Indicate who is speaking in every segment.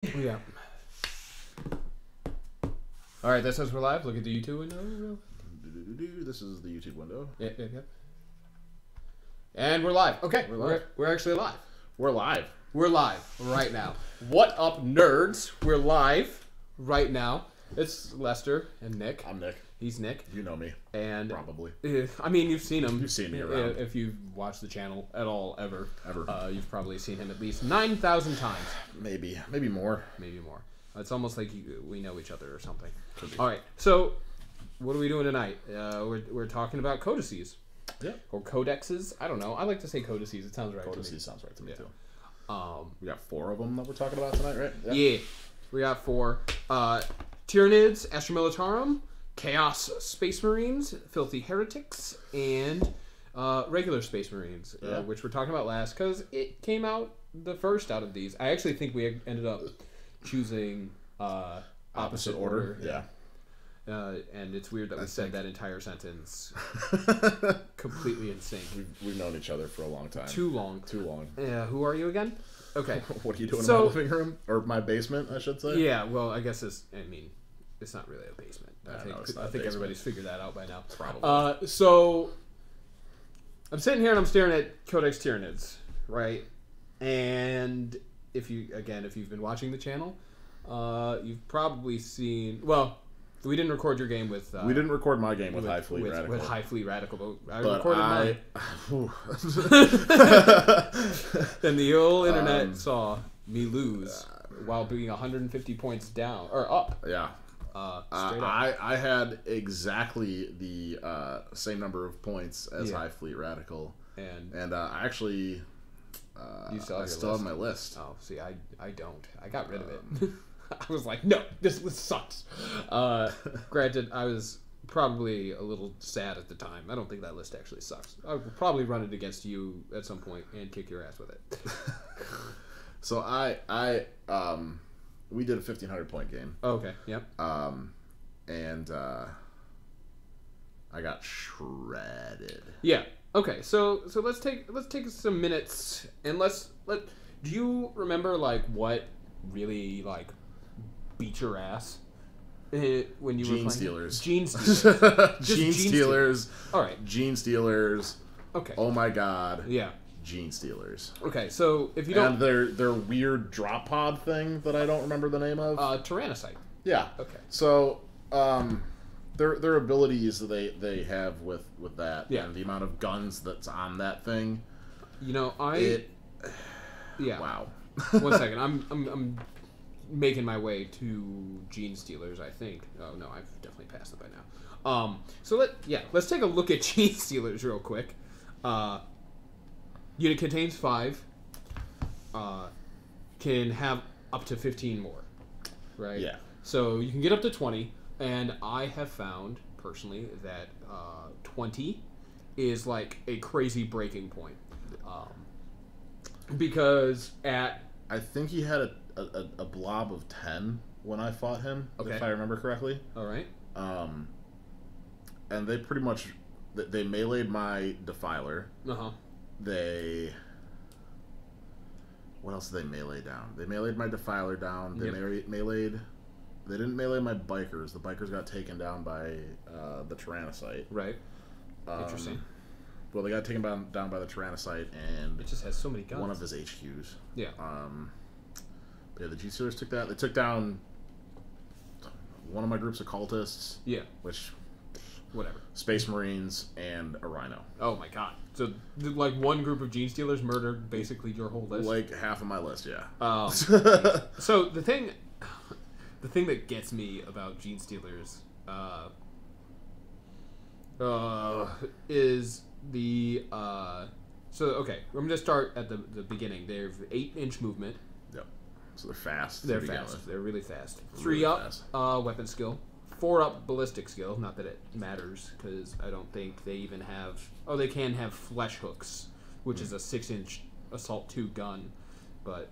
Speaker 1: Yeah. All right, that says we're live. Look at the YouTube window.
Speaker 2: This is the YouTube window.
Speaker 1: Yeah. And we're live. Okay,
Speaker 2: We're live.
Speaker 1: We're actually live.
Speaker 2: We're live.
Speaker 1: We're live right now. What up, nerds? We're live right now. It's Lester and Nick.
Speaker 2: I'm Nick.
Speaker 1: He's Nick.
Speaker 2: You know me.
Speaker 1: And
Speaker 2: probably.
Speaker 1: I mean, you've seen him.
Speaker 2: You've seen me around.
Speaker 1: If you've watched the channel at all, ever.
Speaker 2: Ever.
Speaker 1: You've probably seen him at least 9,000 times.
Speaker 2: Maybe more.
Speaker 1: Maybe more. It's almost like we know each other or something. All right. So, what are we doing tonight? We're talking about codices.
Speaker 2: Yeah.
Speaker 1: Or codexes. I don't know. I like to say codices. It sounds right to me.
Speaker 2: Codices sounds right to me too.
Speaker 1: We
Speaker 2: We got 4 of them that we're talking about tonight, right?
Speaker 1: Yeah. We got 4. Tyranids, Astromilitarum, Chaos Space Marines, Filthy Heretics, and regular Space Marines, which we're talking about last because it came out the first out of these. I actually think we ended up choosing opposite order.
Speaker 2: Yeah.
Speaker 1: And it's weird that we said that entire sentence completely in sync.
Speaker 2: We've known each other for a long time.
Speaker 1: Too long. Yeah. Who are you again? Okay.
Speaker 2: What are you doing in my living room? Or my basement, I should say?
Speaker 1: Yeah, well, I guess it's not really a basement. I think everybody's figured that out by now.
Speaker 2: Probably.
Speaker 1: So, I'm sitting here and I'm staring at Codex Tyranids, right? And if you've been watching the channel, you've probably seen... Well, we didn't record your game with...
Speaker 2: we didn't record my game with High Fleet Radical.
Speaker 1: With High Fleet Radical, but I
Speaker 2: but
Speaker 1: recorded mine. And the old internet saw me lose while being 150 points down or up.
Speaker 2: Yeah.
Speaker 1: Straight up.
Speaker 2: I had exactly the same number of points as High Fleet Radical, and I actually I still have my list.
Speaker 1: Oh, see, I don't. I got rid of it. I was like, no, this list sucks. Granted, I was probably a little sad at the time. I don't think that list actually sucks. I would probably run it against you at some point and kick your ass with it.
Speaker 2: So we did a 1,500 point game.
Speaker 1: Oh, okay. Yep.
Speaker 2: And I got shredded.
Speaker 1: Yeah. Okay. So let's take some minutes and do you remember like what really like beat your ass when you were playing?
Speaker 2: Stealers.
Speaker 1: Gene Stealers.
Speaker 2: Gene Stealers.
Speaker 1: All right.
Speaker 2: Gene Stealers.
Speaker 1: Okay.
Speaker 2: Oh my god.
Speaker 1: Yeah.
Speaker 2: Gene Stealers.
Speaker 1: Okay, so if you don't...
Speaker 2: And their weird drop pod thing that I don't remember the name of?
Speaker 1: Tyrannocyte.
Speaker 2: Yeah.
Speaker 1: Okay.
Speaker 2: So, their abilities that they have with that, and the amount of guns that's on that thing.
Speaker 1: You know, yeah.
Speaker 2: Wow.
Speaker 1: 1 second. I'm making my way to Gene Stealers, I think. Oh, no, I've definitely passed it by now. So let's take a look at Gene Stealers real quick. Unit contains 5. Can have up to 15 more, right?
Speaker 2: Yeah.
Speaker 1: So you can get up to 20, and I have found personally that 20 is like a crazy breaking point, because I
Speaker 2: think he had a blob of 10 when I fought him, if I remember correctly.
Speaker 1: All right.
Speaker 2: And they pretty much they meleeed my Defiler. What else did they melee down? They meleeed my Defiler down. They They didn't melee my Bikers. The Bikers got taken down by the Tyrannocyte.
Speaker 1: Right. Interesting.
Speaker 2: Well, they got taken down by the Tyrannocyte, and
Speaker 1: it just has so many guns.
Speaker 2: One of his HQs. Yeah.
Speaker 1: But
Speaker 2: yeah, the G-Stealers took that. They took down one of my groups of cultists.
Speaker 1: Yeah.
Speaker 2: Which...
Speaker 1: Whatever.
Speaker 2: Space Marines and a Rhino.
Speaker 1: Oh my god. So, like, one group of Gene Stealers murdered basically your whole list?
Speaker 2: Like, half of my list, yeah.
Speaker 1: So, the thing that gets me about Gene Stealers is the... So, okay, I'm going to start at the beginning. They have 8-inch movement.
Speaker 2: Yep. So they're fast.
Speaker 1: They're fast. They're really fast. 3 up weapon skill. 4 up ballistic skill. Not that it matters, because I don't think they even have... Oh, they can have flesh hooks, which is a 6-inch assault 2 gun, but...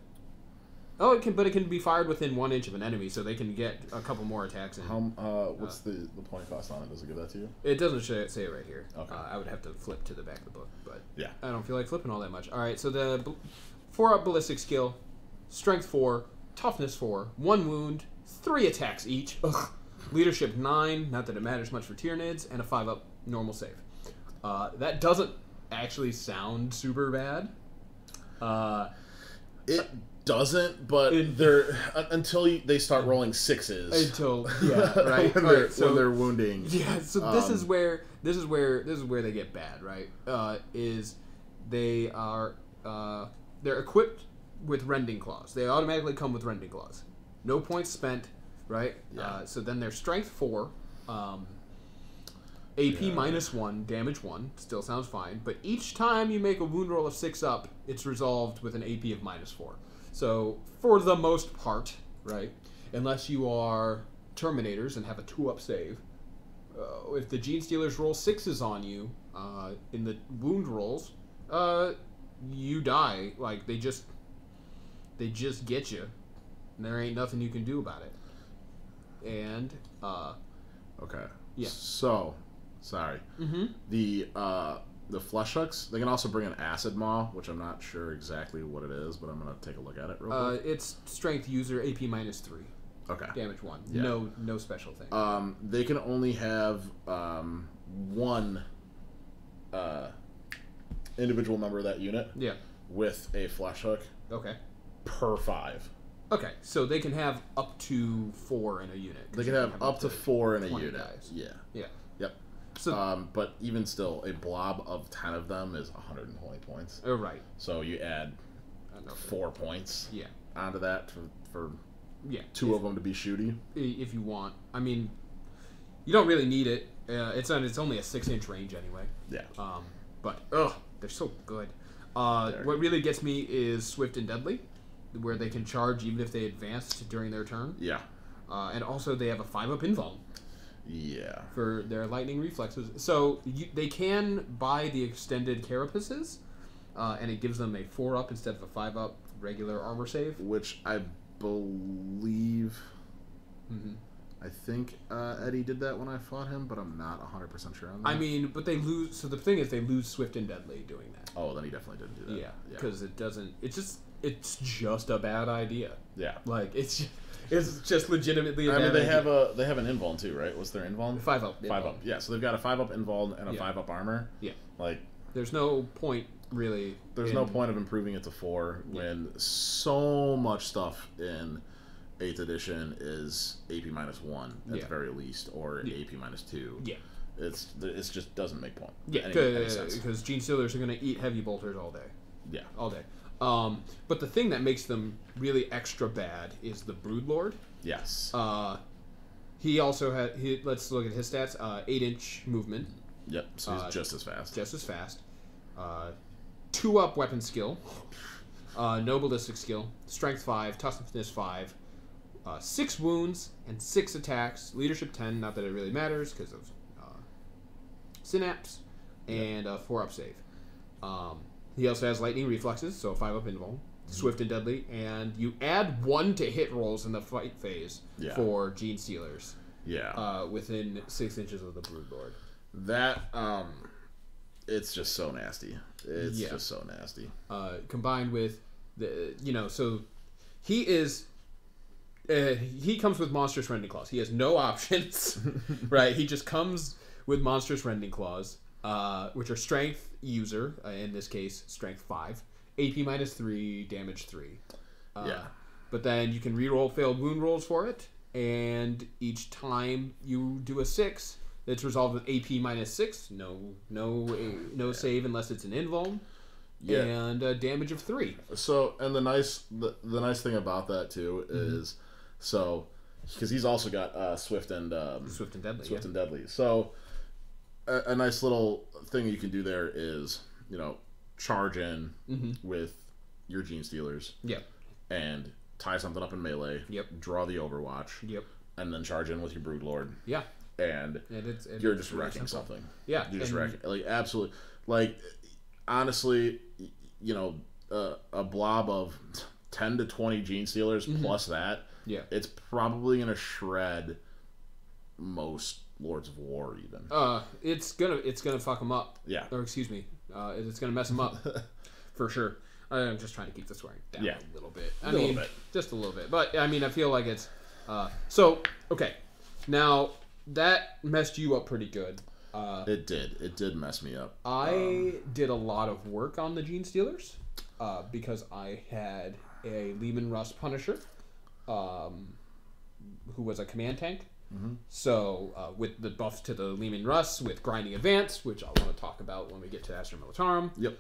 Speaker 1: Oh, it can be fired within 1 inch of an enemy, so they can get a couple more attacks in.
Speaker 2: What's the point cost on it? Does it give that to you?
Speaker 1: It doesn't say it right here.
Speaker 2: Okay.
Speaker 1: I would have to flip to the back of the book, but
Speaker 2: yeah,
Speaker 1: I don't feel like flipping all that much. All right, so the 4 up ballistic skill, strength 4, Toughness 4, 1 wound, 3 attacks each. Ugh. Leadership 9, not that it matters much for Tyranids, and a 5-up normal save. That doesn't actually sound super bad.
Speaker 2: It doesn't, but they're until they start rolling 6s.
Speaker 1: Until right
Speaker 2: when they're wounding.
Speaker 1: Yeah, so this is where they get bad, right? Is they are they're equipped with rending claws. They automatically come with rending claws. No points spent, right?
Speaker 2: Yeah.
Speaker 1: So then they're strength 4, AP -1, damage 1. Still sounds fine, but each time you make a wound roll of 6 up, it's resolved with an AP of -4. So for the most part, right? Unless you are Terminators and have a 2-up save, if the Gene Stealers roll 6s on you in the wound rolls, you die. Like they just get you, and there ain't nothing you can do about it. And
Speaker 2: okay,
Speaker 1: yeah.
Speaker 2: So, sorry.
Speaker 1: Mm-hmm.
Speaker 2: The flesh hooks, they can also bring an acid maw, which I'm not sure exactly what it is, but I'm gonna take a look at it real quick.
Speaker 1: It's strength user, AP -3.
Speaker 2: Okay.
Speaker 1: Damage 1.
Speaker 2: Yeah.
Speaker 1: No special thing.
Speaker 2: They can only have one individual member of that unit.
Speaker 1: Yeah.
Speaker 2: With a flesh hook.
Speaker 1: Okay.
Speaker 2: Per 5.
Speaker 1: Okay, so they can have up to 4 in a unit.
Speaker 2: They can have up to 4 in a unit.
Speaker 1: Guys.
Speaker 2: Yeah.
Speaker 1: Yeah.
Speaker 2: Yep.
Speaker 1: So,
Speaker 2: but even still, a blob of 10 of them is 120 points.
Speaker 1: Oh, right.
Speaker 2: So you add 4 points.
Speaker 1: Yeah.
Speaker 2: Onto that for
Speaker 1: yeah
Speaker 2: 2 of them to be shooty.
Speaker 1: If you want, I mean, you don't really need it. It's only a 6-inch range anyway.
Speaker 2: Yeah.
Speaker 1: But they're so good. What really gets me is Swift and Deadly, where they can charge even if they advanced during their turn.
Speaker 2: Yeah.
Speaker 1: And also they have a 5-up invuln.
Speaker 2: Yeah.
Speaker 1: For their lightning reflexes. So they can buy the extended carapaces, and it gives them a 4-up instead of a 5-up regular armor save.
Speaker 2: Which I believe...
Speaker 1: Mm-hmm.
Speaker 2: I think Eddie did that when I fought him, but I'm not 100% sure on that.
Speaker 1: I mean, but they lose... So the thing is, they lose Swift and Deadly doing that.
Speaker 2: Oh, then he definitely didn't do that.
Speaker 1: Yeah, because it doesn't... It's just a bad idea.
Speaker 2: Yeah.
Speaker 1: Like, it's just legitimately a bad idea.
Speaker 2: They have an invuln too, right? What's their invuln?
Speaker 1: 5-up.
Speaker 2: 5-up. Yeah, so they've got a 5-up invuln and a 5-up armor.
Speaker 1: Yeah.
Speaker 2: Like,
Speaker 1: there's no point really.
Speaker 2: There's no point of improving it to 4 when so much stuff in 8th edition is AP -1 at the very least, or AP -2.
Speaker 1: Yeah.
Speaker 2: It's just doesn't make point.
Speaker 1: Yeah, because Gene Stealers are going to eat heavy bolters all day.
Speaker 2: Yeah.
Speaker 1: All day. But the thing that makes them really extra bad is the Broodlord.
Speaker 2: Yes.
Speaker 1: He also had... let's look at his stats. 8-inch movement.
Speaker 2: Yep, so he's just as fast.
Speaker 1: Just as fast. 2-up weapon skill. No ballistic skill. Strength 5. Toughness 5. 6 wounds and 6 attacks. Leadership 10, not that it really matters because of synapse. And a 4-up save. He also has lightning reflexes, so a 5-up invuln, Swift and Deadly, and you add 1 to hit rolls in the fight phase for Gene Stealers.
Speaker 2: Yeah.
Speaker 1: Within 6 inches of the Broodlord.
Speaker 2: That it's just so nasty. It's just so nasty.
Speaker 1: Combined with so he is. He comes with monstrous rending claws. He has no options, right? He just comes with monstrous rending claws. Which are strength user, in this case, strength 5, AP -3, damage 3. But then you can reroll failed wound rolls for it, and each time you do a 6, it's resolved with AP -6, no save unless it's an invuln, and a damage of 3.
Speaker 2: So, and the nice thing about that too is, so because he's also got Swift and Deadly, so. A nice little thing you can do there is, charge in with your Gene Stealers.
Speaker 1: Yep.
Speaker 2: And tie something up in melee.
Speaker 1: Yep.
Speaker 2: Draw the Overwatch.
Speaker 1: Yep.
Speaker 2: And then charge in with your Broodlord.
Speaker 1: Yeah.
Speaker 2: And you're just wrecking something.
Speaker 1: Yeah.
Speaker 2: You're just wrecking. Like, absolutely. Like, honestly, a blob of 10 to 20 Gene Stealers plus that, it's probably going to shred most Lords of War even.
Speaker 1: It's gonna fuck them up.
Speaker 2: Yeah.
Speaker 1: Or excuse me, it's gonna mess them up for sure. I'm just trying to keep the swearing down a little bit. Just a little bit. But I mean, I feel like it's so okay. Now that messed you up pretty good.
Speaker 2: It did. It did mess me up.
Speaker 1: I did a lot of work on the Gene Stealers because I had a Lehman Russ Punisher, who was a command tank.
Speaker 2: Mm-hmm.
Speaker 1: So with the buffs to the Lehman Russ, with grinding advance, which I want to talk about when we get to Astra Militarum.
Speaker 2: Yep.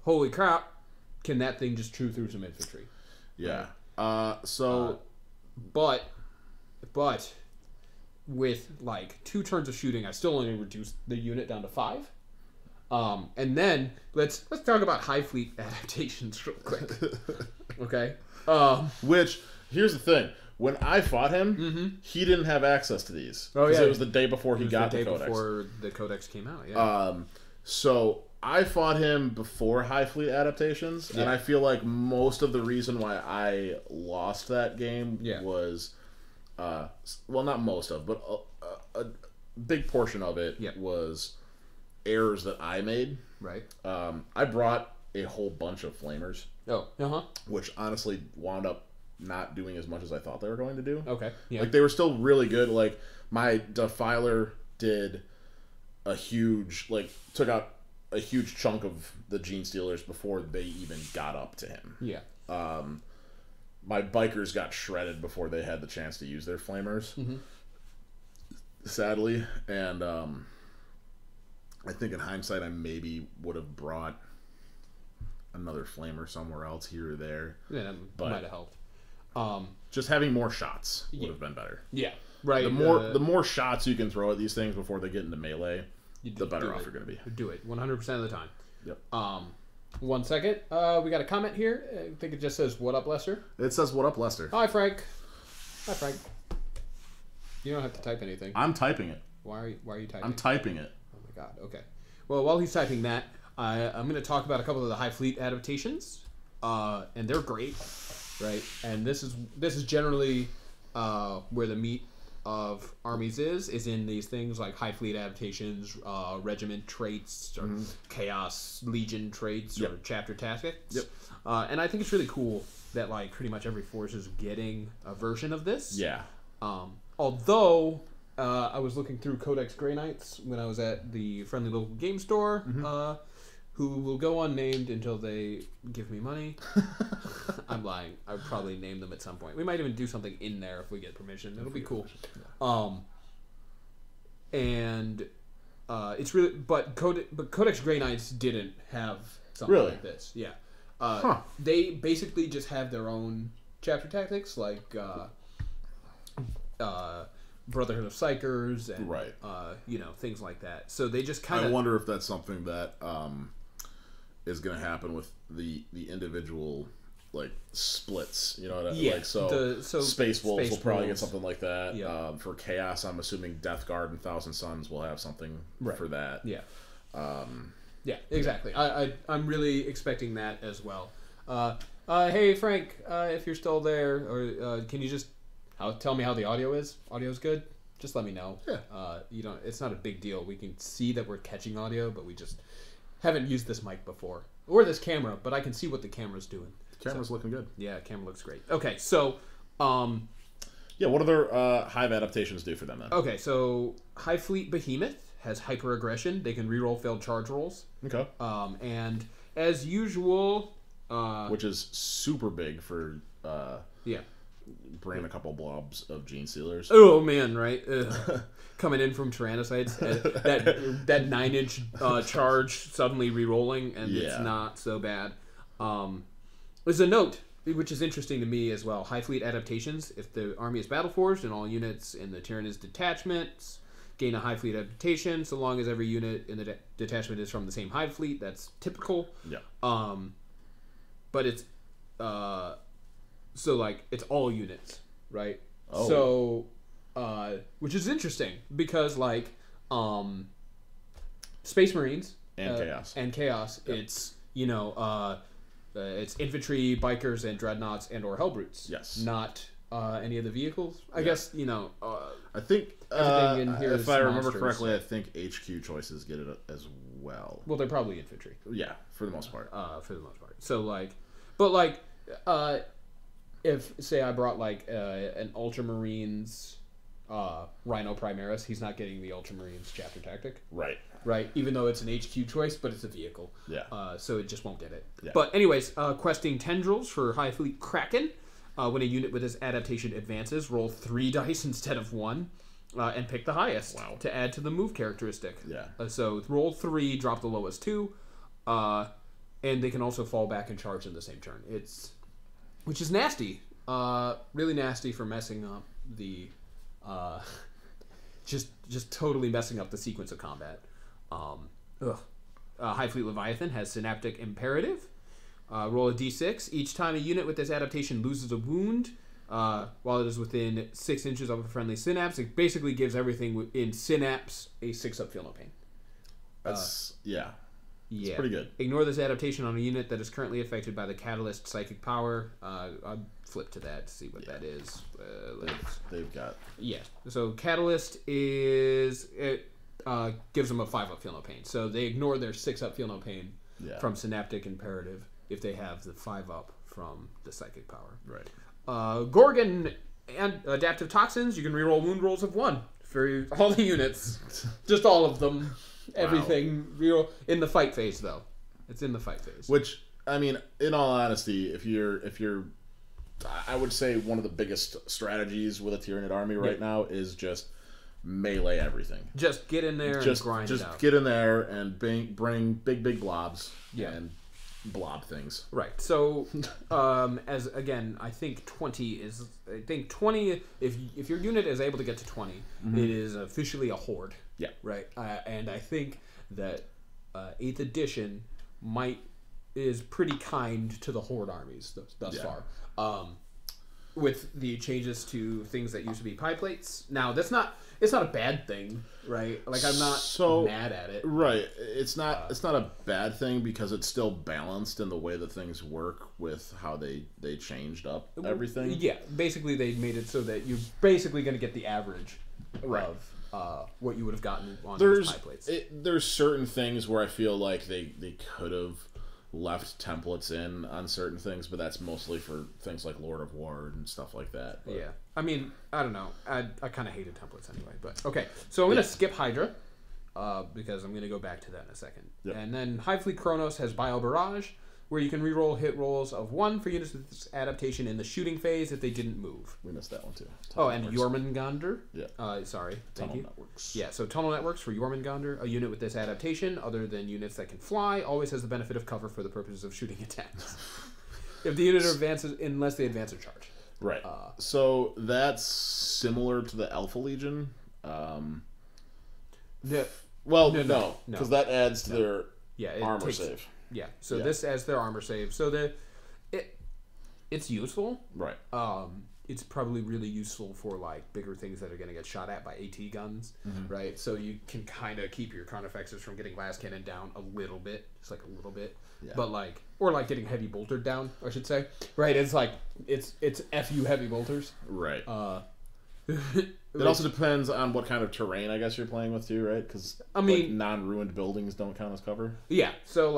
Speaker 1: Holy crap! Can that thing just chew through some infantry?
Speaker 2: Yeah.
Speaker 1: Right? But with like 2 turns of shooting, I still only reduced the unit down to 5. And then let's talk about Hive Fleet adaptations real quick. Okay.
Speaker 2: Which here's the thing: when I fought him, he didn't have access to these.
Speaker 1: Oh yeah,
Speaker 2: it was the day before he got the Codex.
Speaker 1: Before the Codex came out. Yeah.
Speaker 2: So I fought him before Hive Fleet adaptations, and I feel like most of the reason why I lost that game was. Well, not most of, but a big portion of it was errors that I made.
Speaker 1: Right.
Speaker 2: I brought a whole bunch of flamers.
Speaker 1: Oh.
Speaker 2: Which honestly wound up not doing as much as I thought they were going to do.
Speaker 1: Okay. Yeah.
Speaker 2: Like they were still really good. Like my Defiler did a huge, took out a huge chunk of the Gene Stealers before they even got up to him.
Speaker 1: Yeah.
Speaker 2: My bikers got shredded before they had the chance to use their flamers, sadly. And I think in hindsight, I maybe would have brought another flamer somewhere else here or there.
Speaker 1: Yeah, that might have helped.
Speaker 2: Just having more shots would have been better.
Speaker 1: Yeah, right.
Speaker 2: The more shots you can throw at these things before they get into melee, the better off you're going to be.
Speaker 1: Do it 100% of the time.
Speaker 2: Yep.
Speaker 1: 1 second. We got a comment here. I think it just says, "What up, Lester?"
Speaker 2: It says, "What up, Lester?"
Speaker 1: Hi, Frank. Hi, Frank. You don't have to type anything.
Speaker 2: I'm typing it.
Speaker 1: Why are you typing?
Speaker 2: I'm typing it.
Speaker 1: Oh my god. Okay. Well, while he's typing that, I'm going to talk about a couple of the Hive Fleet adaptations, and they're great, right? And this is generally where the meat of armies is in these things like Hive Fleet adaptations, regiment traits, or chaos legion traits, or chapter tactics.
Speaker 2: Yep.
Speaker 1: And I think it's really cool that like pretty much every force is getting a version of this.
Speaker 2: Yeah.
Speaker 1: Although I was looking through Codex Grey Knights when I was at the friendly local game store, who will go unnamed until they give me money. I'm lying. I'll probably name them at some point. We might even do something in there if we get permission. It'll be cool. And it's really, but Codex Grey Knights didn't have something like this. Yeah. They basically just have their own chapter tactics, like Brotherhood of Psychers and things like that. So they just kind of.
Speaker 2: I wonder if that's something that is going to happen with the individual splits. You know what I mean?
Speaker 1: Yeah.
Speaker 2: So Space Wolves will probably get something like that.
Speaker 1: Yep.
Speaker 2: For Chaos, I'm assuming Death Guard and Thousand Suns will have something for that.
Speaker 1: Yeah. Yeah. Exactly. I'm really expecting that as well. Hey Frank, if you're still there, or can you just tell me how the audio is? Audio's good? Just let me know.
Speaker 2: Yeah.
Speaker 1: It's not a big deal. We can see that we're catching audio, but we just haven't used this mic before. Or this camera, but I can see what the camera's doing.
Speaker 2: The camera's looking good.
Speaker 1: Yeah, camera looks great. Okay, so
Speaker 2: what other Hive adaptations do for them then?
Speaker 1: Okay, so Hive Fleet Behemoth has hyper aggression. They can reroll failed charge rolls.
Speaker 2: Okay.
Speaker 1: And as usual,
Speaker 2: which is super big for bringing a couple blobs of Gene Stealers.
Speaker 1: Oh man, right? Coming in from Tyrannocytes, that 9-inch charge suddenly re-rolling, and it's not so bad. There's a note which is interesting to me as well. Hive Fleet adaptations: if the army is battle forged and all units in the Tyrannid detachments gain a Hive Fleet adaptation, so long as every unit in the detachment is from the same Hive Fleet, that's typical.
Speaker 2: Yeah.
Speaker 1: But it's so it's all units, right?
Speaker 2: Oh.
Speaker 1: So, which is interesting because Space Marines
Speaker 2: and Chaos,
Speaker 1: yep. It's it's infantry, bikers, and dreadnoughts and or Hellbrutes.
Speaker 2: Yes. Not
Speaker 1: any of the vehicles. I guess
Speaker 2: I think
Speaker 1: everything in here.
Speaker 2: If I remember correctly, I think HQ choices get it as well.
Speaker 1: Well, they're probably infantry.
Speaker 2: Yeah, for the most part.
Speaker 1: So if say I brought like an Ultramarines Rhino Primaris, he's not getting the Ultramarines chapter tactic.
Speaker 2: Right.
Speaker 1: Right. Even though it's an HQ choice, but it's a vehicle.
Speaker 2: Yeah.
Speaker 1: So it just won't get it.
Speaker 2: Yeah.
Speaker 1: But anyways, questing tendrils for High Fleet Kraken. When a unit with this adaptation advances, roll 3 dice instead of 1, and pick the highest to add to the move characteristic.
Speaker 2: Yeah.
Speaker 1: So roll 3, drop the lowest 2, and they can also fall back and charge in the same turn. Which is nasty. Really nasty for messing up the just totally messing up the sequence of combat. High Fleet Leviathan has Synaptic Imperative. Roll a d6. Each time a unit with this adaptation loses a wound, while it is within 6 inches of a friendly synapse, it basically gives everything in synapse a 6-up feel no pain.
Speaker 2: That's It's pretty good.
Speaker 1: Ignore this adaptation on a unit that is currently affected by the Catalyst Psychic Power. I'll flip to that to see what that is.
Speaker 2: They've got...
Speaker 1: Yeah. So Catalyst is... It gives them a 5-up feel no pain. So they ignore their 6-up feel no pain from Synaptic Imperative if they have the 5-up from the Psychic Power.
Speaker 2: Right.
Speaker 1: Gorgon and Adaptive Toxins, you can reroll wound rolls of 1 for all the units. Just all of them. Everything real in the fight phase, though. It's in the fight phase.
Speaker 2: Which, I mean, in all honesty, if you're, I would say one of the biggest strategies with a Tyranid army right now is just melee everything.
Speaker 1: Just get in there and grind it out.
Speaker 2: Just get in there and bring big blobs and blob things.
Speaker 1: Right. So, as again, I think 20 is. I think 20. If your unit is able to get to 20, it is officially a horde.
Speaker 2: Yeah.
Speaker 1: Right. And I think that 8th edition is pretty kind to the horde armies thus far. With the changes to things that used to be pie plates. Now it's not a bad thing, right? Like I'm not mad at it.
Speaker 2: Right. It's not a bad thing because it's still balanced in the way that things work with how they changed up everything.
Speaker 1: Yeah. Basically they made it so that you're basically going to get the average of what you would have gotten on those pie plates.
Speaker 2: There's certain things where I feel like they could have left templates in on certain things, but that's mostly for things like Lord of War and stuff like that. But.
Speaker 1: Yeah. I mean, I don't know. I kind of hated templates anyway, but okay. So I'm going to skip Hydra because I'm going to go back to that in a second. Yep. And then High Fleet Kronos has Bio Barrage, where you can reroll hit rolls of 1 for units with this adaptation in the shooting phase if they didn't move.
Speaker 2: We missed that one too.
Speaker 1: And Jormungandr.
Speaker 2: Yeah.
Speaker 1: Sorry. Thank you.
Speaker 2: Networks.
Speaker 1: Yeah, so Tunnel Networks for Jormungandr, a unit with this adaptation, other than units that can fly, always has the benefit of cover for the purposes of shooting attacks. If the unit advances, unless they advance or charge.
Speaker 2: Right. So that's similar to the Alpha Legion. No, because that adds to their armor save.
Speaker 1: Yeah, so this adds their armor save. So it's useful.
Speaker 2: Right.
Speaker 1: It's probably really useful for like bigger things that are going to get shot at by AT guns, right? So you can kind of keep your Carnifexes from getting Las Cannon down a little bit, just like a little bit. Yeah. But like, or like getting heavy boltered down, I should say. Right? It's like it's FU heavy bolters.
Speaker 2: Right. It also depends on what kind of terrain I guess you're playing with too, right? Because I mean, like, non-ruined buildings don't count as cover.
Speaker 1: Yeah. So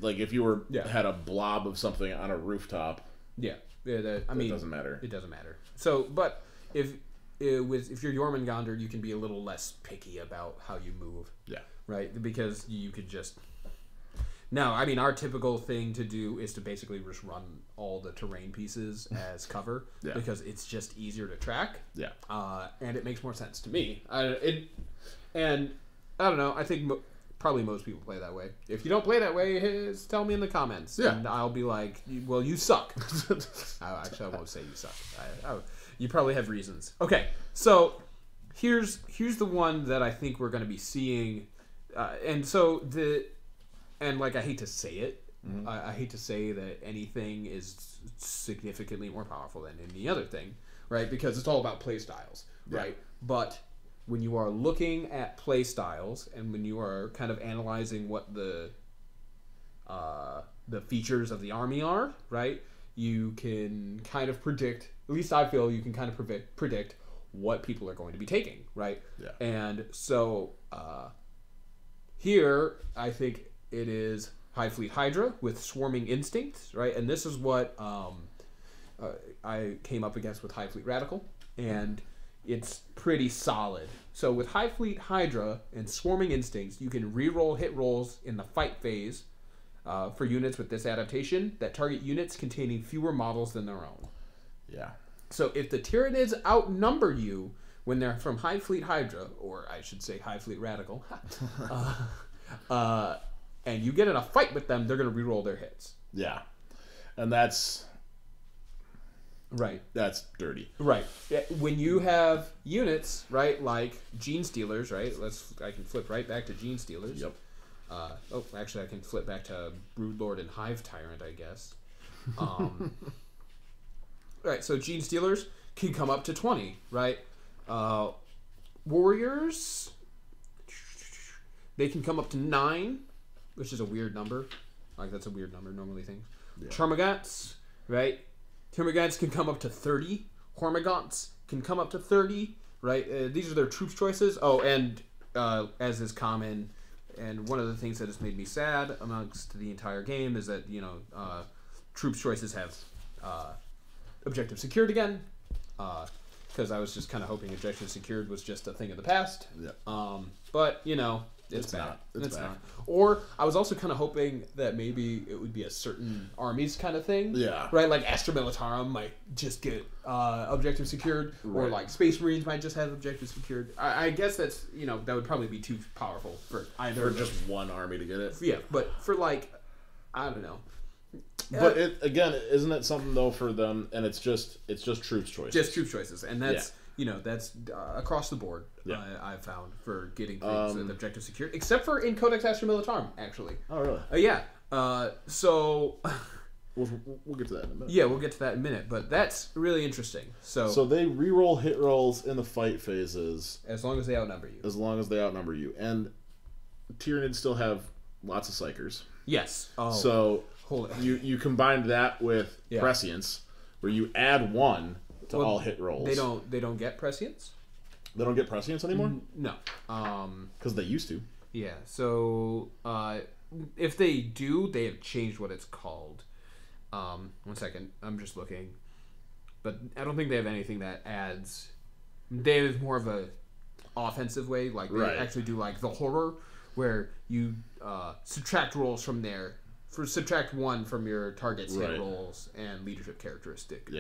Speaker 2: like if you had a blob of something on a rooftop.
Speaker 1: Yeah.
Speaker 2: It doesn't matter.
Speaker 1: It doesn't matter. So, but if you're Jormungandr, you can be a little less picky about how you move.
Speaker 2: Yeah.
Speaker 1: Right? Because you could just... No, I mean, our typical thing to do is to basically just run all the terrain pieces as cover because it's just easier to track.
Speaker 2: Yeah.
Speaker 1: And it makes more sense to me. And I don't know. I think probably most people play that way. If you don't play that way, tell me in the comments.
Speaker 2: Yeah.
Speaker 1: And I'll be like, well, you suck. Actually, I won't say you suck. You probably have reasons. Okay, so here's the one that I think we're going to be seeing. And like, I hate to say it. Mm-hmm. I hate to say that anything is significantly more powerful than any other thing, right? Because it's all about play styles, right? But when you are looking at play styles and when you are kind of analyzing what the features of the army are, right? You can kind of predict, at least I feel you can kind of predict what people are going to be taking, right?
Speaker 2: Yeah.
Speaker 1: And so Here, I think it is High Fleet Hydra with Swarming Instinct, right? And this is what I came up against with High Fleet Radical, and it's pretty solid. So with High Fleet Hydra and Swarming Instincts, you can reroll hit rolls in the fight phase for units with this adaptation that target units containing fewer models than their own.
Speaker 2: Yeah.
Speaker 1: So if the Tyranids outnumber you when they're from High Fleet Hydra, or I should say High Fleet Radical, and you get in a fight with them, they're going to reroll their hits.
Speaker 2: Yeah. And that's...
Speaker 1: Right.
Speaker 2: That's dirty.
Speaker 1: Right. When you have units, right, like Gene Stealers, right? I can flip right back to Gene Stealers.
Speaker 2: Yep.
Speaker 1: Actually, I can flip back to Broodlord and Hive Tyrant, I guess. Right, so Gene Stealers can come up to 20, right? Warriors, they can come up to 9, which is a weird number. Like, that's a weird number, normally things. Yeah. Termagants, right? Termagants can come up to 30. Hormagaunts can come up to 30, right? These are their troops choices. Oh, and as is common, and one of the things that has made me sad amongst the entire game is that, troops choices have objective secured again. Because I was just kind of hoping objective secured was just a thing of the past.
Speaker 2: Yeah.
Speaker 1: But, it's bad.
Speaker 2: Not. It's bad.
Speaker 1: Not. Or I was also kind of hoping that maybe it would be a certain armies kind of thing.
Speaker 2: Yeah.
Speaker 1: Right? Like Astra Militarum might just get objective secured. Right. Or like Space Marines might just have objective secured. I guess that's, that would probably be too powerful for either.
Speaker 2: For just one army to get it?
Speaker 1: Yeah. But for I don't know.
Speaker 2: But isn't it something though for them? And it's just troops choices.
Speaker 1: Just troops choices, and that's that's across the board. Yeah. I've found for getting things with objective secured, except for in Codex Astra Militarum, actually.
Speaker 2: Oh really?
Speaker 1: Yeah. So
Speaker 2: we'll get to that in a minute.
Speaker 1: Yeah, we'll get to that in a minute, but that's really interesting. So
Speaker 2: they reroll hit rolls in the fight phases
Speaker 1: as long as they outnumber you.
Speaker 2: And Tyranids still have lots of psychers.
Speaker 1: Yes. Oh.
Speaker 2: So you combine that with prescience, where you add 1 to all hit rolls.
Speaker 1: They don't get prescience.
Speaker 2: They don't get prescience anymore?
Speaker 1: No.
Speaker 2: Because they used to.
Speaker 1: Yeah. So if they do, they have changed what it's called. 1 second. I'm just looking. But I don't think they have anything that adds. They have more of a offensive way. Like they actually do like the horror, where you subtract rolls from there. Subtract 1 from your target's hit rolls and leadership characteristic,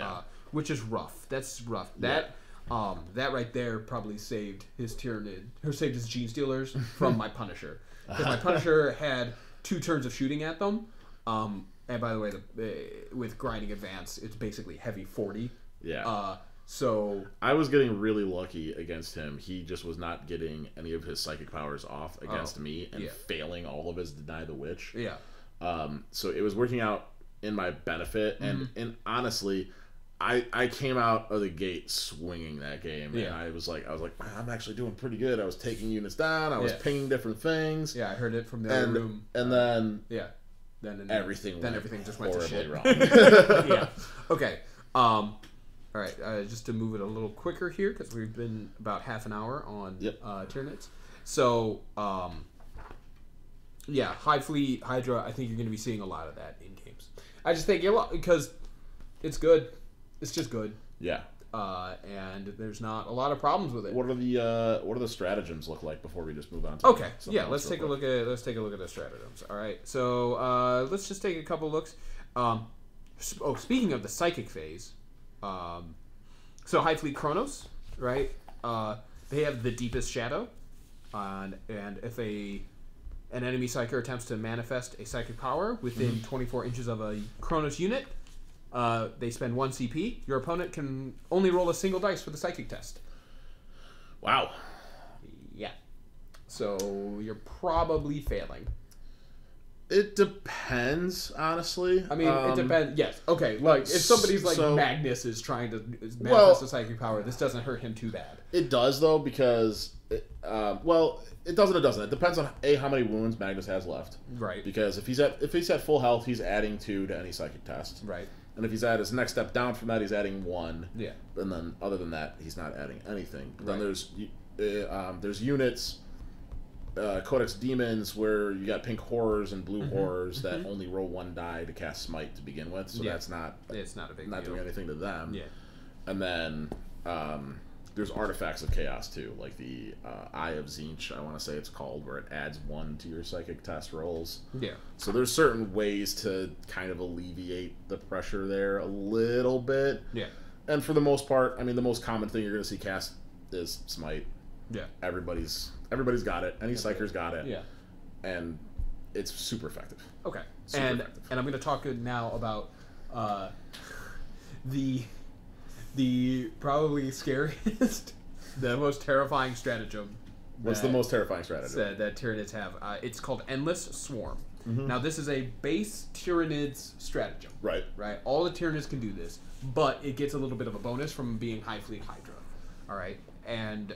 Speaker 1: which is rough. That's rough. That right there probably saved his Tyranid, or saved his Gene Stealers from my Punisher, because my Punisher had 2 turns of shooting at them. And by the way, with grinding advance, it's basically heavy 40.
Speaker 2: Yeah.
Speaker 1: So
Speaker 2: I was getting really lucky against him. He just was not getting any of his psychic powers off against me, and failing all of his Deny the Witch.
Speaker 1: Yeah.
Speaker 2: So it was working out in my benefit, and honestly, I came out of the gate swinging that game, and I was like, I'm actually doing pretty good. I was taking units down. I was pinging different things.
Speaker 1: Yeah, I heard it from the other room.
Speaker 2: And then
Speaker 1: everything just went to shit.
Speaker 2: Wrong.
Speaker 1: Yeah. Okay. All right. Just to move it a little quicker here, because we've been about half an hour on Tyranids. So. Yeah, High Fleet Hydra. I think you're going to be seeing a lot of that in games. I just think because it's good. It's just good.
Speaker 2: Yeah.
Speaker 1: And there's not a lot of problems with it.
Speaker 2: What are the stratagems look like before we just move on to
Speaker 1: let's take a look at the stratagems. All right. So let's just take a couple looks. Speaking of the psychic phase, so High Fleet Chronos, right? They have the Deepest Shadow, and if an enemy psyker attempts to manifest a psychic power within 24 inches of a Chronos unit, they spend 1 CP. Your opponent can only roll a single dice for the psychic test.
Speaker 2: Wow.
Speaker 1: Yeah. So you're probably failing.
Speaker 2: It depends, honestly.
Speaker 1: I mean, it depends. Yes. Okay. Like, if somebody's like Magnus is trying to manifest a psychic power, this doesn't hurt him too bad.
Speaker 2: It does, though, because it doesn't. It doesn't. It depends on how many wounds Magnus has left.
Speaker 1: Right.
Speaker 2: Because if he's at full health, he's adding 2 to any psychic test.
Speaker 1: Right.
Speaker 2: And if he's at his next step down from that, he's adding 1.
Speaker 1: Yeah.
Speaker 2: And then other than that, he's not adding anything. But then there's units Codex demons where you got pink horrors and blue horrors that only roll 1 die to cast smite to begin with, so that's not
Speaker 1: a big
Speaker 2: not
Speaker 1: deal.
Speaker 2: doing anything to them.
Speaker 1: Yeah.
Speaker 2: And then there's artifacts of chaos too, like the Eye of Tzeentch, I want to say it's called, where it adds 1 to your psychic test rolls.
Speaker 1: Yeah.
Speaker 2: So there's certain ways to kind of alleviate the pressure there a little bit.
Speaker 1: Yeah.
Speaker 2: And for the most part, I mean, the most common thing you're going to see cast is smite.
Speaker 1: Yeah.
Speaker 2: Everybody's got it. Any psyker's got it.
Speaker 1: Yeah.
Speaker 2: And it's super effective.
Speaker 1: Okay.
Speaker 2: Super
Speaker 1: and
Speaker 2: effective.
Speaker 1: I'm going to talk now about the probably scariest, the most terrifying stratagem.
Speaker 2: What's the most terrifying stratagem?
Speaker 1: That Tyranids have. It's called Endless Swarm. Now, this is a base Tyranids stratagem.
Speaker 2: Right.
Speaker 1: Right? All the Tyranids can do this, but it gets a little bit of a bonus from being High Fleet Hydra. All right? And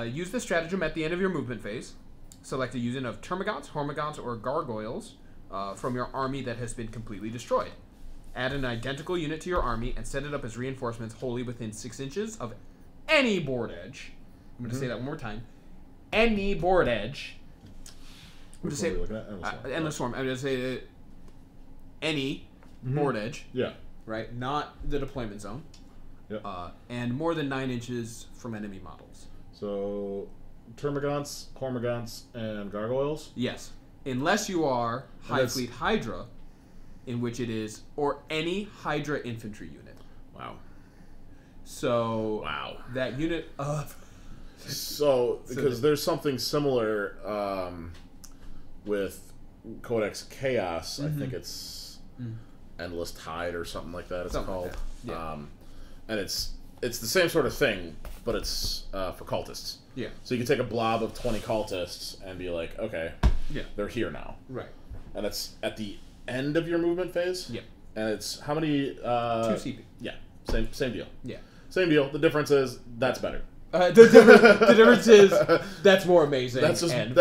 Speaker 1: use this stratagem at the end of your movement phase. Select a unit of Termagants, Hormagaunts, or Gargoyles from your army that has been completely destroyed. Add an identical unit to your army and set it up as reinforcements wholly within 6 inches of any board edge. I'm going to say that one more time. Any board edge. I'm going to say Endless Swarm. I'm going to say any board edge.
Speaker 2: Yeah.
Speaker 1: Right? Not the deployment zone.
Speaker 2: Yep.
Speaker 1: And more than 9 inches from enemy models.
Speaker 2: So, Termagants, Hormagaunts, and Gargoyles?
Speaker 1: Yes. Unless you are High Fleet Hydra, in which it is, or any Hydra infantry unit.
Speaker 2: Wow.
Speaker 1: So, that unit of...
Speaker 2: So because there's something similar with Codex Chaos. I think it's Endless Tide or something like that. It's called.
Speaker 1: Like that. Yeah.
Speaker 2: And it's the same sort of thing, but it's for cultists.
Speaker 1: Yeah.
Speaker 2: So you can take a blob of 20 cultists and be like, okay, they're here now.
Speaker 1: Right.
Speaker 2: And it's at the end of your movement phase.
Speaker 1: Yeah.
Speaker 2: And it's how many? 2
Speaker 1: CP.
Speaker 2: Yeah. Same deal.
Speaker 1: Yeah.
Speaker 2: Same deal. The difference is that's better.
Speaker 1: The difference is that's more amazing.
Speaker 2: That's just
Speaker 1: terrifying.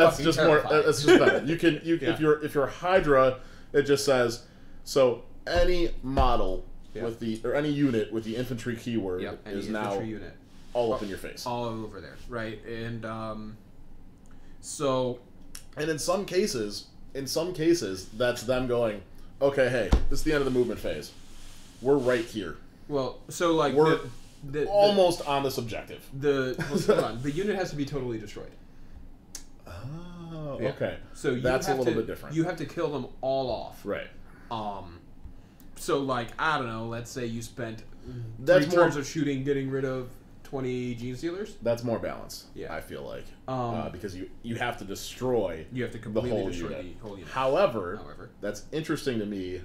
Speaker 2: more. That's just better. You can if you're Hydra, it just says so any model with the or any unit with the infantry keyword is now all up in your face,
Speaker 1: all over there, right? And and
Speaker 2: in some cases, that's them going, okay, hey, this is the end of the movement phase. We're right here.
Speaker 1: Well, so like
Speaker 2: we're almost on this objective.
Speaker 1: Hold on. The unit has to be totally destroyed.
Speaker 2: Oh, okay.
Speaker 1: So
Speaker 2: that's a little bit different.
Speaker 1: You have to kill them all off.
Speaker 2: Right.
Speaker 1: So like I don't know. Let's say you spent 3 turns of shooting, getting rid of 20 Gene Stealers.
Speaker 2: That's more balanced. Yeah. I feel like because you have to destroy.
Speaker 1: You have to completely destroy the whole unit.
Speaker 2: However, that's interesting to me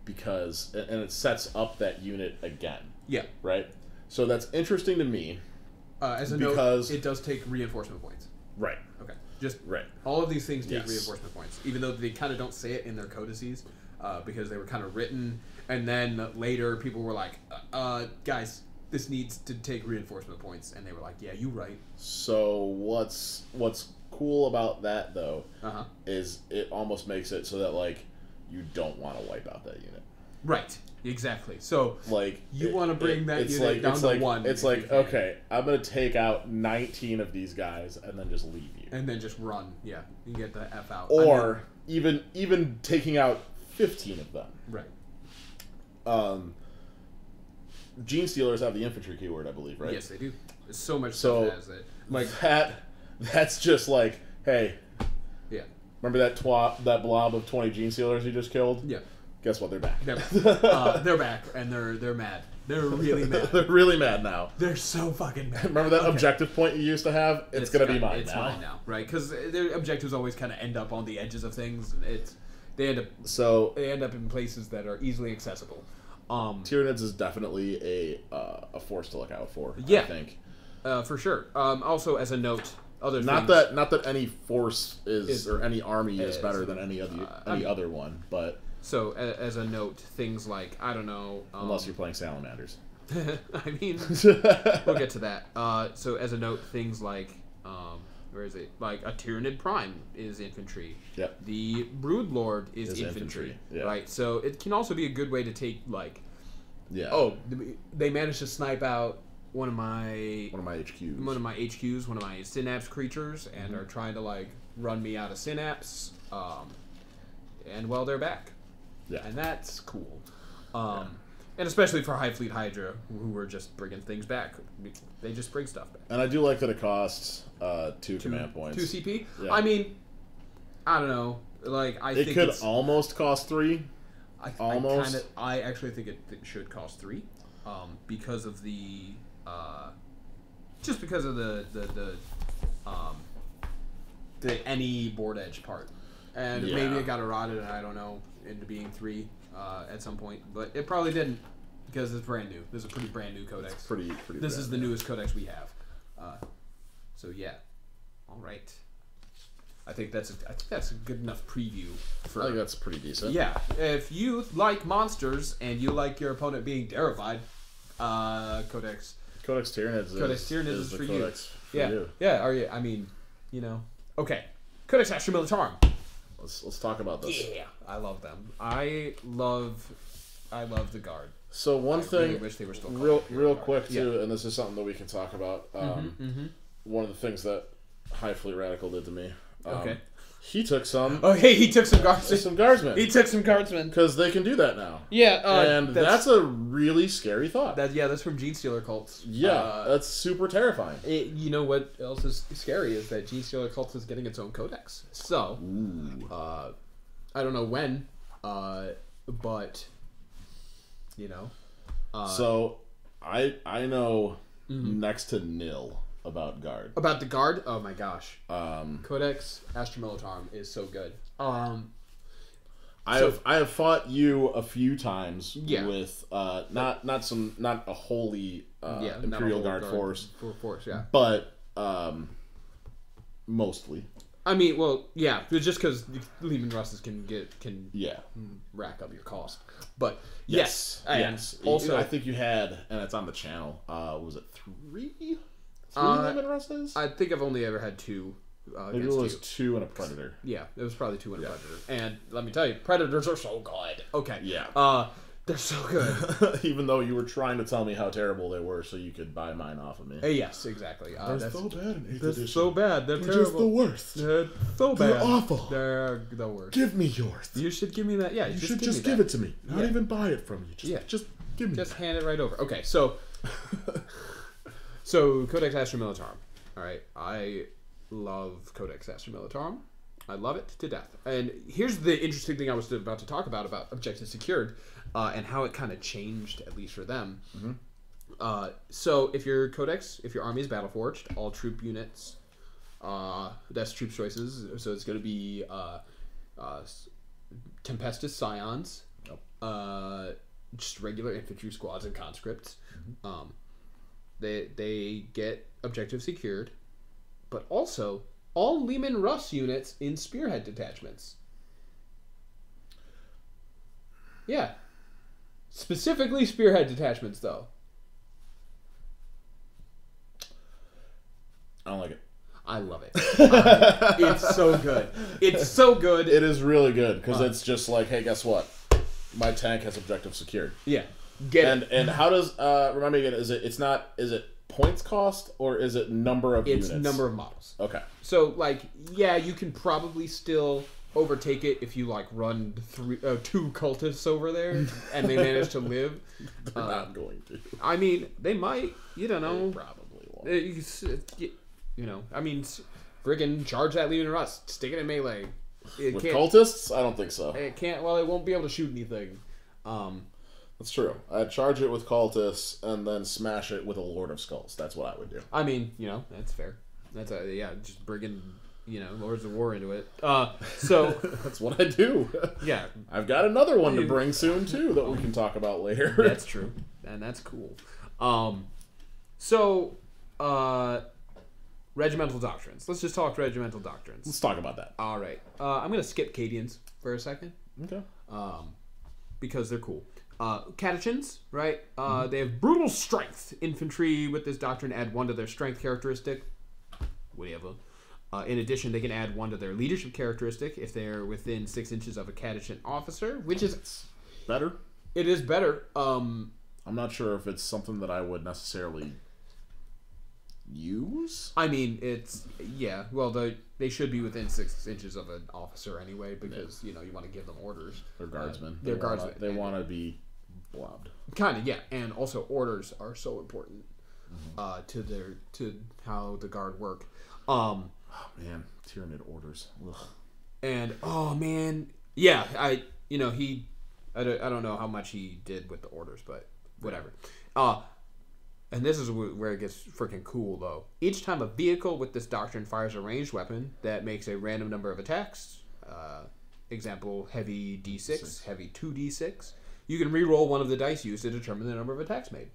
Speaker 2: because and it sets up that unit again.
Speaker 1: Yeah.
Speaker 2: Right? So that's interesting to me.
Speaker 1: As a note, it does take reinforcement points.
Speaker 2: Right.
Speaker 1: Okay. Just
Speaker 2: right.
Speaker 1: All of these things take reinforcement points, even though they kind of don't say it in their codices because they were kind of written, and then later people were like, guys, this needs to take reinforcement points, and they were like, yeah, you right.
Speaker 2: So what's cool about that though is it almost makes it so that like you don't want to wipe out that unit.
Speaker 1: Right. Exactly. So,
Speaker 2: like,
Speaker 1: you want to bring that unit down to 1.
Speaker 2: It's like, okay, I'm going to take out 19 of these guys and then just leave you.
Speaker 1: And then just run. Yeah. You get the F out.
Speaker 2: Or even taking out 15 of them.
Speaker 1: Right.
Speaker 2: Gene Stealers have the infantry keyword, I believe, right?
Speaker 1: Yes, they do. There's so much stuff has it.
Speaker 2: Like that's just like, hey.
Speaker 1: Yeah.
Speaker 2: Remember that blob of 20 Gene Stealers you just killed?
Speaker 1: Yeah.
Speaker 2: Guess what? They're back.
Speaker 1: They're back, and they're mad. They're really mad.
Speaker 2: They're really mad now.
Speaker 1: They're so fucking mad.
Speaker 2: Remember that objective point you used to have? It's gonna be mine now.
Speaker 1: It's mine now, right? Because their objectives always kind of end up on the edges of things. They end up in places that are easily accessible.
Speaker 2: Tyranids is definitely a force to look out for.
Speaker 1: Yeah,
Speaker 2: I think
Speaker 1: for sure. Also, as a note.
Speaker 2: Not that any force is or any army is better than any other one, but
Speaker 1: so as a note, things like I don't know,
Speaker 2: unless you're playing salamanders.
Speaker 1: I mean, we'll get to that. So as a note, things like where is it? Like a Tyranid Prime is infantry.
Speaker 2: Yep.
Speaker 1: The Broodlord is infantry.
Speaker 2: Yeah.
Speaker 1: Right. So it can also be a good way to take like,
Speaker 2: yeah.
Speaker 1: oh, they managed to snipe out one of my
Speaker 2: HQs,
Speaker 1: one of my synapse creatures, and are trying to like run me out of synapse. And well, they're back.
Speaker 2: Yeah,
Speaker 1: and that's cool. And especially for High Fleet Hydra, who are just bringing things back. They just bring stuff back.
Speaker 2: And I do like that it costs 2 command points.
Speaker 1: 2 CP?
Speaker 2: Yeah.
Speaker 1: I mean, I don't know. Like, I think
Speaker 2: it could almost cost 3.
Speaker 1: I actually think it should cost 3. Because of the... just because of the any board edge part. And maybe it got eroded, I don't know, into being 3 at some point. But it probably didn't, because it's brand new. This is a pretty brand new codex.
Speaker 2: It's pretty
Speaker 1: this is the newest codex we have. So yeah. All right. I think that's a good enough preview.
Speaker 2: I think that's pretty decent.
Speaker 1: Yeah. If you like monsters and you like your opponent being terrified, Codex
Speaker 2: Tyranids
Speaker 1: is for you.
Speaker 2: For you.
Speaker 1: Yeah. Are you? I mean, you know. Okay. Codex Astra Militarum.
Speaker 2: Let's talk about this.
Speaker 1: Yeah, I love them. I love the guard.
Speaker 2: So one thing,
Speaker 1: really wish they were still
Speaker 2: real quick too, and this is something that we can talk about. One of the things that High Fleet Radical did to me. He took some.
Speaker 1: Oh, hey, he took some guardsmen. He took some guardsmen
Speaker 2: because they can do that now.
Speaker 1: Yeah,
Speaker 2: and that's a really scary thought.
Speaker 1: That's from Gene Stealer cults.
Speaker 2: Yeah, that's super terrifying.
Speaker 1: You know what else is scary is that Gene Stealer cults is getting its own codex. So, I don't know when, but you know.
Speaker 2: So I know next to nil about guard.
Speaker 1: About the guard? Oh my gosh. Codex Astra Militarum is so good. I
Speaker 2: have fought you a few times with not a holy Imperial Guard force, but mostly.
Speaker 1: I mean, well, yeah, just because Lehman Russes can rack up your cost. But yes.
Speaker 2: Also, I think you had, and it's on the channel. Was it 3? 3 Lehman Russes?
Speaker 1: I think I've only ever had 2.
Speaker 2: Maybe it was 2 and a Predator.
Speaker 1: Yeah, it was probably 2 and a Predator. And let me tell you, Predators are so good. Okay.
Speaker 2: Yeah.
Speaker 1: They're so good.
Speaker 2: Even though you were trying to tell me how terrible they were so you could buy mine off of me.
Speaker 1: Yes, exactly.
Speaker 2: They're so bad in 8th edition.
Speaker 1: They're so bad. They're terrible.
Speaker 2: Just the worst.
Speaker 1: They're so bad.
Speaker 2: They're awful.
Speaker 1: They're the worst.
Speaker 2: Give me yours.
Speaker 1: You should give me that. Yeah,
Speaker 2: you should just give it to me. Not even buy it from you. Just give me
Speaker 1: Just hand it right over. Okay, so... So, Codex Astra Militarum. Alright, I love Codex Astra Militarum. I love it to death. And here's the interesting thing I was about to talk about objectives secured, and how it kind of changed, at least for them. So, if your army is Battleforged, all troop units, that's troop choices, so it's going to be Tempestus Scions, just regular infantry squads and conscripts. They get objective secured, but also all Lehman Russ units in spearhead detachments. Yeah. Specifically spearhead detachments, though.
Speaker 2: I don't like it.
Speaker 1: I love it. It's so good. It's so good.
Speaker 2: It is really good, because it's just like, hey, guess what? My tank has objective secured.
Speaker 1: Yeah.
Speaker 2: And how does remind me again? Is it points cost or is it number of units?
Speaker 1: It's number of models.
Speaker 2: Okay.
Speaker 1: So like you can probably still overtake it if you like run 2 cultists over there and they manage to live.
Speaker 2: They're not going to.
Speaker 1: I mean, they might. You don't know.
Speaker 2: They probably won't.
Speaker 1: You know. I mean, friggin' charge that Lehman Russ. Stick it in melee.
Speaker 2: With cultists, I don't think so.
Speaker 1: It can't. Well, it won't be able to shoot anything.
Speaker 2: That's true. I'd charge it with cultists and then smash it with a Lord of Skulls. That's what I would do.
Speaker 1: I mean, you know, that's fair. That's just bringing, Lords of War into it. So
Speaker 2: that's what I do.
Speaker 1: Yeah,
Speaker 2: I've got another one to bring soon too that we can talk about later.
Speaker 1: That's true, and that's cool. Regimental doctrines. Let's just talk regimental doctrines.
Speaker 2: Let's talk about that.
Speaker 1: All right. I'm gonna skip Cadians for a second.
Speaker 2: Okay.
Speaker 1: Because they're cool. Catechins, right? They have brutal strength. Infantry with this doctrine add 1 to their strength characteristic. Whatever. In addition, they can add 1 to their leadership characteristic if they're within 6 inches of a Catechin officer, which is
Speaker 2: better.
Speaker 1: It is better.
Speaker 2: I'm not sure if it's something that I would necessarily use.
Speaker 1: I mean, it's well, they should be within 6 inches of an officer anyway, because you want to give them orders.
Speaker 2: They're guardsmen.
Speaker 1: They're guardsmen.
Speaker 2: They want to be blobbed.
Speaker 1: Kind of, yeah, and also orders are so important to how the guard work. Oh
Speaker 2: man, Tyranid orders. Ugh.
Speaker 1: And oh man, yeah, I don't know how much he did with the orders, but whatever. And this is where it gets freaking cool, though. Each time a vehicle with this doctrine fires a ranged weapon that makes a random number of attacks, example, heavy D6, heavy 2D6, you can re-roll one of the dice used to determine the number of attacks made.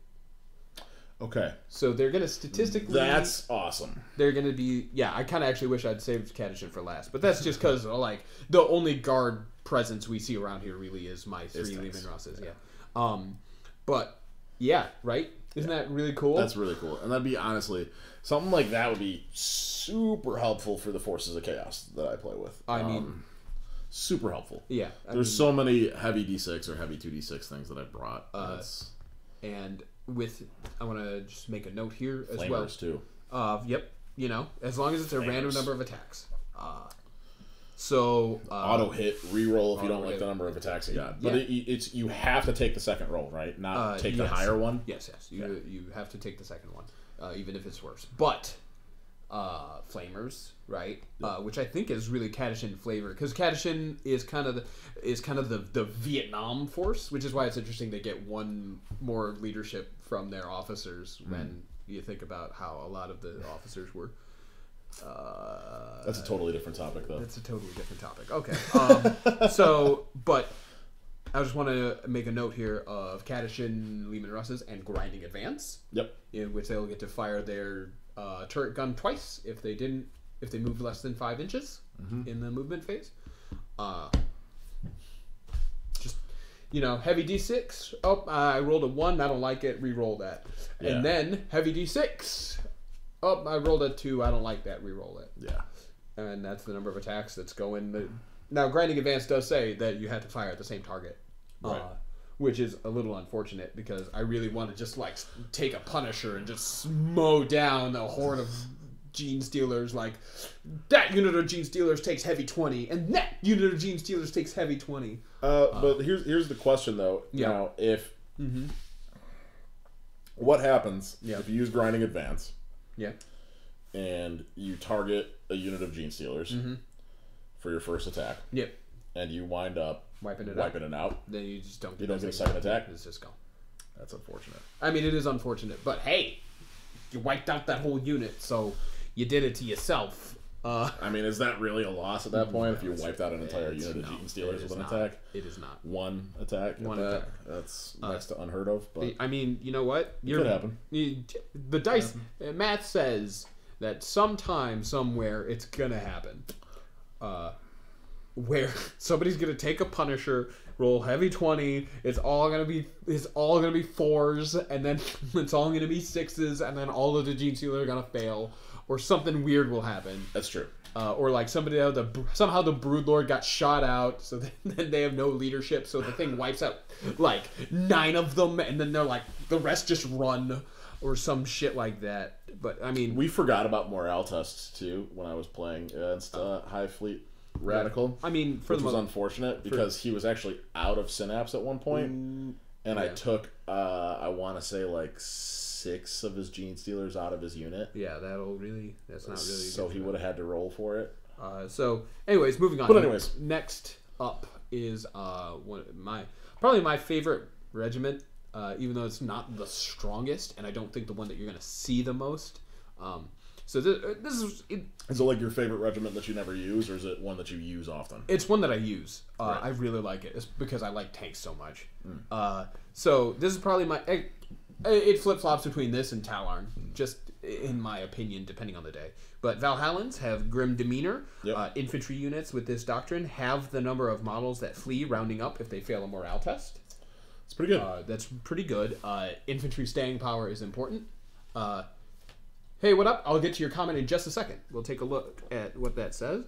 Speaker 2: Okay.
Speaker 1: So they're going to statistically...
Speaker 2: That's awesome.
Speaker 1: They're going to be... Yeah, I kind of actually wish I'd saved Catachin for last, but that's just because, like, the only guard presence we see around here really is my 3 Lehman Russes, yeah. But, yeah, right? Isn't that really cool?
Speaker 2: That's really cool. And that'd be, honestly, something like that would be super helpful for the Forces of Chaos that I play with.
Speaker 1: I mean...
Speaker 2: Super helpful.
Speaker 1: Yeah.
Speaker 2: There's so many heavy D6 or heavy 2D6 things that I brought.
Speaker 1: And with... I want to just make a note here as
Speaker 2: Flamers,
Speaker 1: well.
Speaker 2: too.
Speaker 1: Yep. As long as it's a random number of attacks. Auto
Speaker 2: hit, reroll if you don't like the number of attacks you got. But it's you have to take the second roll, right? Not take the higher one.
Speaker 1: Yes. You have to take the second one, even if it's worse. But flamers, right? Which I think is really Catachin flavor, because Catachin is kind of the Vietnam force, which is why it's interesting they get one more leadership from their officers when you think about how a lot of the officers were.
Speaker 2: That's a totally different topic, though.
Speaker 1: That's a totally different topic. Okay. But I just want to make a note here of Catachin, Lehman Russes, and Grinding Advance.
Speaker 2: Yep.
Speaker 1: In which they'll get to fire their turret gun twice if they move less than 5 inches in the movement phase. Just heavy D6. Oh, I rolled a 1. I don't like it. Re-roll that. Yeah. And then heavy D6. Oh, I rolled a 2. I don't like that. Re-roll it.
Speaker 2: Yeah.
Speaker 1: And that's the number of attacks that's going. Now, Grinding Advance does say that you have to fire at the same target.
Speaker 2: Right.
Speaker 1: Which is a little unfortunate, because I really want to just, like, take a Punisher and just mow down a horde of Gene Stealers. Like, that unit of Gene Stealers takes heavy 20, and that unit of Gene Stealers takes heavy 20.
Speaker 2: But here's the question, though.
Speaker 1: Yeah.
Speaker 2: Now, if... What happens if you use Grinding Advance...
Speaker 1: Yeah.
Speaker 2: And you target a unit of Gene Stealers for your first attack.
Speaker 1: Yep.
Speaker 2: And you wind up wiping it out.
Speaker 1: Then you just don't
Speaker 2: get a second attack.
Speaker 1: It's just gone.
Speaker 2: That's unfortunate.
Speaker 1: I mean, it is unfortunate, but hey, you wiped out that whole unit, so you did it to yourself.
Speaker 2: I mean, is that really a loss at that point if you wiped out an entire unit of Gene Stealers with an attack?
Speaker 1: It is not.
Speaker 2: One attack? That's next to unheard of. But
Speaker 1: I mean, you know what?
Speaker 2: It could happen.
Speaker 1: The dice, math says that sometime, somewhere, it's going to happen. Where somebody's going to take a Punisher, roll heavy 20, it's all going to be 4s, and then it's all going to be 6s, and then all of the Gene Stealers are going to fail. Or something weird will happen.
Speaker 2: That's true.
Speaker 1: Or like somehow the Broodlord got shot out, so then they have no leadership, so the thing wipes out like 9 of them, and then they're like, the rest just run, or some shit like that. But I mean,
Speaker 2: we forgot about morale tests too when I was playing against High Fleet Radical.
Speaker 1: I mean,
Speaker 2: which was unfortunate because he was actually out of Synapse at one point, and I took I want to say like 6 of his Gene Stealers out of his unit.
Speaker 1: Yeah, that's not really.
Speaker 2: So he would have had to roll for it.
Speaker 1: So, anyways, moving on.
Speaker 2: But anyways,
Speaker 1: next up is probably my favorite regiment, even though it's not the strongest, and I don't think the one that you're going to see the most. So this is.
Speaker 2: Is it like your favorite regiment that you never use, or is it one that you use often?
Speaker 1: It's one that I use. Right. I really like it. It's because I like tanks so much. So this is probably my. It flip-flops between this and Talarn, just in my opinion, depending on the day. But Valhallans have Grim Demeanor.
Speaker 2: Yep.
Speaker 1: Infantry units with this doctrine have the number of models that flee, rounding up if they fail a morale test.
Speaker 2: It's pretty good.
Speaker 1: That's pretty good. Infantry staying power is important. Hey, what up? I'll get to your comment in just a second. We'll take a look at what that says.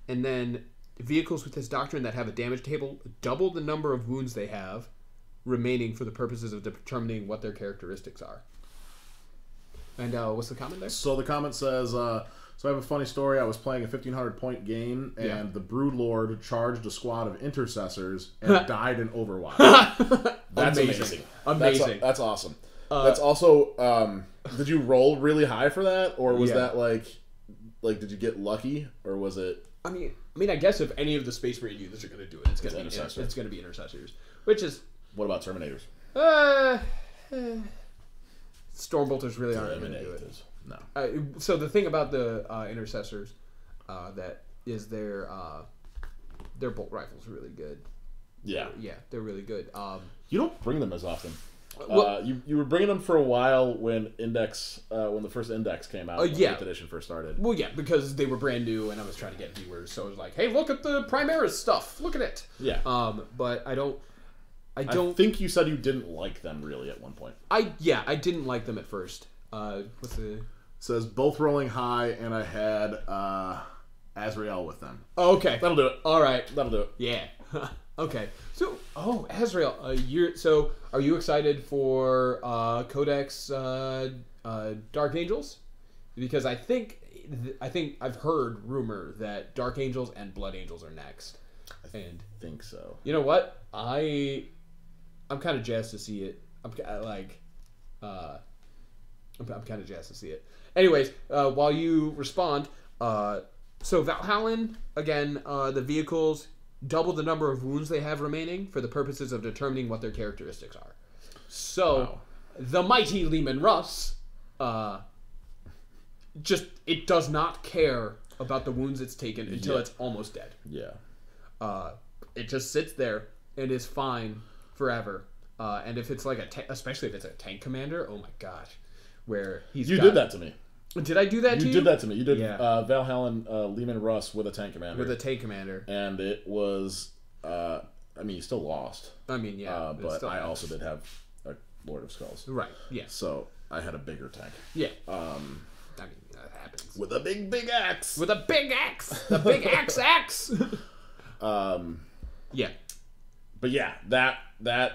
Speaker 1: And then vehicles with this doctrine that have a damage table double the number of wounds they have, remaining for the purposes of determining what their characteristics are. And what's the comment there?
Speaker 2: So the comment says, so I have a funny story. I was playing a 1,500-point game, and the Brood Lord charged a squad of intercessors and died in Overwatch. That's amazing. That's awesome. That's also, did you roll really high for that? Or was that like, did you get lucky? Or was it...
Speaker 1: I mean, I guess if any of the Space Marine units are going to do it, it's going to be intercessors. Which is...
Speaker 2: What about Terminators?
Speaker 1: Stormbolters really aren't going to do it.
Speaker 2: No.
Speaker 1: So the thing about the intercessors, that is their bolt rifles are really good.
Speaker 2: Yeah.
Speaker 1: Yeah, they're really good.
Speaker 2: You don't bring them as often. You were bringing them for a while when the first Index came out. When 8th edition first started.
Speaker 1: Well, yeah, because they were brand new and I was trying to get viewers, so I was like, hey, look at the Primaris stuff. Look at it.
Speaker 2: Yeah.
Speaker 1: But I don't
Speaker 2: think you said you didn't like them really at one point.
Speaker 1: I didn't like them at first. What's the... It
Speaker 2: says both rolling high, and I had Azrael with them.
Speaker 1: Oh, okay.
Speaker 2: That'll do it.
Speaker 1: All right.
Speaker 2: That'll do it.
Speaker 1: Yeah. Okay. So, Azrael, are you excited for Codex Dark Angels? Because I think I've heard rumor that Dark Angels and Blood Angels are next.
Speaker 2: I think so.
Speaker 1: You know what? I'm kind of jazzed to see it. I'm kind of jazzed to see it. Anyways, while you respond, so Valhallan, again, the vehicles double the number of wounds they have remaining for the purposes of determining what their characteristics are. So, the mighty Leman Russ, it does not care about the wounds it's taken until it's almost dead.
Speaker 2: Yeah.
Speaker 1: It just sits there and is fine forever. And if it's like especially if it's a tank commander, oh my gosh, where he's
Speaker 2: did that to me.
Speaker 1: Did I do that to you?
Speaker 2: You did that to me. You did Valhallan Leman Russ with a tank commander.
Speaker 1: With a tank commander.
Speaker 2: And it was, you still lost.
Speaker 1: I mean, yeah.
Speaker 2: But I also did have a Lord of Skulls.
Speaker 1: Right, yeah.
Speaker 2: So I had a bigger tank.
Speaker 1: Yeah. That happens.
Speaker 2: With a big axe.
Speaker 1: With a big axe. The big axe. Yeah.
Speaker 2: But yeah, that not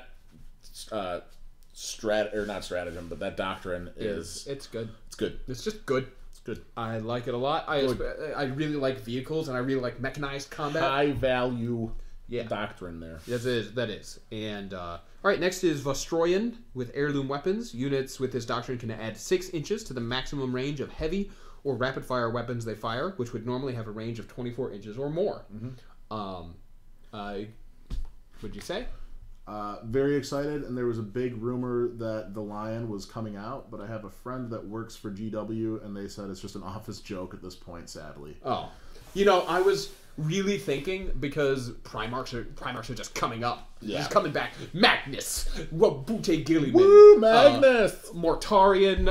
Speaker 2: stratagem, but that doctrine is...
Speaker 1: It's good.
Speaker 2: It's good.
Speaker 1: It's just good.
Speaker 2: It's good.
Speaker 1: I like it a lot. I really like vehicles, and I really like mechanized combat.
Speaker 2: High value doctrine there.
Speaker 1: Yes, that is. And, alright, next is Vostroyan with heirloom weapons. Units with this doctrine can add 6 inches to the maximum range of heavy or rapid-fire weapons they fire, which would normally have a range of 24 inches or more. What'd you say?
Speaker 2: Very excited, and there was a big rumor that the Lion was coming out, but I have a friend that works for GW, and they said it's just an office joke at this point, sadly.
Speaker 1: Oh. I was really thinking, because Primarchs are just coming up.
Speaker 2: Yeah.
Speaker 1: Just coming back. Magnus! Rabute Gilliman!
Speaker 2: Woo, Magnus!
Speaker 1: Mortarion,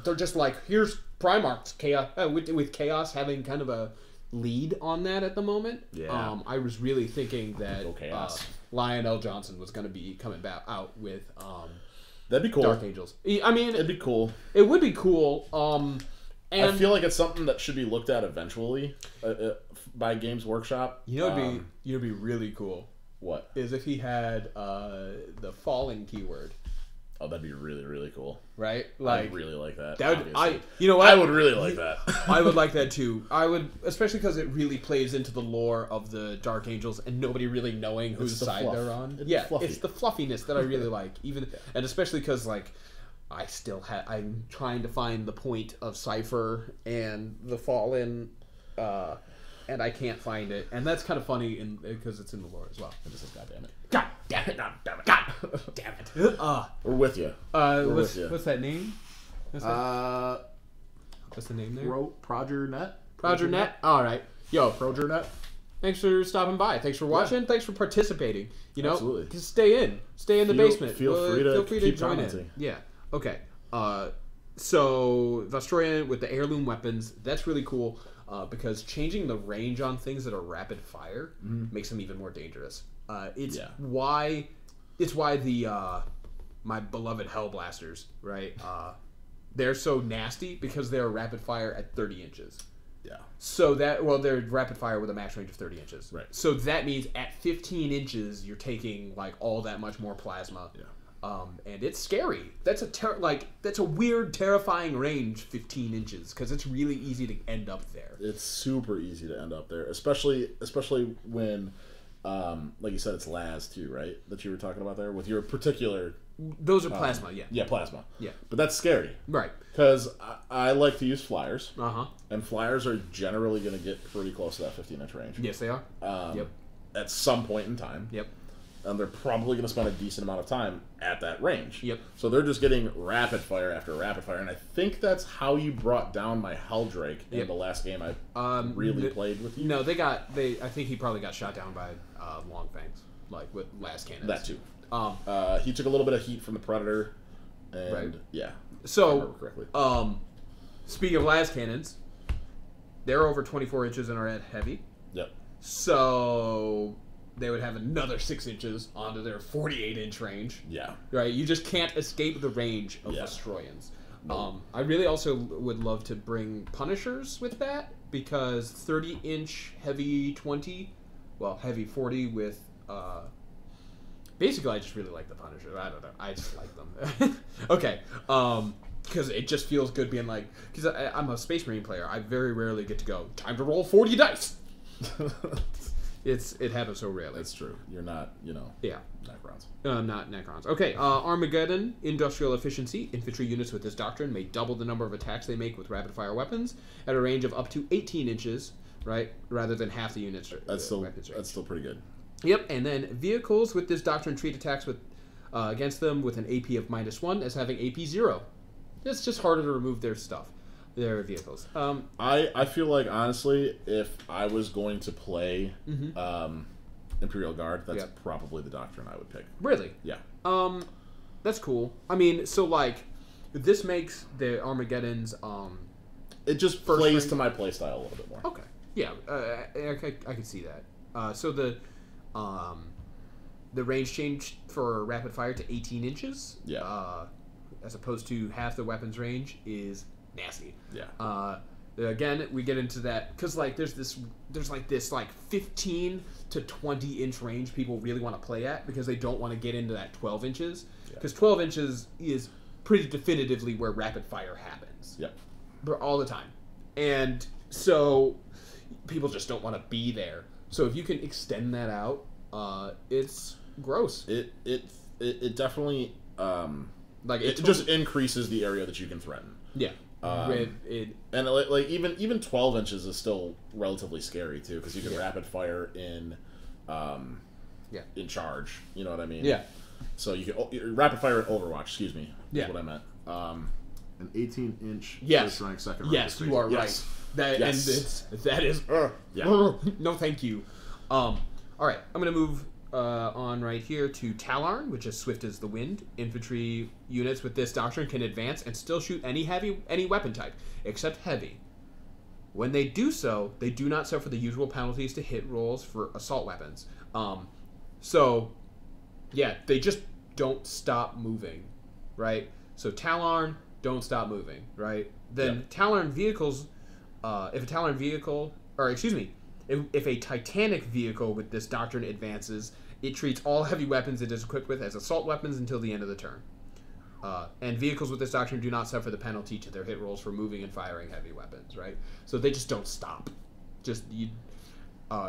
Speaker 1: they're just like, here's Primarchs. Chaos, with Chaos having kind of a lead on that at the moment.
Speaker 2: Yeah.
Speaker 1: I was really thinking that
Speaker 2: Lionel
Speaker 1: Johnson was going to be coming back out with
Speaker 2: that'd be cool.
Speaker 1: Dark Angels. I mean,
Speaker 2: it'd be cool.
Speaker 1: It would be cool. And
Speaker 2: I feel like it's something that should be looked at eventually by Games Workshop.
Speaker 1: It'd be really cool.
Speaker 2: What
Speaker 1: is if he had the falling keyword?
Speaker 2: Oh, that'd be really, really cool.
Speaker 1: Right?
Speaker 2: I'd really like that.
Speaker 1: You know what?
Speaker 2: I would really like that.
Speaker 1: I would like that too. I would, especially because it really plays into the lore of the Dark Angels and nobody really knowing whose side they're on. It's the fluffiness that I really like. And especially because I'm trying to find the point of Cypher and the Fallen, and I can't find it. And that's kind of funny because it's in the lore as well.
Speaker 2: And this is goddamn it.
Speaker 1: God damn it! God damn it!
Speaker 2: We're with you.
Speaker 1: What's that name? What's the name there?
Speaker 2: ProgerNet.
Speaker 1: ProgerNet. All right. Yo,
Speaker 2: ProgerNet.
Speaker 1: Thanks for stopping by. Thanks for watching. Thanks for participating.
Speaker 2: Absolutely.
Speaker 1: Just stay in the basement.
Speaker 2: Feel free to join in.
Speaker 1: Yeah. Okay. So Vostroyan with the heirloom weapons. That's really cool. Because changing the range on things that are rapid fire makes them even more dangerous. It's why the my beloved Hellblasters, right? They're so nasty because they're rapid fire at 30 inches.
Speaker 2: Yeah.
Speaker 1: So they're rapid fire with a max range of 30 inches.
Speaker 2: Right.
Speaker 1: So that means at 15 inches you're taking all that much more plasma.
Speaker 2: Yeah.
Speaker 1: And it's scary. That's a weird, terrifying range, 15 inches, because it's really easy to end up there.
Speaker 2: It's super easy to end up there, especially when, like you said, it's las too, right? That you were talking about there with your particular.
Speaker 1: Those are plasma, yeah.
Speaker 2: Yeah, plasma.
Speaker 1: Yeah,
Speaker 2: but that's scary,
Speaker 1: right?
Speaker 2: Because I like to use flyers.
Speaker 1: And
Speaker 2: flyers are generally going to get pretty close to that 15-inch range.
Speaker 1: Yes, they are. Yep.
Speaker 2: At some point in time.
Speaker 1: Yep.
Speaker 2: And they're probably going to spend a decent amount of time at that range.
Speaker 1: Yep.
Speaker 2: So they're just getting rapid fire after rapid fire, and I think that's how you brought down my Helldrake in the last game I really played with you.
Speaker 1: No, I think he probably got shot down by long fangs, like with last cannons.
Speaker 2: That too. He took a little bit of heat from the Predator, and yeah.
Speaker 1: So, speaking of las cannons, they're over 24 inches and are at heavy.
Speaker 2: Yep.
Speaker 1: So they would have another 6 inches onto their 48-inch range.
Speaker 2: Yeah.
Speaker 1: Right? You just can't escape the range of Destroyans. I really also would love to bring Punishers with that, because 30-inch heavy 20, well, heavy 40 with... basically, I just really like the Punishers. I don't know. I just like them. Okay. Because it just feels good being like... Because I'm a Space Marine player. I very rarely get to go, time to roll 40 dice! It happens so rarely.
Speaker 2: That's true. You're not,
Speaker 1: Yeah.
Speaker 2: Necrons.
Speaker 1: Not Necrons. Okay, Armageddon, industrial efficiency. Infantry units with this doctrine may double the number of attacks they make with rapid-fire weapons at a range of up to 18 inches, right? Rather than half the units.
Speaker 2: That's still pretty good.
Speaker 1: Yep, and then vehicles with this doctrine treat attacks with against them with an AP of -1 as having AP 0. It's just harder to remove their stuff. Their vehicles.
Speaker 2: I feel like, honestly, if I was going to play Imperial Guard, that's probably the doctrine I would pick.
Speaker 1: Really?
Speaker 2: Yeah.
Speaker 1: That's cool. I mean, so, like, this makes the Armageddons...
Speaker 2: it just plays to my playstyle a little bit more.
Speaker 1: Okay. Yeah, I can see that. So the range change for rapid fire to 18 inches, as opposed to half the weapon's range, is nasty.
Speaker 2: Yeah.
Speaker 1: Again, we get into that because there's this 15 to 20 inch range people really want to play at because they don't want to get into that 12 inches because 12 inches is pretty definitively where rapid fire happens.
Speaker 2: Yep.
Speaker 1: All the time, and so people just don't want to be there. So if you can extend that out, it's gross.
Speaker 2: It definitely it just increases the area that you can threaten.
Speaker 1: Yeah.
Speaker 2: And like even 12 inches is still relatively scary too because you can rapid fire in in charge. You know what I mean?
Speaker 1: Yeah.
Speaker 2: So you can rapid fire in Overwatch. Excuse me. That's what I meant. An 18-inch first rank second rank.
Speaker 1: Yes, you are right. That is no thank you. All right, I'm gonna move on right here to Talarn, which is swift as the wind. Infantry units with this doctrine can advance and still shoot any weapon type except heavy. When they do so, they do not suffer the usual penalties to hit rolls for assault weapons. So they just don't stop moving, right? So Talarn, don't stop moving, right? Then Talarn vehicles, if a Titanic vehicle with this doctrine advances, it treats all heavy weapons it is equipped with as assault weapons until the end of the turn. And vehicles with this doctrine do not suffer the penalty to their hit rolls for moving and firing heavy weapons, right? So they just don't stop.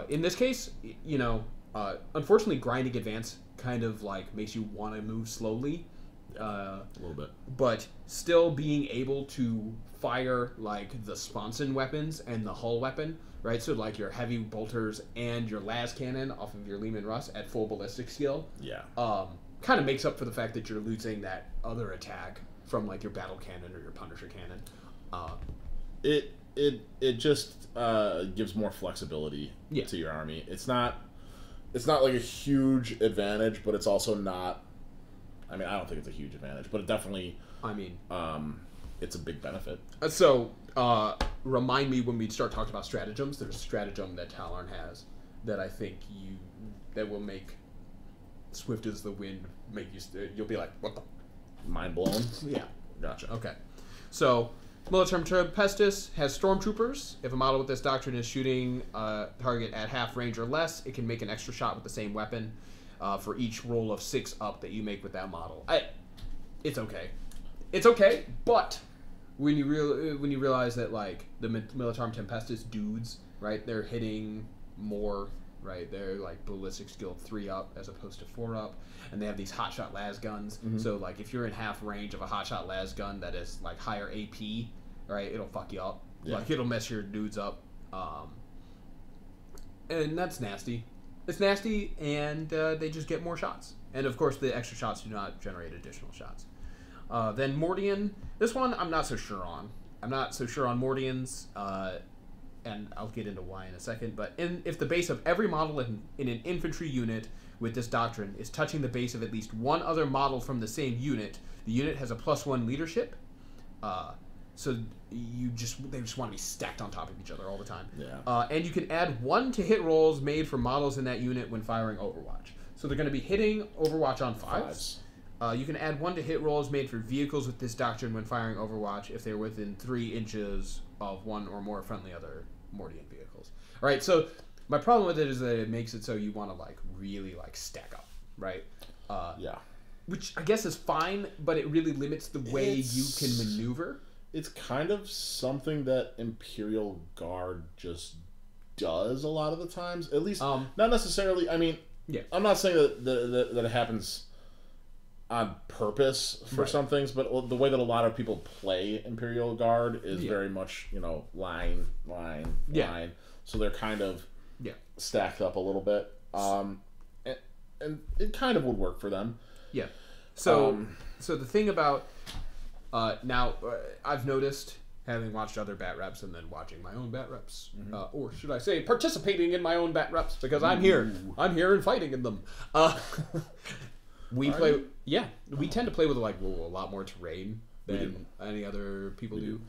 Speaker 1: In this case, unfortunately, grinding advance kind of makes you want to move slowly.
Speaker 2: A little bit.
Speaker 1: But still being able to fire the sponson weapons and the hull weapon, right? So your heavy bolters and your las cannon off of your Lehman Russ at full ballistic skill.
Speaker 2: Yeah.
Speaker 1: Kind of makes up for the fact that you're losing that other attack from your battle cannon or your Punisher cannon.
Speaker 2: It just gives more flexibility to your army. It's not like a huge advantage, but it's also not. I mean, I don't think it's a huge advantage, but it definitely. I mean, it's a big benefit.
Speaker 1: So, remind me when we start talking about stratagems. There's a stratagem that Talarn has that I think that will make swift as the wind you'll be like, what the?
Speaker 2: Mind blown?
Speaker 1: Yeah.
Speaker 2: Gotcha.
Speaker 1: Okay. So, Militarum Tempestus has stormtroopers. If a model with this doctrine is shooting a target at half range or less, it can make an extra shot with the same weapon. for each roll of 6 up that you make with that model. It's okay. It's okay, but when you realize that like the Militarum Tempestus dudes, right, they're hitting more, right? They're like ballistic skill 3 up as opposed to 4 up, and they have these hotshot las guns. So like if you're in half range of a hotshot las gun that is like higher AP, right, it'll fuck you up. Like it'll mess your dudes up, and that's nasty. It's nasty, and they just get more shots. And of course, the extra shots do not generate additional shots. Then Mordian. This one I'm not so sure on. I'm not so sure on Mordians, and I'll get into why in a second. But if the base of every model in an infantry unit with this doctrine is touching the base of at least one other model from the same unit, the unit has a +1 leadership. So they just want to be stacked on top of each other all the time.
Speaker 2: Yeah.
Speaker 1: And you can add 1 to hit rolls made for models in that unit when firing Overwatch. So they're going to be hitting Overwatch on 5s. You can add 1 to hit rolls made for vehicles with this doctrine when firing Overwatch if they're within 3 inches of 1 or more friendly other Mordian vehicles. All right, so my problem with it is that it makes it so you want to like really like stack up, right?
Speaker 2: Yeah.
Speaker 1: Which I guess is fine, but it really limits the way you can maneuver.
Speaker 2: It's kind of something that Imperial Guard just does a lot of the times. At least, not necessarily. I mean, I'm not saying that it happens on purpose for some things, but the way that a lot of people play Imperial Guard is very much, line. So they're kind of stacked up a little bit. And it kind of would work for them.
Speaker 1: Yeah. So the thing about now I've noticed, having watched other bat reps and then watching my own bat reps, or should I say participating in my own bat reps, because I'm here and fighting in them. We tend to play with like a lot more terrain than any other people do.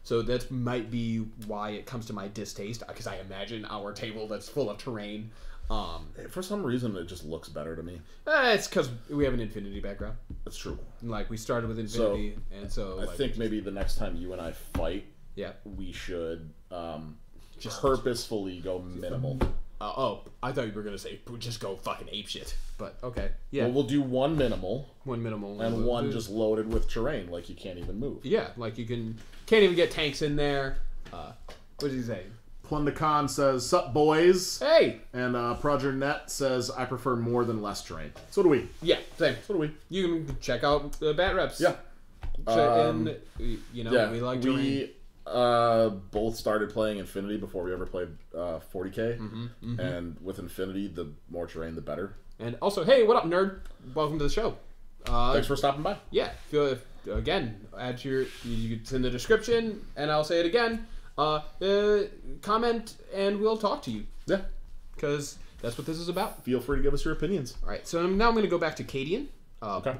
Speaker 1: So that might be why it comes to my distaste, because I imagine our table that's full of terrain.
Speaker 2: For some reason, it just looks better to me.
Speaker 1: It's because we have an Infinity background.
Speaker 2: That's true.
Speaker 1: Like, we started with Infinity, I
Speaker 2: think maybe the next time you and I fight, we should just purposefully go minimal.
Speaker 1: I thought you were going to say just go fucking apeshit. But, okay. Yeah.
Speaker 2: Well, we'll do one minimal.
Speaker 1: And
Speaker 2: one just loaded with terrain, like you can't even move.
Speaker 1: Yeah, like you can't even get tanks in there. What did he say?
Speaker 2: Plundercon says, "Sup, boys?"
Speaker 1: Hey!
Speaker 2: And Proger Net says, "I prefer more than less terrain." So do we.
Speaker 1: Yeah, same.
Speaker 2: So do we.
Speaker 1: You can check out the bat reps.
Speaker 2: Yeah.
Speaker 1: We like terrain.
Speaker 2: We both started playing Infinity before we ever played 40K. And with Infinity, the more terrain, the better.
Speaker 1: And also, hey, what up, nerd? Welcome to the show.
Speaker 2: Thanks for stopping by.
Speaker 1: Yeah. Again, it's in the description, and I'll say it again. Comment and we'll talk to you.
Speaker 2: Yeah.
Speaker 1: Because that's what this is about.
Speaker 2: Feel free to give us your opinions.
Speaker 1: All right. So now I'm going to go back to Cadian,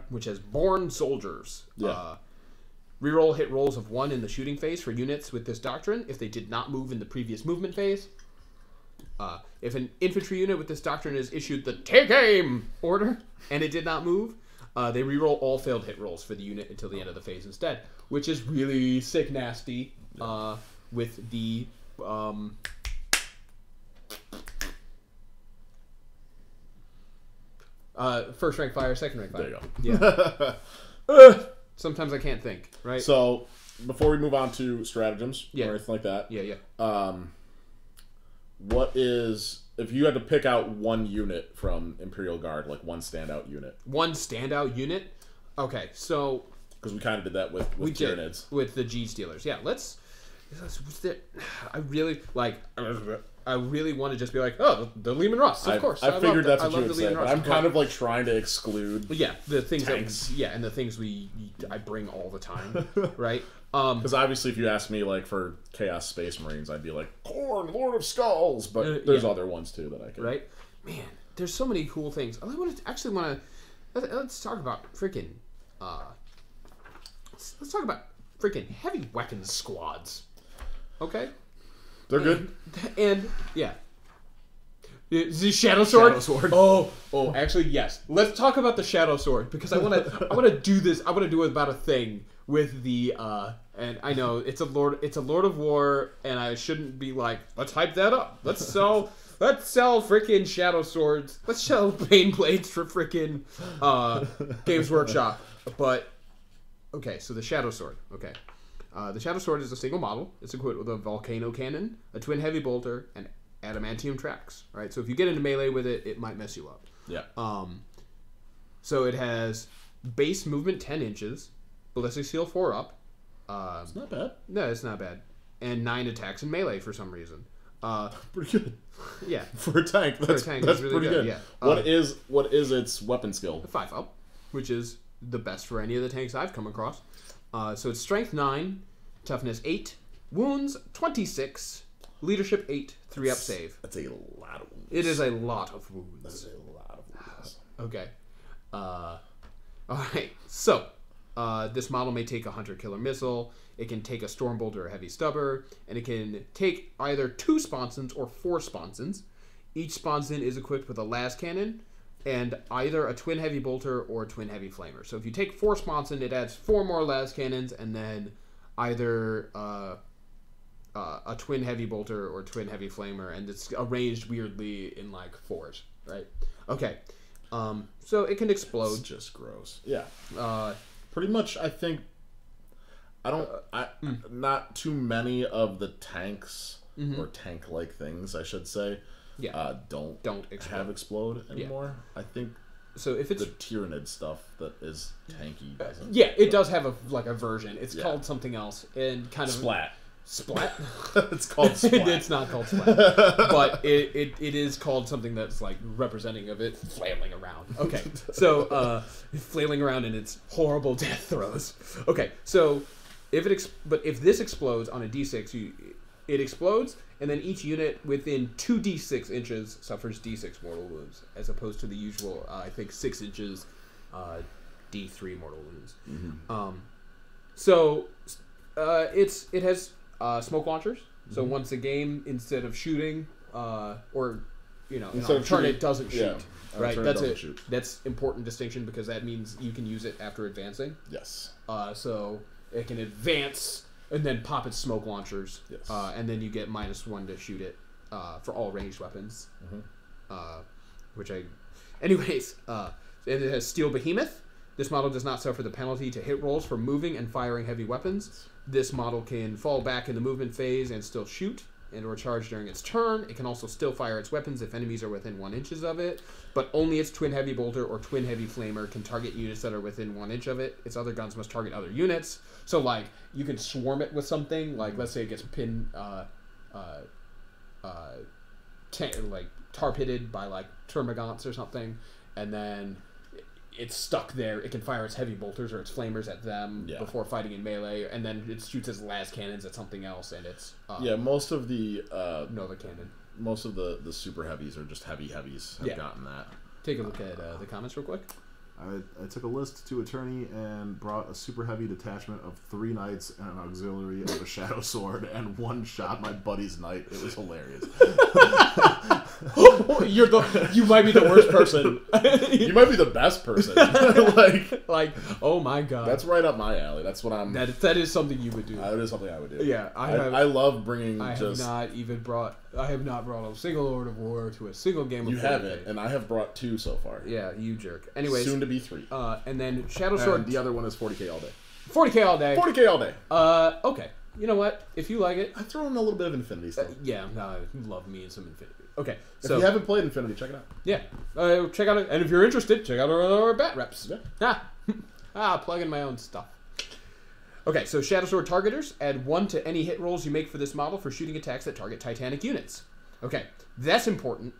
Speaker 1: which has Born Soldiers.
Speaker 2: Yeah.
Speaker 1: Reroll hit rolls of 1 in the shooting phase for units with this doctrine if they did not move in the previous movement phase. If an infantry unit with this doctrine is issued the take aim order and it did not move, they reroll all failed hit rolls for the unit until the end of the phase instead, which is really sick nasty. With the first rank fire, second rank fire.
Speaker 2: There you go.
Speaker 1: Yeah. Sometimes I can't think, right?
Speaker 2: So before we move on to stratagems or anything like that, what is, if you had to pick out one unit from Imperial Guard, like one standout unit?
Speaker 1: One standout unit? Okay, so
Speaker 2: because we kind of did that with Tyranids.
Speaker 1: With the G Stealers. Yeah, I really want to just be like, oh, the Lehman Russ, of course.
Speaker 2: I figured that's what you would say, but I'm kind of like trying to exclude
Speaker 1: the things
Speaker 2: tanks.
Speaker 1: And the things I bring all the time, right?
Speaker 2: Because obviously if you ask me like for Chaos Space Marines, I'd be like, Khorne, Lord of Skulls, but there's other ones too that I could.
Speaker 1: Right? Man, there's so many cool things. Let's talk about freaking let's talk about freaking heavy weapons squads. Okay?
Speaker 2: They're good.
Speaker 1: And yeah. The Shadow Sword?
Speaker 2: Shadow Sword.
Speaker 1: Oh, actually yes. Let's talk about the Shadow Sword because I want to do this. I want to do about a thing with the and I know it's a Lord of War, and I shouldn't be like, let's hype that up. Let's let's sell freaking Shadow Swords. Let's sell Bane Blades for freaking Games Workshop. But, okay, so the Shadow Sword. Okay. The Shadow Sword is a single model. It's equipped with a Volcano Cannon, a Twin Heavy Bolter, and Adamantium Tracks. Right? So if you get into melee with it, it might mess you up.
Speaker 2: Yeah.
Speaker 1: So it has base movement 10 inches, ballistic seal 4 up.
Speaker 2: It's not bad.
Speaker 1: No, it's not bad. And 9 attacks in melee for some reason.
Speaker 2: Pretty good.
Speaker 1: Yeah.
Speaker 2: For a tank, that's really pretty good.
Speaker 1: Yeah.
Speaker 2: What is its weapon skill?
Speaker 1: 5 up, which is the best for any of the tanks I've come across. So it's strength 9, toughness 8, wounds 26, leadership 8, 3 up save.
Speaker 2: That's a lot of wounds.
Speaker 1: It is a lot of wounds.
Speaker 2: That's a lot of wounds.
Speaker 1: Okay. Alright, so this model may take a hunter killer missile, it can take a storm bolt or a heavy stubber, and it can take either 2 sponsons or 4 sponsons. Each sponson is equipped with a las cannon and either a twin heavy bolter or a twin heavy flamer. So if you take 4 sponson, it adds 4 more las cannons, and then either a twin heavy bolter or twin heavy flamer, and it's arranged weirdly in like 4s, right? Okay. So it can explode.
Speaker 2: It's just gross. Yeah. Pretty much, I think. Not too many of the tanks or tank-like things, I should say.
Speaker 1: Yeah.
Speaker 2: Don't explode anymore. Yeah. I think.
Speaker 1: So if it's
Speaker 2: the Tyranid stuff that is tanky doesn't.
Speaker 1: Yeah, it does have a version. It's called something else and kind of
Speaker 2: Splat.
Speaker 1: It's called Splat. It's not called Splat, but it is called something that's like representing of it flailing around. Okay, so flailing around in its horrible death throes. Okay, so if this explodes on a d6, it explodes, and then each unit within 2d6 inches suffers d6 mortal wounds, as opposed to the usual I think 6 inches d3 mortal wounds. Mm-hmm. So it has smoke launchers. So once a game, instead of shooting, or instead of turn, it doesn't shoot. Right, that's important distinction because that means you can use it after advancing.
Speaker 2: Yes.
Speaker 1: So it can advance and then pop its smoke launchers.
Speaker 2: Yes.
Speaker 1: And then you get -1 to shoot it for all ranged weapons. Anyways, and it has Steel Behemoth. This model does not suffer the penalty to hit rolls for moving and firing heavy weapons. This model can fall back in the movement phase and still shoot and or charge during its turn. It can also still fire its weapons if enemies are within 1 inch of it, but only its twin heavy bolter or twin heavy flamer can target units that are within 1 inch of it. Its other guns must target other units. So like you can swarm it with something, like let's say it gets pinned tar pitted by like termagants or something, and then it's stuck there. It can fire its heavy bolters or its flamers at them before fighting in melee, and then it shoots its las cannons at something else, and it's
Speaker 2: most of the
Speaker 1: Nova Cannon.
Speaker 2: Most of the super heavies are just heavies have gotten that.
Speaker 1: Take a look at the comments real quick.
Speaker 3: I took a list to Attorney and brought a super heavy detachment of 3 knights and an auxiliary of a shadow sword and 1 shot my buddy's knight. It was hilarious.
Speaker 1: You might be the worst person.
Speaker 2: You might be the best person.
Speaker 1: like, oh my god.
Speaker 2: That's right up my alley. That's what I'm.
Speaker 1: That is something you would do.
Speaker 2: That is something I would do.
Speaker 1: Yeah,
Speaker 2: I love bringing.
Speaker 1: I have not brought a single Lord of War to a single game of
Speaker 2: 40K. You haven't, and I have brought 2 so far.
Speaker 1: Yeah, you jerk. Anyways,
Speaker 2: soon to be 3.
Speaker 1: And then Shadow Sword.
Speaker 2: The other one is 40K all day.
Speaker 1: 40K all day.
Speaker 2: 40K all day.
Speaker 1: Okay. You know what? If you like it,
Speaker 2: I throw in a little bit of Infinity stuff.
Speaker 1: You love me and some Infinity. Okay.
Speaker 2: So if you haven't played Infinity, check it out.
Speaker 1: Yeah. Check out it, and if you're interested, check out our bat reps.
Speaker 2: Yeah.
Speaker 1: Plugging my own stuff. Okay, so Shadow Sword targeters add 1 to any hit rolls you make for this model for shooting attacks that target Titanic units. Okay, that's important.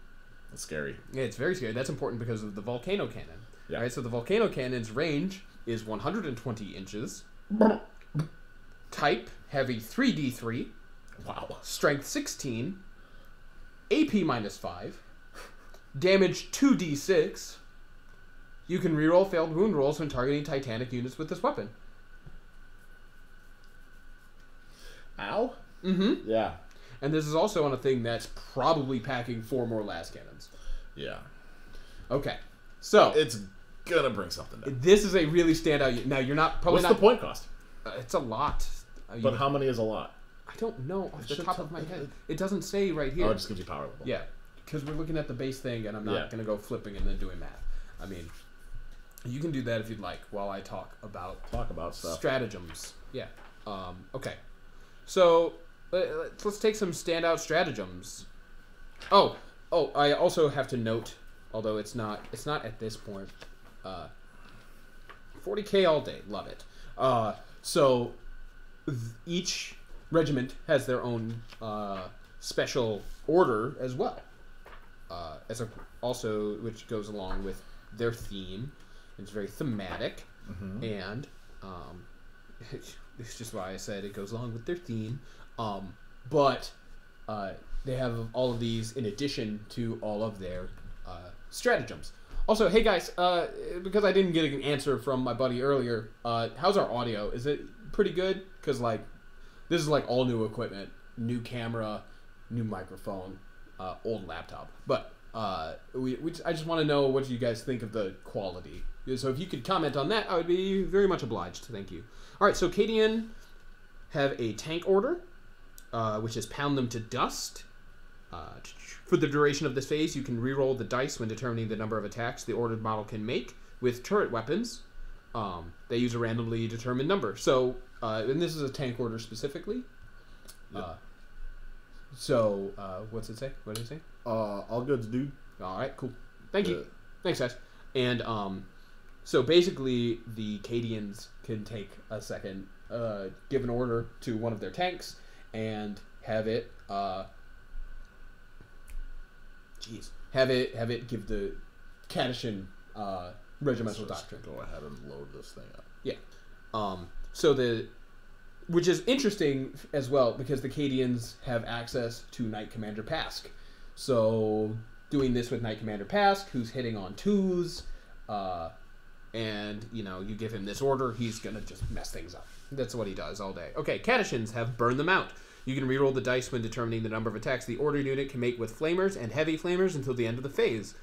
Speaker 2: That's scary.
Speaker 1: Yeah, it's very scary. That's important because of the Volcano Cannon.
Speaker 2: Yeah.
Speaker 1: All right, so the Volcano Cannon's range is 120 inches. Type, heavy 3d3.
Speaker 2: Wow.
Speaker 1: Strength 16. AP -5. Damage 2d6. You can reroll failed wound rolls when targeting Titanic units with this weapon.
Speaker 2: Ow?
Speaker 1: Mm-hmm.
Speaker 2: Yeah.
Speaker 1: And this is also on a thing that's probably packing 4 more las cannons.
Speaker 2: Yeah.
Speaker 1: Okay. So
Speaker 2: it's gonna bring something down.
Speaker 1: This is a really standout. Now you're not probably.
Speaker 2: What's the point cost?
Speaker 1: It's a lot.
Speaker 2: But how many is a lot?
Speaker 1: I don't know off the top of my head. It doesn't say right here.
Speaker 2: Oh, it just gives you power level.
Speaker 1: Yeah. because we're looking at the base thing, and I'm not going to go flipping and then doing math. I mean, you can do that if you'd like while I talk about
Speaker 2: stuff.
Speaker 1: Stratagems. Yeah. Okay. So let's take some standout stratagems. Oh, I also have to note, although it's not at this point. 40K all day, love it. So each regiment has their own special order as well, also which goes along with their theme. It's very thematic, and it's just why I said it goes along with their theme. But they have all of these in addition to all of their stratagems. Also, hey guys, because I didn't get an answer from my buddy earlier, how's our audio? Is it pretty good? Because like, this is like all new equipment, new camera, new microphone, old laptop. But I just want to know what you guys think of the quality. So if you could comment on that, I would be very much obliged. Thank you. All right, so Cadian have a tank order, which is pound them to dust. For the duration of this phase, you can reroll the dice when determining the number of attacks the ordered model can make with turret weapons. They use a randomly determined number. So, and this is a tank order specifically. Yep. What's it say? What did it say?
Speaker 3: All goods, dude.
Speaker 1: All right, cool. Thank you. Thanks, guys. And so basically, the Cadians can take a second, give an order to one of their tanks, and have it. Have it give the Cadician regimental doctrine.
Speaker 2: Go ahead and load this thing up.
Speaker 1: Yeah. Which is interesting as well because the Cadians have access to Knight Commander Pask. So doing this with Knight Commander Pask, who's hitting on 2s, and you give him this order, he's gonna just mess things up. That's what he does all day. Okay, Cadicians have Burn Them Out. You can reroll the dice when determining the number of attacks the ordered unit can make with flamers and heavy flamers until the end of the phase.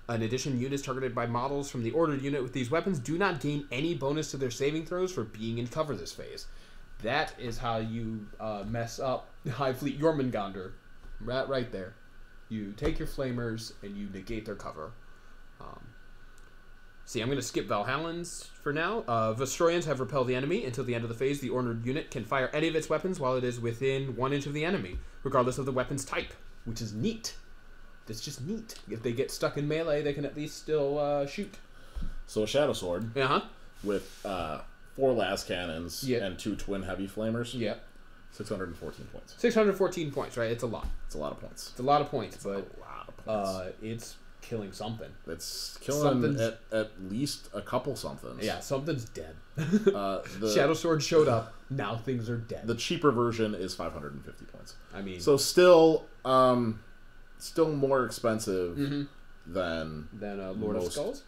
Speaker 1: In addition, units targeted by models from the ordered unit with these weapons do not gain any bonus to their saving throws for being in cover this phase. That is how you mess up High Fleet Jormungandr. Right there. You take your flamers and you negate their cover. See, I'm going to skip Valhallans for now. Vestroyans have repelled the enemy. Until the end of the phase, the ordered unit can fire any of its weapons while it is within 1 inch of the enemy, regardless of the weapon's type, which is neat. That's just neat. If they get stuck in melee, they can at least still shoot.
Speaker 2: So a Shadow Sword with 4 las cannons and 2 twin heavy flamers.
Speaker 1: Yeah.
Speaker 2: 614 points.
Speaker 1: 614 points, right? It's a lot.
Speaker 2: It's a lot of points.
Speaker 1: It's a lot of points,
Speaker 2: but a lot of points.
Speaker 1: It's killing something.
Speaker 2: It's killing at least a couple somethings.
Speaker 1: Yeah, something's dead. Shadow Sword showed up. Now things are dead.
Speaker 2: The cheaper version is 550 points.
Speaker 1: I mean,
Speaker 2: so still more expensive than
Speaker 1: Lord of Skulls.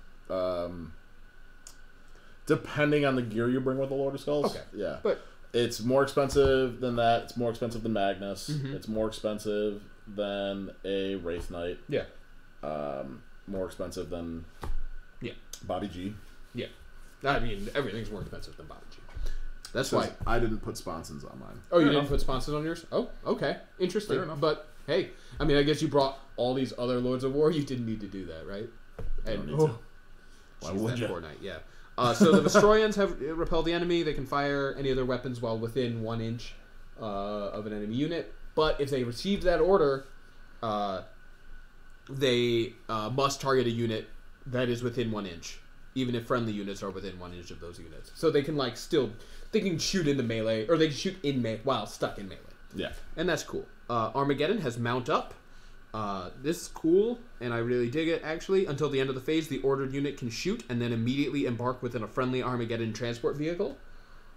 Speaker 2: Depending on the gear you bring with the Lord of Skulls.
Speaker 1: Okay.
Speaker 2: Yeah.
Speaker 1: But
Speaker 2: it's more expensive than that. It's more expensive than Magnus. It's more expensive than a Wraith Knight.
Speaker 1: Yeah.
Speaker 2: More expensive than Bobby G.
Speaker 1: Yeah. I mean, everything's more expensive than Bobby G. That's why
Speaker 3: I didn't put sponsons on mine.
Speaker 1: Oh, you didn't put sponsons on yours? Oh, okay. Interesting. But hey, I mean, I guess you brought all these other Lords of War. You didn't need to do that, right?
Speaker 2: And why
Speaker 1: would you? Fortnite, yeah. So the Vestroyans have repelled the enemy. They can fire any of their weapons while within 1 inch of an enemy unit. But if they receive that order, they must target a unit that is within 1 inch, even if friendly units are within 1 inch of those units. So they can they can shoot into melee, or they can shoot in melee while stuck in melee.
Speaker 2: Yeah,
Speaker 1: and that's cool. Armageddon has Mount Up. This is cool, and I really dig it, actually. Until the end of the phase, the ordered unit can shoot and then immediately embark within a friendly Armageddon transport vehicle.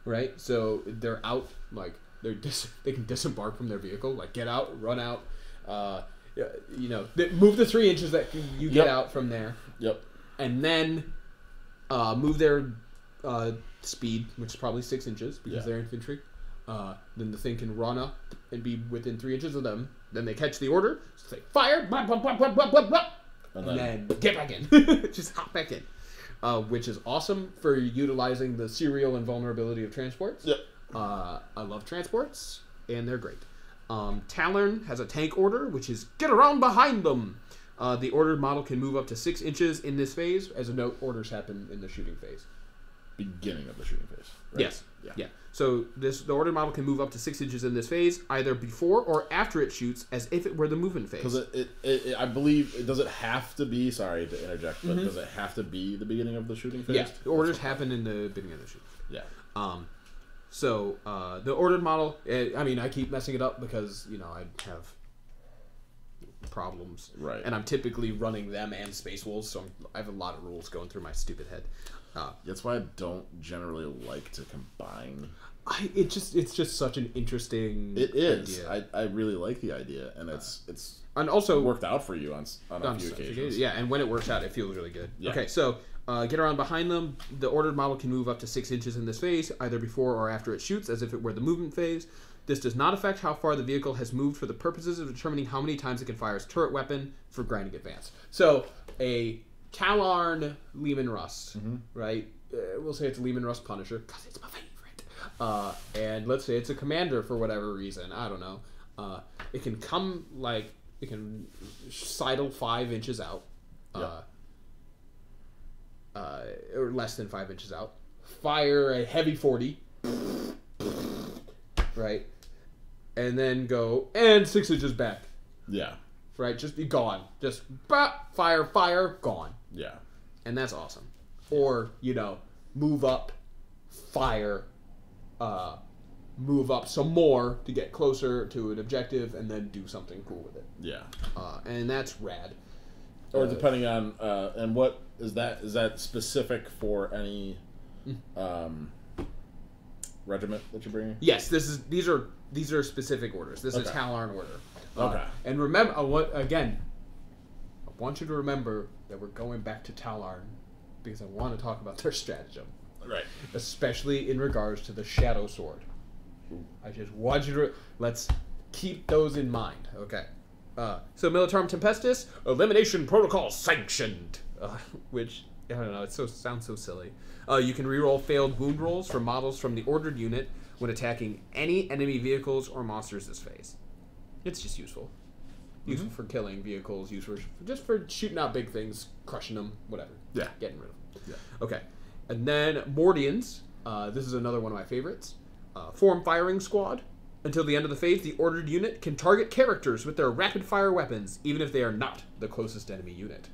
Speaker 1: Right? So they're out, they can disembark from their vehicle, get out, run out, move the 3 inches that you get out from there.
Speaker 2: Yep.
Speaker 1: And then move their speed, which is probably 6 inches because they're infantry. Then the thing can run up and be within 3 inches of them. Then they catch the order, so they fire, blah, blah, blah, blah, blah, blah, blah, and then get back in. Just hop back in. Which is awesome for utilizing the serial invulnerability of transports.
Speaker 2: Yep.
Speaker 1: I love transports, and they're great. Talon has a tank order, which is get around behind them. The ordered model can move up to 6 inches in this phase. As a note, orders happen in the shooting phase.
Speaker 2: Beginning of the shooting phase. Right?
Speaker 1: Yes. Yeah. So the ordered model can move up to 6 inches in this phase, either before or after it shoots, as if it were the movement phase.
Speaker 2: Because I believe, does it have to be, sorry to interject, but does it have to be the beginning of the shooting phase?
Speaker 1: Yeah, the orders happen in the beginning of the shooting phase.
Speaker 2: Yeah.
Speaker 1: So the ordered model, I mean, I keep messing it up because, I have problems.
Speaker 2: Right.
Speaker 1: And I'm typically running them and Space Wolves, so I have a lot of rules going through my stupid head.
Speaker 2: That's why I don't generally like to combine.
Speaker 1: It's just such an interesting
Speaker 2: idea. I really like the idea, and it's
Speaker 1: and also
Speaker 2: worked out for you on a few occasions.
Speaker 1: Yeah, and when it works out, it feels really good.
Speaker 2: Yeah.
Speaker 1: Okay, so get around behind them. The ordered model can move up to 6 inches in this phase, either before or after it shoots, as if it were the movement phase. This does not affect how far the vehicle has moved for the purposes of determining how many times it can fire its turret weapon for grinding advance. So a Talarn Lehman Rust, right? We'll say it's a Lehman Rust Punisher because it's my favorite. And let's say it's a commander for whatever reason. I don't know. It can come it can sidle 5 inches out, or less than 5 inches out. Fire a heavy 40, right? And then go and 6 inches back.
Speaker 2: Yeah.
Speaker 1: Right, just be gone. Just fire, gone.
Speaker 2: Yeah.
Speaker 1: And that's awesome. Or, move up, fire, move up some more to get closer to an objective, and then do something cool with it.
Speaker 2: Yeah.
Speaker 1: And that's rad.
Speaker 2: Or depending on, and what is that specific for any regiment that you're bringing?
Speaker 1: Yes, these are specific orders. This is Talarn order.
Speaker 2: Okay.
Speaker 1: And remember, I want you to remember that we're going back to Talarn because I want to talk about their stratagem.
Speaker 2: Right.
Speaker 1: Especially in regards to the Shadow Sword. I just want you to... Let's keep those in mind. Okay. So Militarum Tempestus, Elimination Protocol Sanctioned. Which, I don't know, sounds so silly. You can reroll failed wound rolls for models from the ordered unit when attacking any enemy vehicles or monsters this phase. It's just useful. Useful for killing vehicles, useful just for shooting out big things, crushing them, whatever.
Speaker 2: Yeah.
Speaker 1: Getting rid of them.
Speaker 2: Yeah.
Speaker 1: Okay. And then Mordians. This is another one of my favorites. Form Firing Squad. Until the end of the phase, the ordered unit can target characters with their rapid-fire weapons, even if they are not the closest enemy unit.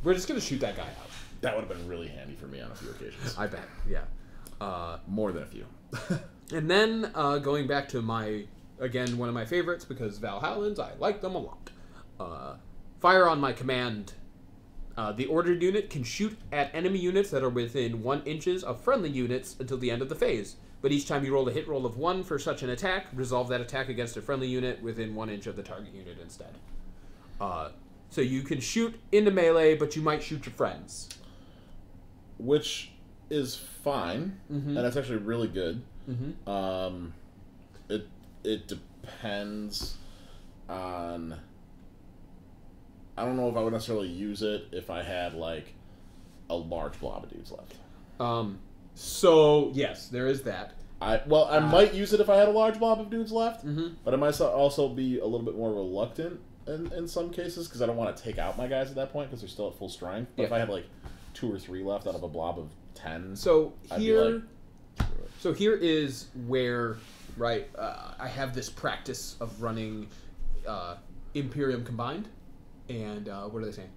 Speaker 1: We're just going to shoot that guy out.
Speaker 2: That would have been really handy for me on a few occasions.
Speaker 1: I bet, yeah.
Speaker 2: More than a few.
Speaker 1: And then, going back to one of my favorites, because Valhallans, I like them a lot. Fire on my command. The ordered unit can shoot at enemy units that are within 1 inches of friendly units until the end of the phase. But each time you roll a hit roll of 1 for such an attack, resolve that attack against a friendly unit within 1 inch of the target unit instead. So you can shoot into melee, but you might shoot your friends.
Speaker 2: Which is fine, and that's actually really good. It depends on... I don't know if I would necessarily use it if I had, a large blob of dudes left.
Speaker 1: So, yes, there is that.
Speaker 2: I might use it if I had a large blob of dudes left, but I might also be a little bit more reluctant in some cases, because I don't want to take out my guys at that point, because they're still at full strength. But if I had, 2 or 3 left out of a blob of 10...
Speaker 1: So here is where, right, I have this practice of running Imperium Combined. And what are they saying?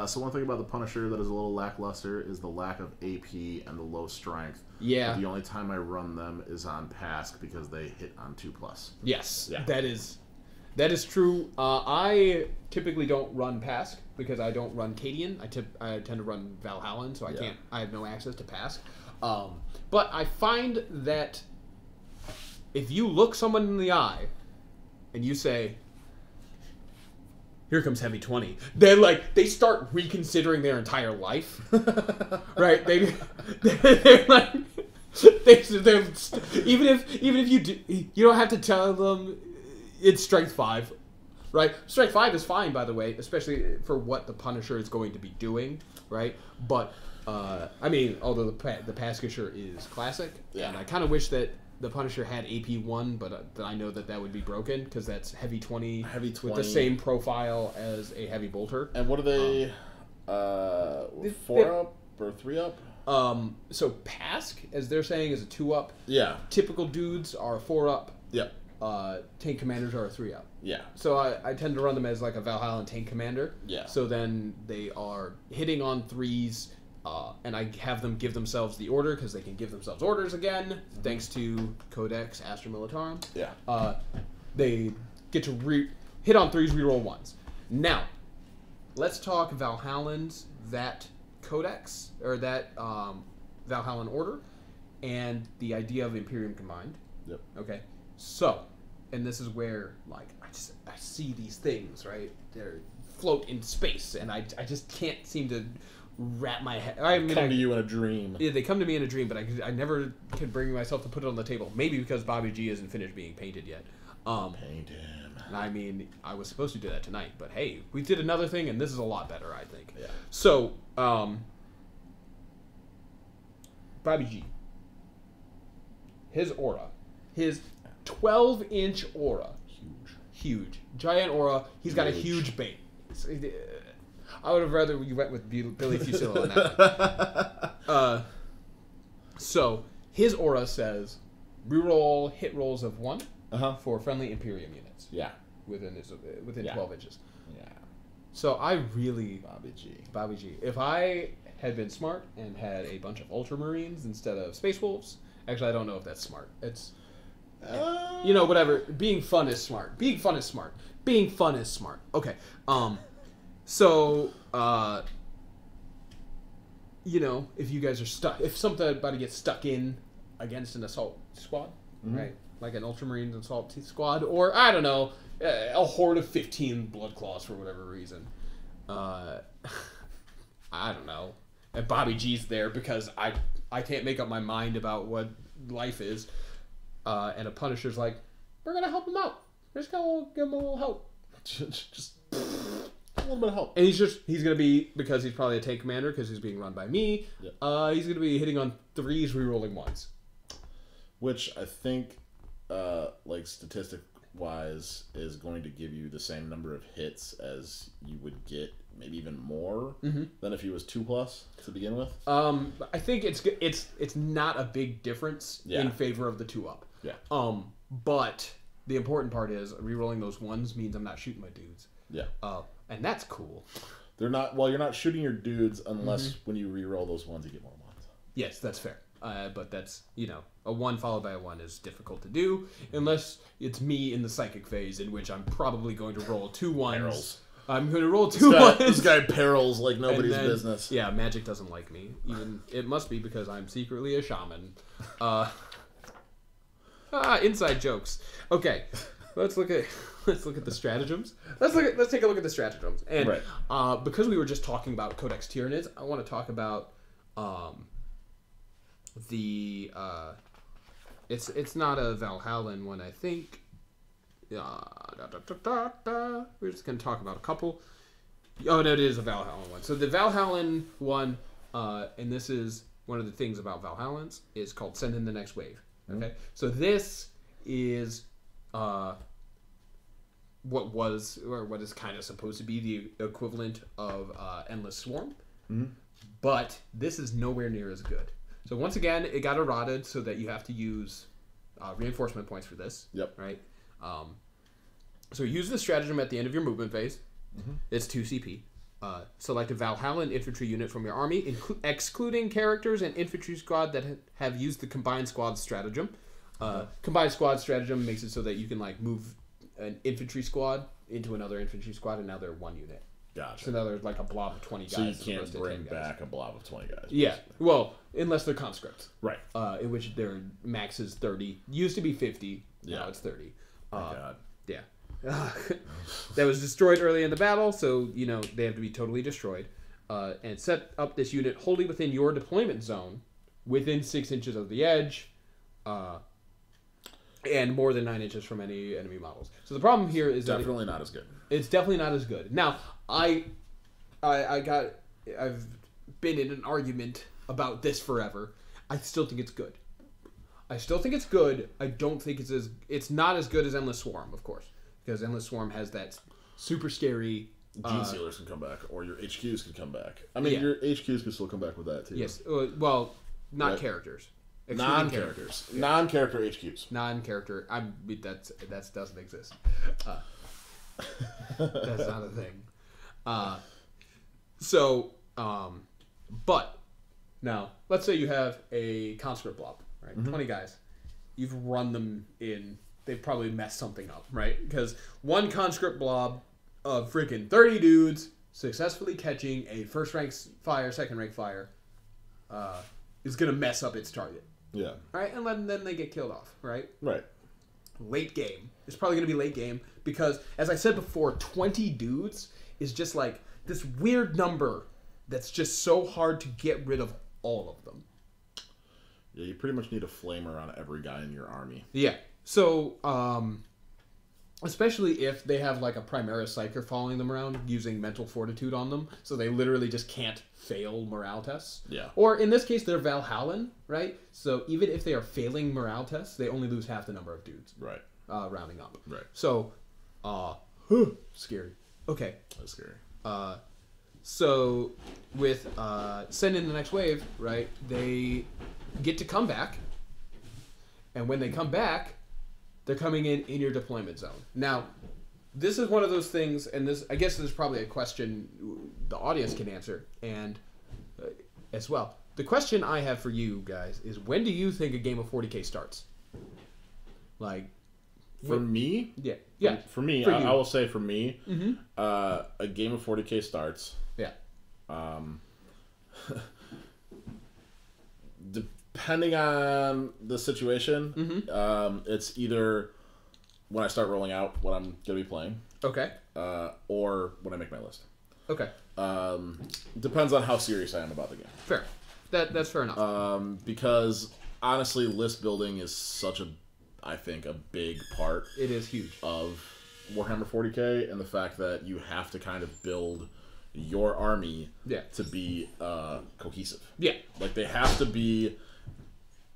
Speaker 3: So one thing about the Punisher that is a little lackluster is the lack of AP and the low strength.
Speaker 1: Yeah.
Speaker 3: But the only time I run them is on Pask because they hit on 2+.
Speaker 1: Yes,
Speaker 2: yeah.
Speaker 1: That is true. I typically don't run Pask because I don't run Cadian. I tend to run Valhallan, so I have no access to Pask. But I find that if you look someone in the eye and you say, "Here comes heavy 20," they start reconsidering their entire life, right? They're even if you don't have to tell them it's strength 5, right? Strength 5 is fine, by the way, especially for what the Punisher is going to be doing, right? But although the Paskisher is classic, and I kind of wish that the Punisher had AP 1, but I know that would be broken because that's heavy 20.
Speaker 2: Heavy 20
Speaker 1: with the same profile as a heavy bolter.
Speaker 2: And what are they? 4 up or 3 up?
Speaker 1: So Pask, as they're saying, is a 2 up.
Speaker 2: Yeah.
Speaker 1: Typical dudes are a 4 up.
Speaker 2: Yep.
Speaker 1: Tank commanders are a 3 up.
Speaker 2: Yeah.
Speaker 1: So I tend to run them as like a Valhalla tank commander.
Speaker 2: Yeah.
Speaker 1: So then they are hitting on 3s, and I have them give themselves the order because they can give themselves orders again, thanks to Codex Astra Militarum.
Speaker 2: Yeah.
Speaker 1: They get to hit on 3s, reroll 1s. Now, let's talk Valhallans, that Codex, or that Valhallan order, and the idea of Imperium Combined.
Speaker 2: Yep.
Speaker 1: Okay. So, and this is where, like, I see these things, right? They float in space, and I just can't seem to wrap my head. I mean,
Speaker 2: come to you in a dream.
Speaker 1: Yeah, they come to me in a dream, but I never can bring myself to put it on the table. Maybe because Bobby G isn't finished being painted yet.
Speaker 2: Paint him.
Speaker 1: I mean, I was supposed to do that tonight, but hey, we did another thing, and this is a lot better, I think.
Speaker 2: Yeah.
Speaker 1: So, Bobby G, his aura, his 12-inch aura, huge, giant aura. He's got a huge bait. I would have rather you went with Billy Fusillo on that. So his aura says reroll hit rolls of 1 for friendly Imperium units.
Speaker 2: Yeah.
Speaker 1: Within 12 inches.
Speaker 2: Yeah.
Speaker 1: So I really
Speaker 2: Bobby G.
Speaker 1: If I had been smart and had a bunch of Ultramarines instead of Space Wolves, actually I don't know if that's smart. It's whatever. Being fun is smart. Being fun is smart. Okay. So, if you guys are stuck, if somebody gets stuck in against an assault squad, right? Like an Ultramarines assault squad, or, I don't know, a horde of 15 Blood Claws for whatever reason. I don't know. And Bobby G's there because I can't make up my mind about what life is. And a Punisher's like, we're going to help him out. We're just going to give him a little help.
Speaker 2: Just a little bit of help.
Speaker 1: And he's going to be, because he's probably a tank commander, because he's being run by me, he's going to be hitting on 3s, rerolling 1s.
Speaker 2: Which I think, statistic-wise, is going to give you the same number of hits as you would get, maybe even more, than if he was 2+ to begin with.
Speaker 1: I think it's not a big difference in favor of the 2-up.
Speaker 2: Yeah.
Speaker 1: But the important part is rerolling those 1s means I'm not shooting my dudes.
Speaker 2: Yeah.
Speaker 1: And that's cool.
Speaker 2: They're not. Well, you're not shooting your dudes unless when you reroll those 1s, you get more 1s.
Speaker 1: Yes, that's fair. But that's, a 1 followed by a 1 is difficult to do unless it's me in the psychic phase, in which I'm probably going to roll 2 1s.
Speaker 2: Perils.
Speaker 1: I'm going to roll 2 1s.
Speaker 2: This guy perils like nobody's business.
Speaker 1: Yeah, magic doesn't like me. Even it must be because I'm secretly a shaman. Inside jokes. Okay, let's look at the stratagems. Let's take a look at the stratagems. And because we were just talking about Codex Tyranids, I want to talk about it's not a Valhallan one, I think. We're just going to talk about a couple. Oh, no, it is a Valhallan one. So the Valhallan one, and this is one of the things about Valhallans, is called Send in the Next Wave. Okay? So this is what is kind of supposed to be the equivalent of Endless Swarm. But this is nowhere near as good. So once again, it got eroded so that you have to use reinforcement points for this.
Speaker 2: Yep.
Speaker 1: Right? So use the stratagem at the end of your movement phase. It's 2 CP. Select a Valhallan infantry unit from your army, excluding characters and infantry squad that have used the combined squad stratagem. Combined squad stratagem makes it so that you can move an infantry squad into another infantry squad, and now they're 1 unit.
Speaker 2: Gotcha.
Speaker 1: So now there's a blob of 20 guys.
Speaker 2: So you can't bring back a blob of 20 guys.
Speaker 1: Yeah.
Speaker 2: Basically.
Speaker 1: Well, unless they're conscripts.
Speaker 2: Right.
Speaker 1: In which their max is 30. Used to be 50.
Speaker 2: Yeah.
Speaker 1: Now it's 30.
Speaker 2: God.
Speaker 1: Yeah. That was destroyed early in the battle, so, they have to be totally destroyed. And set up this unit wholly within your deployment zone, within 6 inches of the edge, and more than 9 inches from any enemy models. So the problem here is
Speaker 2: definitely not as good.
Speaker 1: It's definitely not as good. Now, I've been in an argument about this forever. I still think it's good. I still think it's good. I don't think it's not as good as Endless Swarm, of course, because Endless Swarm has that super scary.
Speaker 2: Gene Sealers can come back, or your HQs can come back. I mean, your HQs can still come back with that too.
Speaker 1: Yes. Well, not characters.
Speaker 2: Non-characters. Yeah. Non-character HQs.
Speaker 1: Non-character. That doesn't exist. That's not a thing. But now let's say you have a conscript blob, right? 20 guys. You've run them in. They've probably messed something up, right? Because one conscript blob of freaking 30 dudes successfully catching a first rank fire, second rank fire, is gonna mess up its target.
Speaker 2: Yeah.
Speaker 1: Right, and then they get killed off. Right.
Speaker 2: Right.
Speaker 1: Late game. It's probably gonna be late game because, as I said before, 20 dudes is just like this weird number that's just so hard to get rid of all of them.
Speaker 2: Yeah, you pretty much need a flamer on every guy in your army.
Speaker 1: Yeah. So, especially if they have like a Primaris Psyker following them around using mental fortitude on them, so they literally just can't fail morale tests.
Speaker 2: Yeah.
Speaker 1: Or in this case, they're Valhallan, right? So even if they are failing morale tests, they only lose half the number of dudes.
Speaker 2: Right.
Speaker 1: Rounding up.
Speaker 2: Right.
Speaker 1: So, scary. Okay.
Speaker 2: That's scary.
Speaker 1: So with send in the next wave, right? They get to come back, and when they come back, they're coming in your deployment zone. Now, this is one of those things, and this I guess there's probably a question the audience can answer, and as well. The question I have for you guys is, when do you think a game of 40K starts? Like,
Speaker 2: for me,
Speaker 1: yeah.
Speaker 2: For me, I will say for me, a game of 40K starts.
Speaker 1: Yeah.
Speaker 2: Depending on the situation, it's either when I start rolling out what I'm going to be playing.
Speaker 1: Okay.
Speaker 2: Or when I make my list.
Speaker 1: Okay.
Speaker 2: Depends on how serious I am about the game.
Speaker 1: Fair. That's fair enough.
Speaker 2: Because honestly, list building is such I think a big part.
Speaker 1: It is huge.
Speaker 2: Of Warhammer 40K, and the fact that you have to kind of build your army to be cohesive. Yeah. Like, they have to be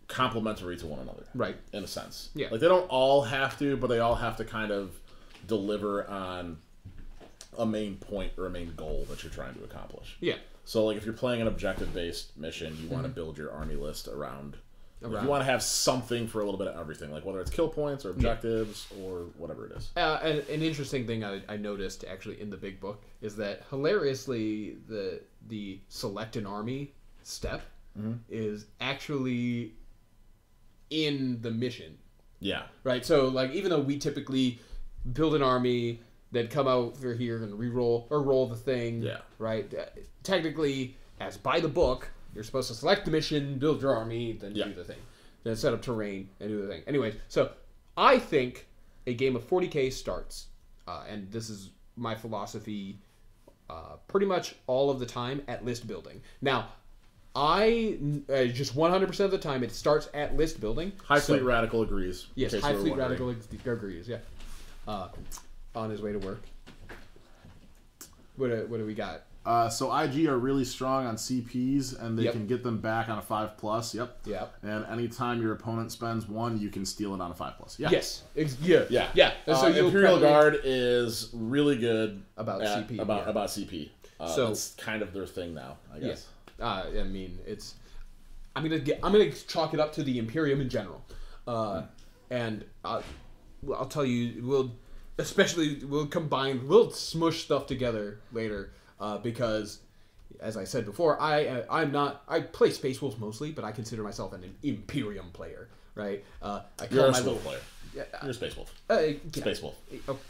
Speaker 2: complementary to one another. Right. In a sense. Yeah. Like, they don't all have to, but they all have to kind of deliver on a main point or a main goal that you're trying to accomplish. Yeah. So, like, if you're playing an objective-based mission, you want to build your army list around... Like, you want to have something for a little bit of everything, like whether it's kill points or objectives or whatever it is. An
Speaker 1: interesting thing I noticed actually in the big book is that hilariously the select an army step is actually in the mission. Yeah. Right. So like, even though we typically build an army, then come out for here and re-roll or roll the thing. Yeah. Right. Technically, as by the book, you're supposed to select the mission, build your army, then do the thing. Then set up terrain and do the thing. Anyways, so I think a game of 40K starts, and this is my philosophy pretty much all of the time, at list building. Now, I just 100% of the time, it starts at list building.
Speaker 2: High Fleet Radical agrees.
Speaker 1: Yes, High Fleet Radical agrees, yeah. On his way to work. What do we got?
Speaker 3: So IG are really strong on CPs, and they can get them back on a 5+. Yep. And anytime your opponent spends 1, you can steal it on a 5+. Yeah.
Speaker 1: Yes. Yeah.
Speaker 2: So Imperial Guard is really good
Speaker 1: about CP.
Speaker 2: About CP. So it's kind of their thing now, I guess.
Speaker 1: Yeah. I mean, it's. I'm gonna chalk it up to the Imperium in general, and I'll tell you, we'll combine, we'll smush stuff together later. Because, as I said before, I play Space Wolves mostly, but I consider myself an Imperium player, right?
Speaker 2: You're a Wolf player. You're a Space Wolf. Space Wolf.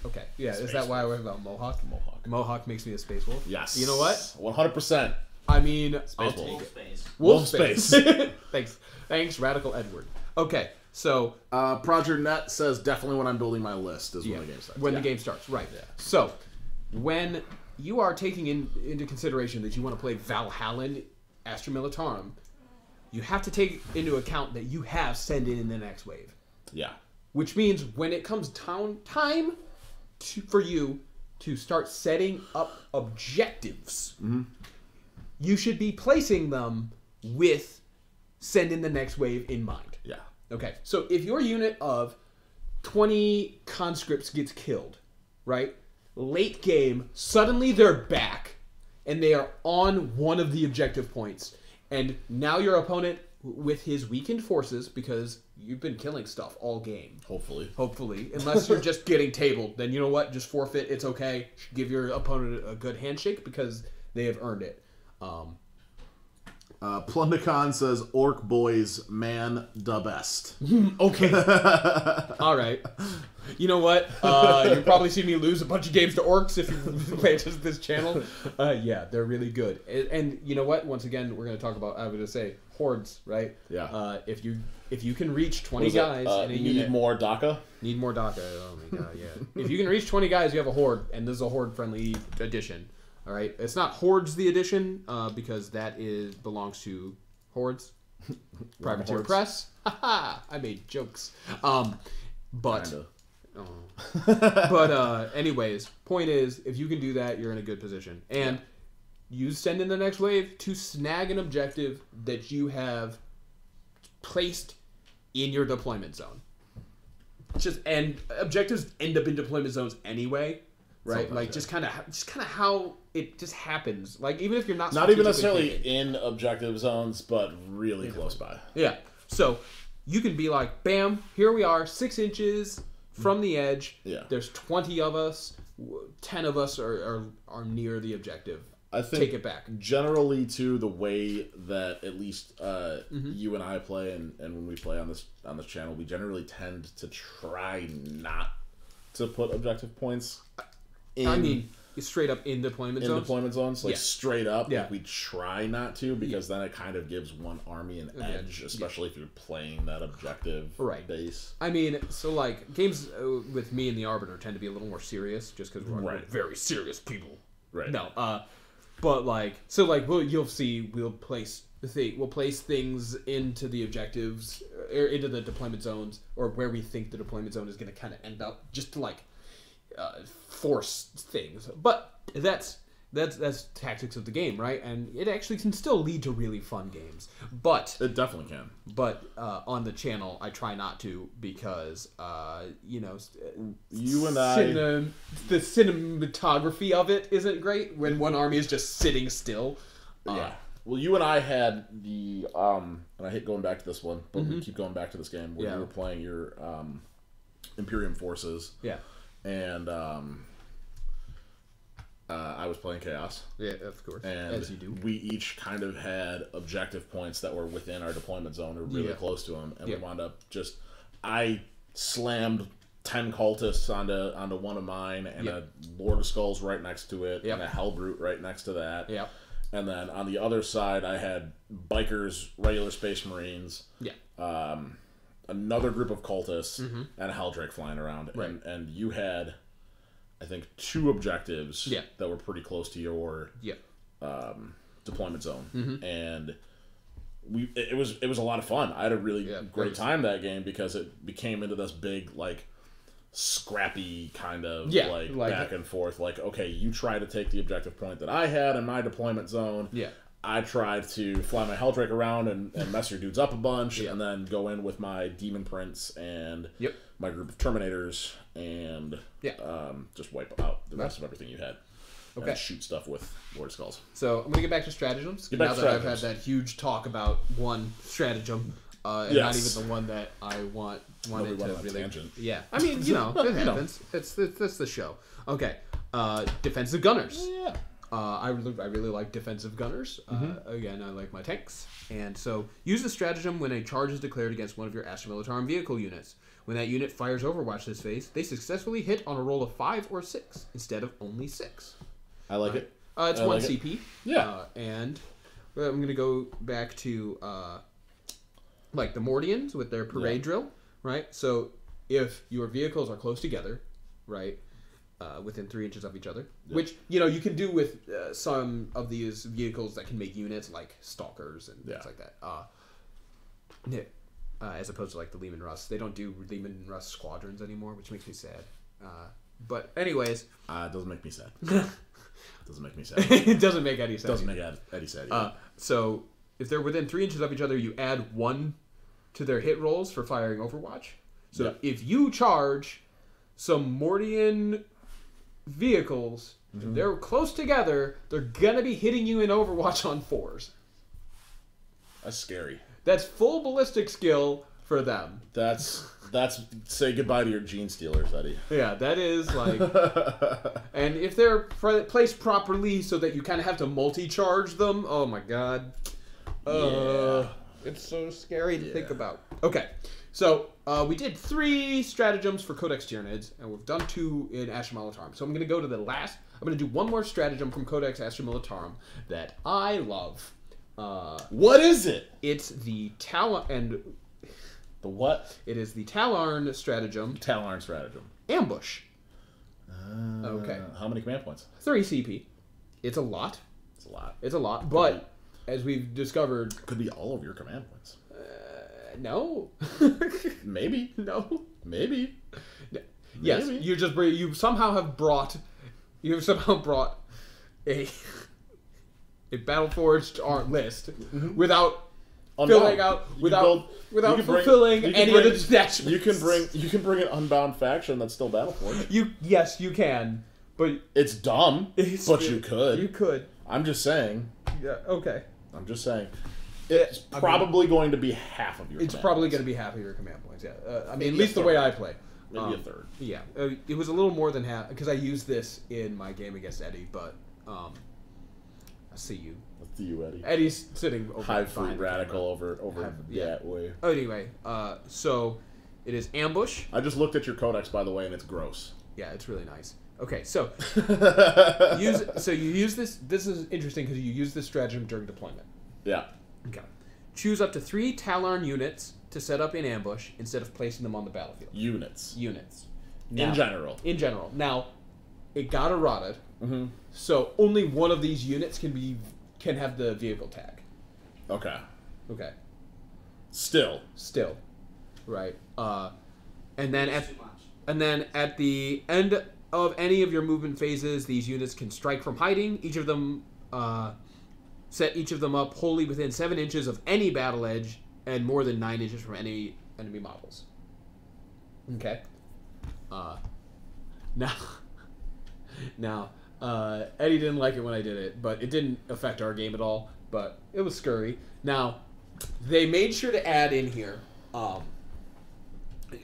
Speaker 1: Okay. Yeah. Is that why I wear about Mohawk? Mohawk makes me a Space Wolf.
Speaker 2: Yes.
Speaker 1: You know what?
Speaker 2: 100%.
Speaker 1: I mean, I'll take it. Wolf Space. Thanks, Radical Edward. Okay. So,
Speaker 3: Project Net says definitely when I'm building my list is when the game starts.
Speaker 1: When the game starts, right. Yeah. So, when you are taking into consideration that you want to play Valhallan Astra Militarum, you have to take into account that you have send in the next wave. Yeah. Which means when it comes time for you to start setting up objectives, you should be placing them with send in the next wave in mind.
Speaker 2: Yeah.
Speaker 1: Okay, so if your unit of 20 conscripts gets killed, right? Late game, suddenly they're back, and they are on one of the objective points. And now your opponent, with his weakened forces, because you've been killing stuff all game. Hopefully. Unless you're just getting tabled. Then you know what? Just forfeit. It's okay. Give your opponent a good handshake because they have earned it.
Speaker 3: Plundicon says, Orc boys, man, the best.
Speaker 1: Okay. All right. You know what? You'll probably see me lose a bunch of games to orcs if you pay attention to this channel. Yeah, they're really good. And you know what? Once again, we're going to talk about, I was going to say, hordes, right?
Speaker 2: Yeah.
Speaker 1: If you can reach 20 guys in a unit...
Speaker 2: Need more DACA?
Speaker 1: Need more DACA. Oh my god, yeah. If you can reach 20 guys, you have a horde, and this is a horde-friendly edition. All right? It's not Hordes the edition, because that belongs to Hordes. Privateer Press. Haha! I made jokes. But...
Speaker 2: Kinda.
Speaker 1: But anyways, point is, if you can do that, you're in a good position. And you send in the next wave to snag an objective that you have placed in your deployment zone. And objectives end up in deployment zones anyway, right? Sometimes, like just kind of how it just happens. Like even if you're not
Speaker 2: even necessarily in objective zones, but really close by.
Speaker 1: Yeah. So you can be like, bam, here we are, 6 inches from the edge.
Speaker 2: Yeah.
Speaker 1: There's 20 of us. 10 of us are near the objective.
Speaker 2: I think
Speaker 1: take it back.
Speaker 2: Generally, too, the way that at least you and I play, and when we play on this channel, we generally tend to try not to put objective points in.
Speaker 1: I mean, straight up in deployment zones.
Speaker 2: In deployment zones, like straight up.
Speaker 1: Yeah.
Speaker 2: Like we try not to, because then it kind of gives one army an edge, especially if you're playing that objective base.
Speaker 1: I mean, so like games with me and the Arbiter tend to be a little more serious, just because we're very serious people.
Speaker 2: Right.
Speaker 1: No. But like, so like, you'll see, we'll place things into the objectives, or into the deployment zones, or where we think the deployment zone is going to kind of end up, just to like force things. But that's tactics of the game, right? And it actually can still lead to really fun games. But
Speaker 2: it definitely can.
Speaker 1: But on the channel, I try not to, because you and
Speaker 2: I,
Speaker 1: the cinematography of it isn't great when one army is just sitting still.
Speaker 2: Yeah. Well, you and I had the and I hate going back to this one, but we keep going back to this game where you were playing your Imperium forces.
Speaker 1: Yeah.
Speaker 2: And I was playing Chaos.
Speaker 1: Yeah, of course.
Speaker 2: And
Speaker 1: as you do.
Speaker 2: We each kind of had objective points that were within our deployment zone or really close to them. And we wound up I slammed 10 cultists onto one of mine, and a Lord of Skulls right next to it, and a Hellbrute right next to that.
Speaker 1: Yeah.
Speaker 2: And then on the other side, I had Bikers, regular Space Marines.
Speaker 1: Yeah.
Speaker 2: Another group of cultists, and a Helldrake flying around.
Speaker 1: Right.
Speaker 2: And you had, I think, 2 objectives that were pretty close to your deployment zone. And it was a lot of fun. I had a really great time that game, because it became into this big, like, scrappy kind of like back and forth. Like, okay, you try to take the objective point that I had in my deployment zone.
Speaker 1: Yeah.
Speaker 2: I tried to fly my Helldrake around and mess your dudes up a bunch, and then go in with my Demon Prince and my group of Terminators and just wipe out the rest of everything you had.
Speaker 1: Okay.
Speaker 2: And shoot stuff with Lord of Skulls.
Speaker 1: So I'm going to get back to stratagems. Now that I've had that huge talk about one stratagem, and not even the one that I wanted to really...
Speaker 2: Tangent.
Speaker 1: Yeah. I mean, it happens. It's the show. Okay. Defensive gunners.
Speaker 2: Yeah.
Speaker 1: I really like defensive gunners. Again, I like my tanks. And so, use the stratagem when a charge is declared against one of your Astra Militarum vehicle units. When that unit fires Overwatch this phase, they successfully hit on a roll of 5 or 6 instead of only 6.
Speaker 2: I like it.
Speaker 1: It's 1 CP.
Speaker 2: Yeah.
Speaker 1: And I'm going to go back to like the Mordians with their parade drill, right? So, if your vehicles are close together, right? Within 3 inches of each other, which you can do with some of these vehicles that can make units like Stalkers and things like that. As opposed to like the Lehman Russ, they don't do Lehman Russ squadrons anymore, which makes me sad. But anyways,
Speaker 2: it doesn't make me sad. Doesn't make me sad.
Speaker 1: It doesn't make Eddie sad.
Speaker 2: Doesn't make Eddie sad.
Speaker 1: So if they're within 3 inches of each other, you add 1 to their hit rolls for firing Overwatch. So if you charge some Mordian vehicles, if they're close together, they're gonna be hitting you in Overwatch on 4s.
Speaker 2: That's scary.
Speaker 1: That's full ballistic skill for them.
Speaker 2: That's say goodbye to your gene stealers, Eddie.
Speaker 1: Yeah, that is like... and if they're placed properly so that you kind of have to multi-charge them, oh my god. It's so scary to think about. Okay, so we did 3 stratagems for Codex Tyranids, and we've done 2 in Astra Militarum. So I'm going to go to the last... I'm going to do one more stratagem from Codex Astra Militarum that I love.
Speaker 2: What is it?
Speaker 1: It's the Talon...
Speaker 2: The what?
Speaker 1: It is the Talarn stratagem.
Speaker 2: Talarn stratagem.
Speaker 1: Ambush. Okay.
Speaker 2: How many command points?
Speaker 1: 3 CP. It's a lot.
Speaker 2: It's a lot.
Speaker 1: It's a lot, but as we've discovered...
Speaker 2: Could be all of your command points.
Speaker 1: No.
Speaker 2: Maybe.
Speaker 1: No.
Speaker 2: Maybe.
Speaker 1: Yes,
Speaker 2: Maybe.
Speaker 1: you somehow have brought a Battleforged art list without filling out without fulfilling any of the detachments.
Speaker 2: You can bring an unbound faction that's still Battleforged.
Speaker 1: Yes, you can, but
Speaker 2: it's dumb. But you could.
Speaker 1: You could.
Speaker 2: I'm just saying.
Speaker 1: Yeah. Okay.
Speaker 2: I'm just saying. It's probably going to be half of your.
Speaker 1: It's probably going to be half of your command points. Yeah. I mean,
Speaker 2: Maybe
Speaker 1: at least the way I play.
Speaker 2: Maybe a third.
Speaker 1: Yeah. It was a little more than half because I used this in my game against Eddie, but I see you.
Speaker 2: Let's see you, Eddie.
Speaker 1: Eddie's sitting over
Speaker 2: high food radical over that way.
Speaker 1: Anyway, so it is ambush.
Speaker 2: I just looked at your codex, by the way, and it's gross.
Speaker 1: Yeah, it's really nice. Okay, so you use this. This is interesting because you use this stratagem during deployment.
Speaker 2: Yeah.
Speaker 1: Okay. Choose up to 3 Talarn units to set up in ambush instead of placing them on the battlefield.
Speaker 2: Units.
Speaker 1: Now,
Speaker 2: in general.
Speaker 1: Now, it got errated, so only one of these units can have the vehicle tag.
Speaker 2: Okay.
Speaker 1: Okay.
Speaker 2: Still,
Speaker 1: right. And then at the end of any of your movement phases, these units can strike from hiding. Each of them set each of them up wholly within 7 inches of any battle edge and more than 9 inches from any enemy models. Okay. Now, Eddie didn't like it when I did it, but it didn't affect our game at all. But it was scurry. Now, they made sure to add in here,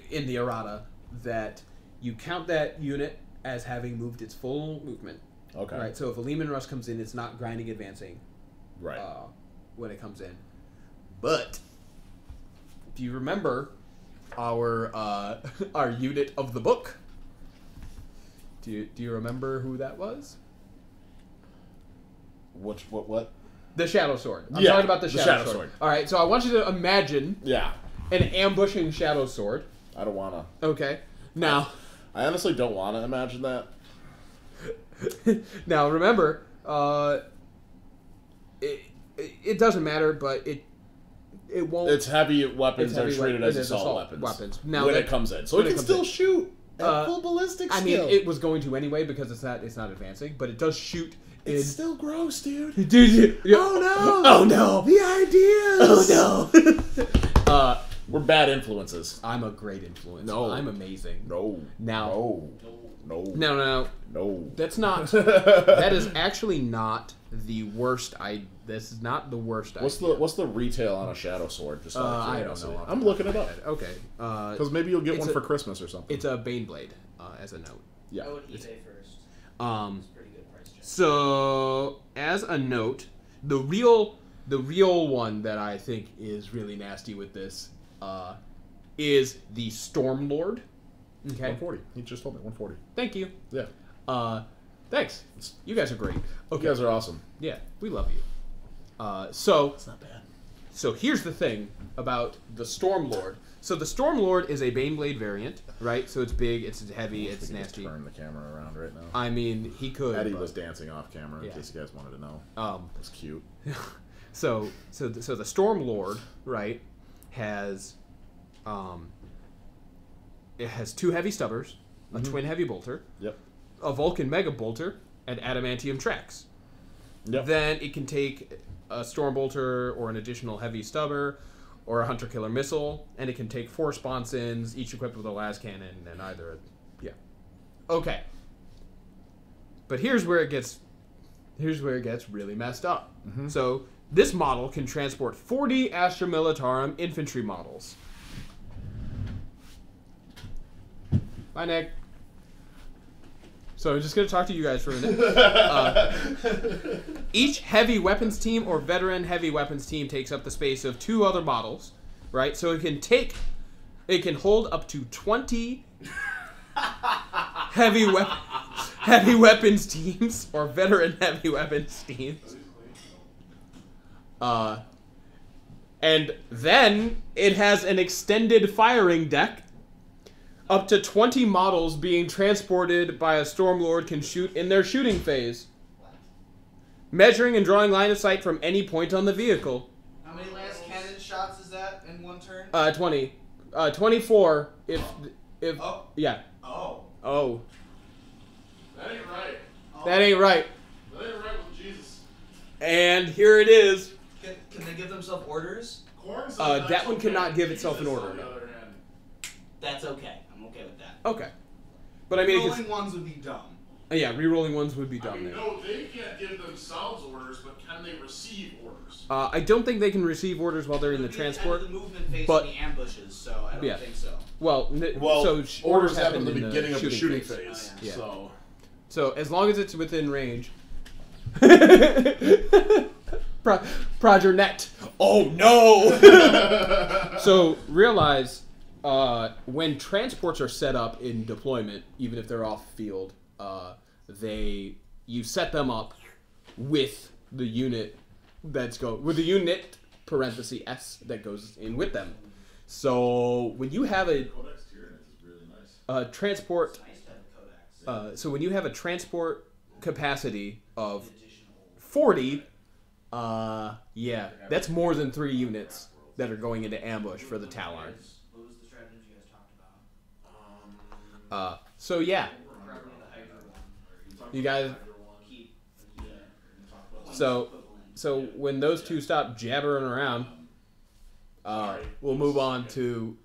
Speaker 1: in the errata, that you count that unit as having moved its full movement.
Speaker 2: Okay.
Speaker 1: Right. So if a Lehman Russ comes in, it's not grinding advancing.
Speaker 2: Right.
Speaker 1: When it comes in, but do you remember our unit of the book? Do you remember who that was?
Speaker 2: What?
Speaker 1: The Shadow Sword. I'm talking about the Shadow Sword. All right, so I want you to imagine an ambushing Shadow Sword.
Speaker 2: I don't want to.
Speaker 1: Okay. Now,
Speaker 2: I honestly don't want to imagine that.
Speaker 1: Now, remember, it doesn't matter, but it won't...
Speaker 2: It's heavy weapons. They're treated as assault weapons.
Speaker 1: Now
Speaker 2: when it comes in. So it can still shoot at full ballistic skill.
Speaker 1: I mean, it was going to anyway because it's not advancing, but it does shoot...
Speaker 2: It's still gross, dude.
Speaker 1: Oh no! Oh no!
Speaker 2: The ideas!
Speaker 1: Oh no!
Speaker 2: We're bad influences.
Speaker 1: I'm a great influence.
Speaker 2: No.
Speaker 1: I'm amazing.
Speaker 2: No.
Speaker 1: Now.
Speaker 2: No.
Speaker 1: No. That's not. That is actually not the worst. This is not the worst.
Speaker 2: What's the retail on a Shadow Sword? Just
Speaker 1: I don't know.
Speaker 2: I'm looking it up.
Speaker 1: Okay.
Speaker 2: Because maybe you'll get one for Christmas or something.
Speaker 1: It's a Baneblade, as a note.
Speaker 2: Yeah.
Speaker 4: I would eBay first. Pretty good price check.
Speaker 1: So as a note, the real one that I think is really nasty with this is the Stormlord. Okay.
Speaker 2: 140. He just told me 140.
Speaker 1: Thank you.
Speaker 2: Yeah.
Speaker 1: Thanks. You guys are great. Okay.
Speaker 2: You guys are awesome.
Speaker 1: Yeah, we love you. So
Speaker 2: it's not bad.
Speaker 1: So here's the thing about the Stormlord. So the Stormlord is a Baneblade variant, right? So it's big, it's heavy, it's nasty.
Speaker 2: Turn the camera around right now.
Speaker 1: I mean, he could.
Speaker 2: Eddie was dancing off camera in case you guys wanted to know. It's cute.
Speaker 1: So the Stormlord, right, has it has 2 heavy stubbers, a twin heavy bolter, a Vulcan mega bolter, and adamantium tracks.
Speaker 2: Yep.
Speaker 1: Then it can take a storm bolter or an additional heavy stubber, or a hunter-killer missile, and it can take 4 sponsons, each equipped with a las cannon, and either... Yeah. Okay. But here's where it gets really messed up.
Speaker 2: Mm-hmm.
Speaker 1: So, this model can transport 40 Astra Militarum infantry models. Bye, Nick. So I'm just going to talk to you guys for a minute. Each heavy weapons team or veteran heavy weapons team takes up the space of 2 other models, right? So it can hold up to 20 heavy weapons teams or veteran heavy weapons teams. And then it has an extended firing deck. Up to 20 models being transported by a Stormlord can shoot in their shooting phase. Measuring and drawing line of sight from any point on the vehicle.
Speaker 5: How many last cannon shots is that in one turn?
Speaker 1: 20. 24 if...
Speaker 5: Oh.
Speaker 1: Yeah.
Speaker 5: Oh.
Speaker 1: Oh.
Speaker 2: That ain't right.
Speaker 1: That ain't right.
Speaker 2: That ain't right with Jesus.
Speaker 1: And here it is.
Speaker 5: Can they give themselves orders?
Speaker 1: That one cannot give itself an order. No.
Speaker 5: That's okay. I'm okay with that.
Speaker 1: Okay. But I mean...
Speaker 5: Rolling ones would be dumb.
Speaker 1: Yeah, re-rolling ones would be dumb there.
Speaker 2: No, they can't give themselves orders, but can they receive orders?
Speaker 1: I don't think they can receive orders while they're in the transport.
Speaker 5: The movement phase
Speaker 1: but
Speaker 5: in the ambushes, so I don't think so.
Speaker 1: Well,
Speaker 2: so
Speaker 1: orders
Speaker 2: happen
Speaker 1: in
Speaker 2: the beginning of the shooting
Speaker 1: phase.
Speaker 2: phase. Oh, yeah.
Speaker 1: So as long as it's within range. Project Net. Oh no! So realize when transports are set up in deployment, even if they're off field, you set them up with the unit parenthesis S that goes in with them. So when you have a
Speaker 2: Codex Tyranid is really nice.
Speaker 1: Transport,
Speaker 5: It's nice to have a codex.
Speaker 1: so when you have a transport capacity of 40, yeah, that's more than 3 units that are going into ambush for the Talon.
Speaker 5: What was the strategy you guys talked about?
Speaker 1: So yeah,
Speaker 5: Probably the Hydra one.
Speaker 1: you guys.
Speaker 5: Keep.
Speaker 1: So when those two stop jabbering around, we'll move on to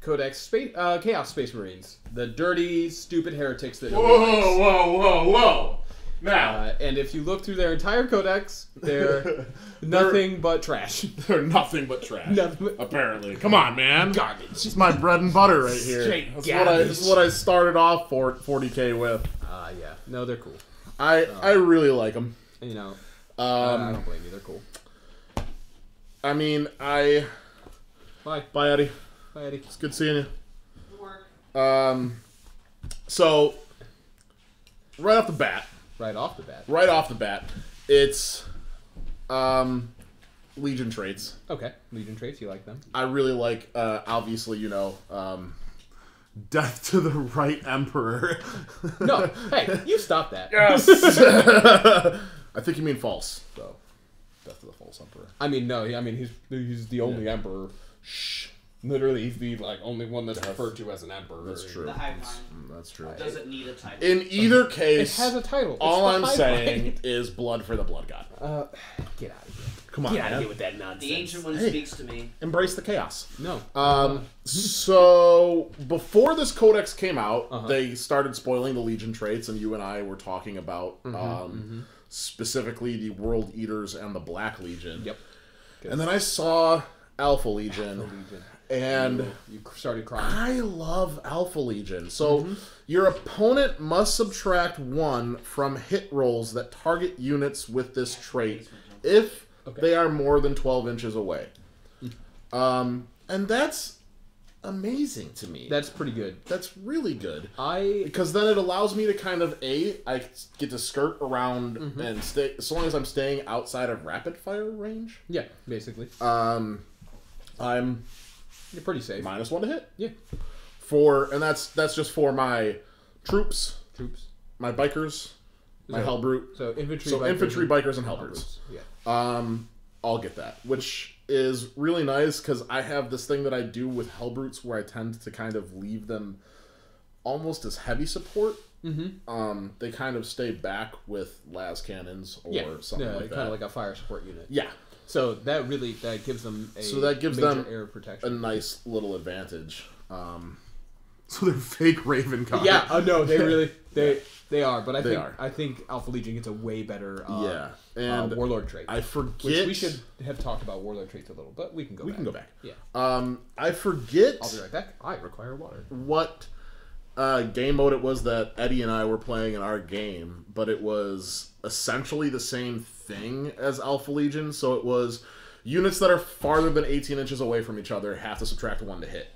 Speaker 1: Codex Chaos Space Marines, the dirty, stupid heretics that.
Speaker 2: Whoa! Now,
Speaker 1: and if you look through their entire codex, they're nothing but trash.
Speaker 2: They're nothing but trash.
Speaker 1: Nothing but
Speaker 2: apparently. Come on, man.
Speaker 1: garbage.
Speaker 2: It's my bread and butter right here.
Speaker 1: Straight
Speaker 2: This is what I started off for 40K with.
Speaker 1: Yeah. No, they're cool.
Speaker 2: I really like them.
Speaker 1: You know, I
Speaker 2: Um,
Speaker 1: don't blame you. They're cool.
Speaker 2: I mean,
Speaker 1: Bye.
Speaker 2: Bye, Eddie.
Speaker 1: Bye, Eddie.
Speaker 2: It's good seeing you.
Speaker 5: Good work.
Speaker 2: So right off the bat,
Speaker 1: Right off the bat.
Speaker 2: it's Legion traits.
Speaker 1: Okay. Legion traits. You like them?
Speaker 2: I really like, obviously,
Speaker 3: Death to the right emperor.
Speaker 1: No. Hey, you stop that.
Speaker 2: Yes. I think you mean false, though. Death to the false emperor.
Speaker 1: I mean, no. I mean, he's the only emperor.
Speaker 2: Shh.
Speaker 1: Literally, he's the only one that's referred to as an emperor.
Speaker 2: That's true.
Speaker 5: The Hive Mind.
Speaker 2: That's true.
Speaker 5: Doesn't need a title.
Speaker 2: In either case,
Speaker 1: It has a title. It's
Speaker 2: all
Speaker 1: the
Speaker 2: I'm
Speaker 1: Hive
Speaker 2: saying
Speaker 1: Mind.
Speaker 2: is blood for the blood god.
Speaker 1: Get out of here.
Speaker 2: Come on,
Speaker 1: Get out of
Speaker 2: man.
Speaker 1: here with that nonsense.
Speaker 5: The Ancient One
Speaker 2: Hey.
Speaker 5: speaks to me.
Speaker 2: Embrace the chaos.
Speaker 1: No.
Speaker 2: So before this codex came out,
Speaker 1: Uh-huh.
Speaker 2: they started spoiling the Legion traits, and you and I were talking about specifically the World Eaters and the Black Legion.
Speaker 1: Yep.
Speaker 2: And then I saw Alpha Legion, and
Speaker 1: You started crying.
Speaker 2: I love Alpha Legion. So your opponent must subtract 1 from hit rolls that target units with this trait if they are more than 12 inches away. And that's amazing to me.
Speaker 1: That's pretty good.
Speaker 2: That's really good.
Speaker 1: I
Speaker 2: Because then it allows me to kind of, I get to skirt around and stay, as long as I'm staying outside of rapid fire range.
Speaker 1: yeah, basically.
Speaker 2: I'm
Speaker 1: You're pretty safe.
Speaker 2: -1 to hit.
Speaker 1: Yeah.
Speaker 2: And that's just for my troops, my bikers, my
Speaker 1: So-
Speaker 2: Hellbrute.
Speaker 1: So infantry.
Speaker 2: So
Speaker 1: bikers,
Speaker 2: infantry, bikers, and Hellbrutes.
Speaker 1: Yeah.
Speaker 2: I'll get that, which is really nice because I have this thing that I do with Hellbrutes where I tend to kind of leave them almost as heavy support. They kind of stay back with las cannons or something like that.
Speaker 1: Kind of like a fire support unit.
Speaker 2: Yeah.
Speaker 1: So that gives them air protection.
Speaker 2: a nice little advantage.
Speaker 3: So they're fake Raven cards.
Speaker 1: Yeah, no, they are, but I think Alpha Legion gets a way better
Speaker 2: and
Speaker 1: Warlord trait.
Speaker 2: I forget.
Speaker 1: Which we should have talked about Warlord traits a little, but we can go back. Yeah.
Speaker 2: I forget.
Speaker 1: I'll be right back. I require water.
Speaker 2: What game mode it was that Eddie and I were playing in our game, but it was essentially the same thing as Alpha Legion. So it was units that are farther than 18 inches away from each other have to subtract 1 to hit.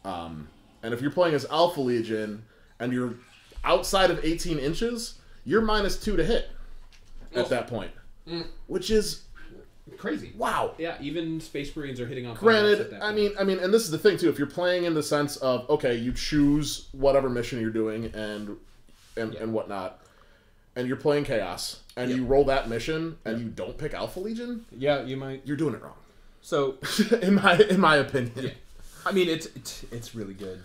Speaker 2: And if you're playing as Alpha Legion and you're outside of 18 inches, you're -2 to hit at that point, which is
Speaker 1: crazy.
Speaker 2: Wow.
Speaker 1: Yeah, even Space Marines are hitting on.
Speaker 2: Granted, I mean, and this is the thing too. If you're playing in the sense of okay, you choose whatever mission you're doing and whatnot, and you're playing Chaos, and you roll that mission, and you don't pick Alpha Legion,
Speaker 1: you might.
Speaker 2: You're doing it wrong.
Speaker 1: So,
Speaker 2: in my opinion,
Speaker 1: I mean, it's really good.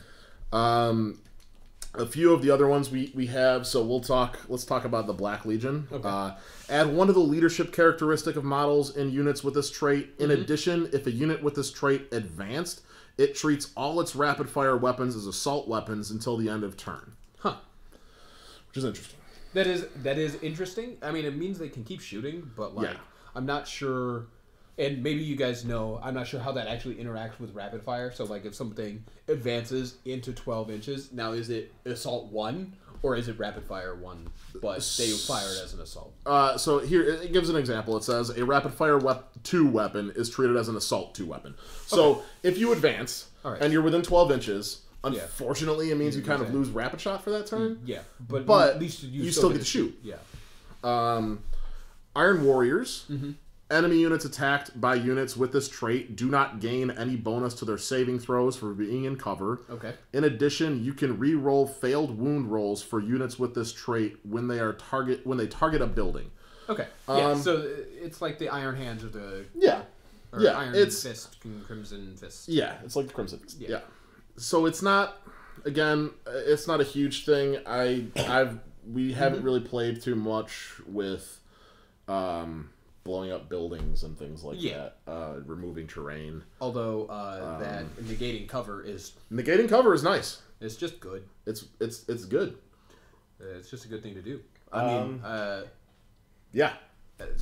Speaker 2: A few of the other ones we have, so let's talk about the Black Legion.
Speaker 1: Okay.
Speaker 2: Add one of the leadership characteristic of models in units with this trait. In addition, if a unit with this trait advanced, it treats all its rapid-fire weapons as assault weapons until the end of turn.
Speaker 1: Huh.
Speaker 2: Which is interesting.
Speaker 1: That is interesting. I mean, it means they can keep shooting, but I'm not sure... And maybe you guys know, I'm not sure how that actually interacts with rapid fire. So, like, if something advances into 12 inches, now is it assault 1 or is it rapid fire 1? But they fire it as an assault.
Speaker 2: So here it gives an example. It says a rapid fire 2 weapon is treated as an assault 2 weapon. So if you advance and you're within 12 inches, unfortunately, it means you kind of lose rapid shot for that turn.
Speaker 1: Yeah, but
Speaker 2: at
Speaker 1: least
Speaker 2: you still get to shoot.
Speaker 1: Yeah.
Speaker 2: Iron Warriors. Enemy units attacked by units with this trait do not gain any bonus to their saving throws for being in cover.
Speaker 1: Okay.
Speaker 2: In addition, you can re-roll failed wound rolls for units with this trait when they target a building.
Speaker 1: Okay. So it's like the Iron Hands or the Iron Fist, Crimson Fist.
Speaker 2: Yeah, it's like the Crimson Fist. Yeah. So it's not a huge thing. We haven't really played too much with blowing up buildings and things like that, removing terrain.
Speaker 1: Although that negating cover is
Speaker 2: nice.
Speaker 1: It's just good.
Speaker 2: It's good.
Speaker 1: It's just a good thing to do. I mean,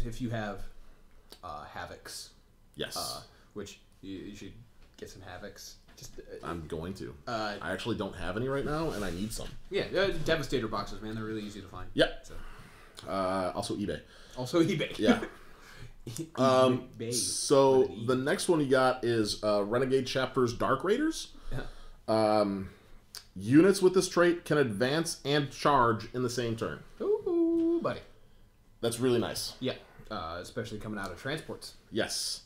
Speaker 1: if you have Havocs, which you should get some Havocs.
Speaker 2: I'm going to. I actually don't have any right now, and I need some.
Speaker 1: Yeah, Devastator boxes, man. They're really easy to find.
Speaker 2: Yeah. So. Also eBay. Yeah. So the next one you got is Renegade Chapters Dark Raiders. Yeah. Units with this trait can advance and charge in the same turn.
Speaker 1: Ooh, buddy.
Speaker 2: That's really nice.
Speaker 1: Yeah. Especially coming out of transports.
Speaker 2: Yes.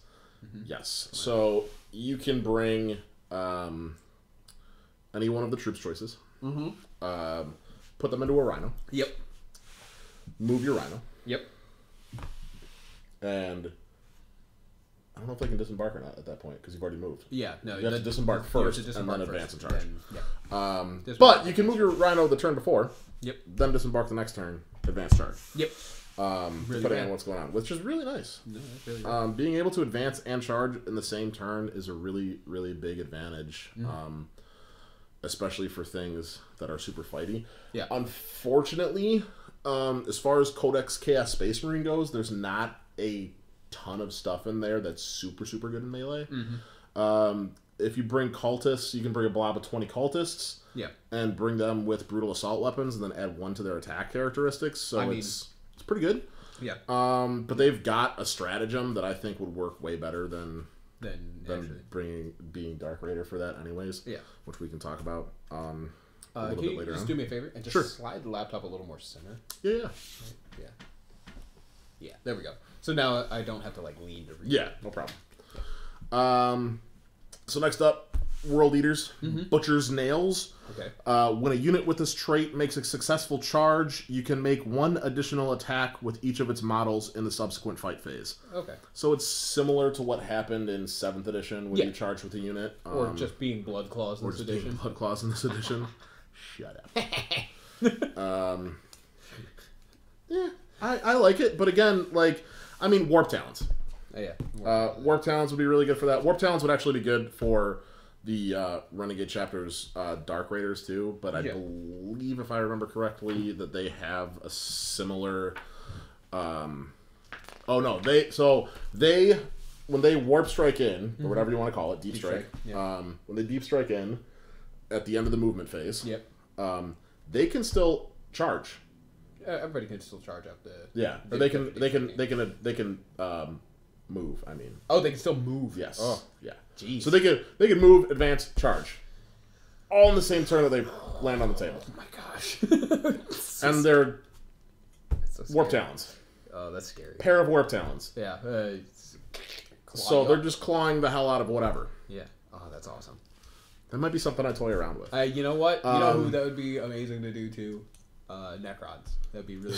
Speaker 2: Yes. So you can bring any one of the troops choices. Put them into a Rhino.
Speaker 1: Yep.
Speaker 2: Move your Rhino.
Speaker 1: Yep.
Speaker 2: And I don't know if they can disembark or not at that point because you've already moved.
Speaker 1: Yeah, no,
Speaker 2: you have to disembark first and then advance and charge.
Speaker 1: Then,
Speaker 2: but you can move your Rhino the turn before.
Speaker 1: Yep.
Speaker 2: Then disembark the next turn, advance charge.
Speaker 1: Yep.
Speaker 2: Depending on what's going on, which is really nice.
Speaker 1: No, that's really right.
Speaker 2: Being able to advance and charge in the same turn is a really, really big advantage. Especially for things that are super fighty.
Speaker 1: Yeah.
Speaker 2: Unfortunately, as far as Codex Chaos Space Marine goes, there's not a ton of stuff in there that's super, super good in melee. If you bring cultists, you can bring a blob of 20 cultists.
Speaker 1: Yeah.
Speaker 2: And bring them with brutal assault weapons and then add 1 to their attack characteristics. So it's pretty good.
Speaker 1: Yeah.
Speaker 2: But they've got a stratagem that I think would work way better than being Dark Raider for that anyways.
Speaker 1: Yeah.
Speaker 2: Which we can talk about a little
Speaker 1: can
Speaker 2: bit
Speaker 1: you
Speaker 2: later
Speaker 1: just
Speaker 2: on.
Speaker 1: do me a favor and just slide the laptop a little more center?
Speaker 2: Yeah.
Speaker 1: Yeah, there we go. So now I don't have to lean to read.
Speaker 2: Yeah, no problem. So next up, World Eaters, Butcher's Nails.
Speaker 1: Okay.
Speaker 2: When a unit with this trait makes a successful charge, you can make 1 additional attack with each of its models in the subsequent fight phase.
Speaker 1: Okay.
Speaker 2: So it's similar to what happened in 7th edition when you charge with a unit.
Speaker 1: Or just being Blood Claws in this edition.
Speaker 2: Blood Claws in this edition. Shut up. Yeah, I like it, but again, Warp Talons.
Speaker 1: Yeah.
Speaker 2: Warp Talons would be really good for that. Warp Talons would actually be good for the Renegade Chapter's Dark Raiders too, but I believe, if I remember correctly, that they have a similar... when they warp strike in, or whatever you want to call it, deep strike. When they deep strike in at the end of the movement phase, they can still charge.
Speaker 1: Everybody can still charge up the.
Speaker 2: Yeah, or they can move. I mean.
Speaker 1: Oh, they can still move.
Speaker 2: Yes.
Speaker 1: Oh,
Speaker 2: yeah.
Speaker 1: Jeez.
Speaker 2: So they can move, advance, charge, all in the same turn that they land on the table.
Speaker 1: Oh my gosh.
Speaker 2: And they're
Speaker 1: so
Speaker 2: warp talons.
Speaker 1: Oh, that's scary.
Speaker 2: Pair of warp talons.
Speaker 1: Yeah.
Speaker 2: So they're just clawing the hell out of whatever.
Speaker 1: Yeah. Oh, that's awesome.
Speaker 2: That might be something I toy around with.
Speaker 1: You know what? You know who that would be amazing to do too? Necrons. That'd be really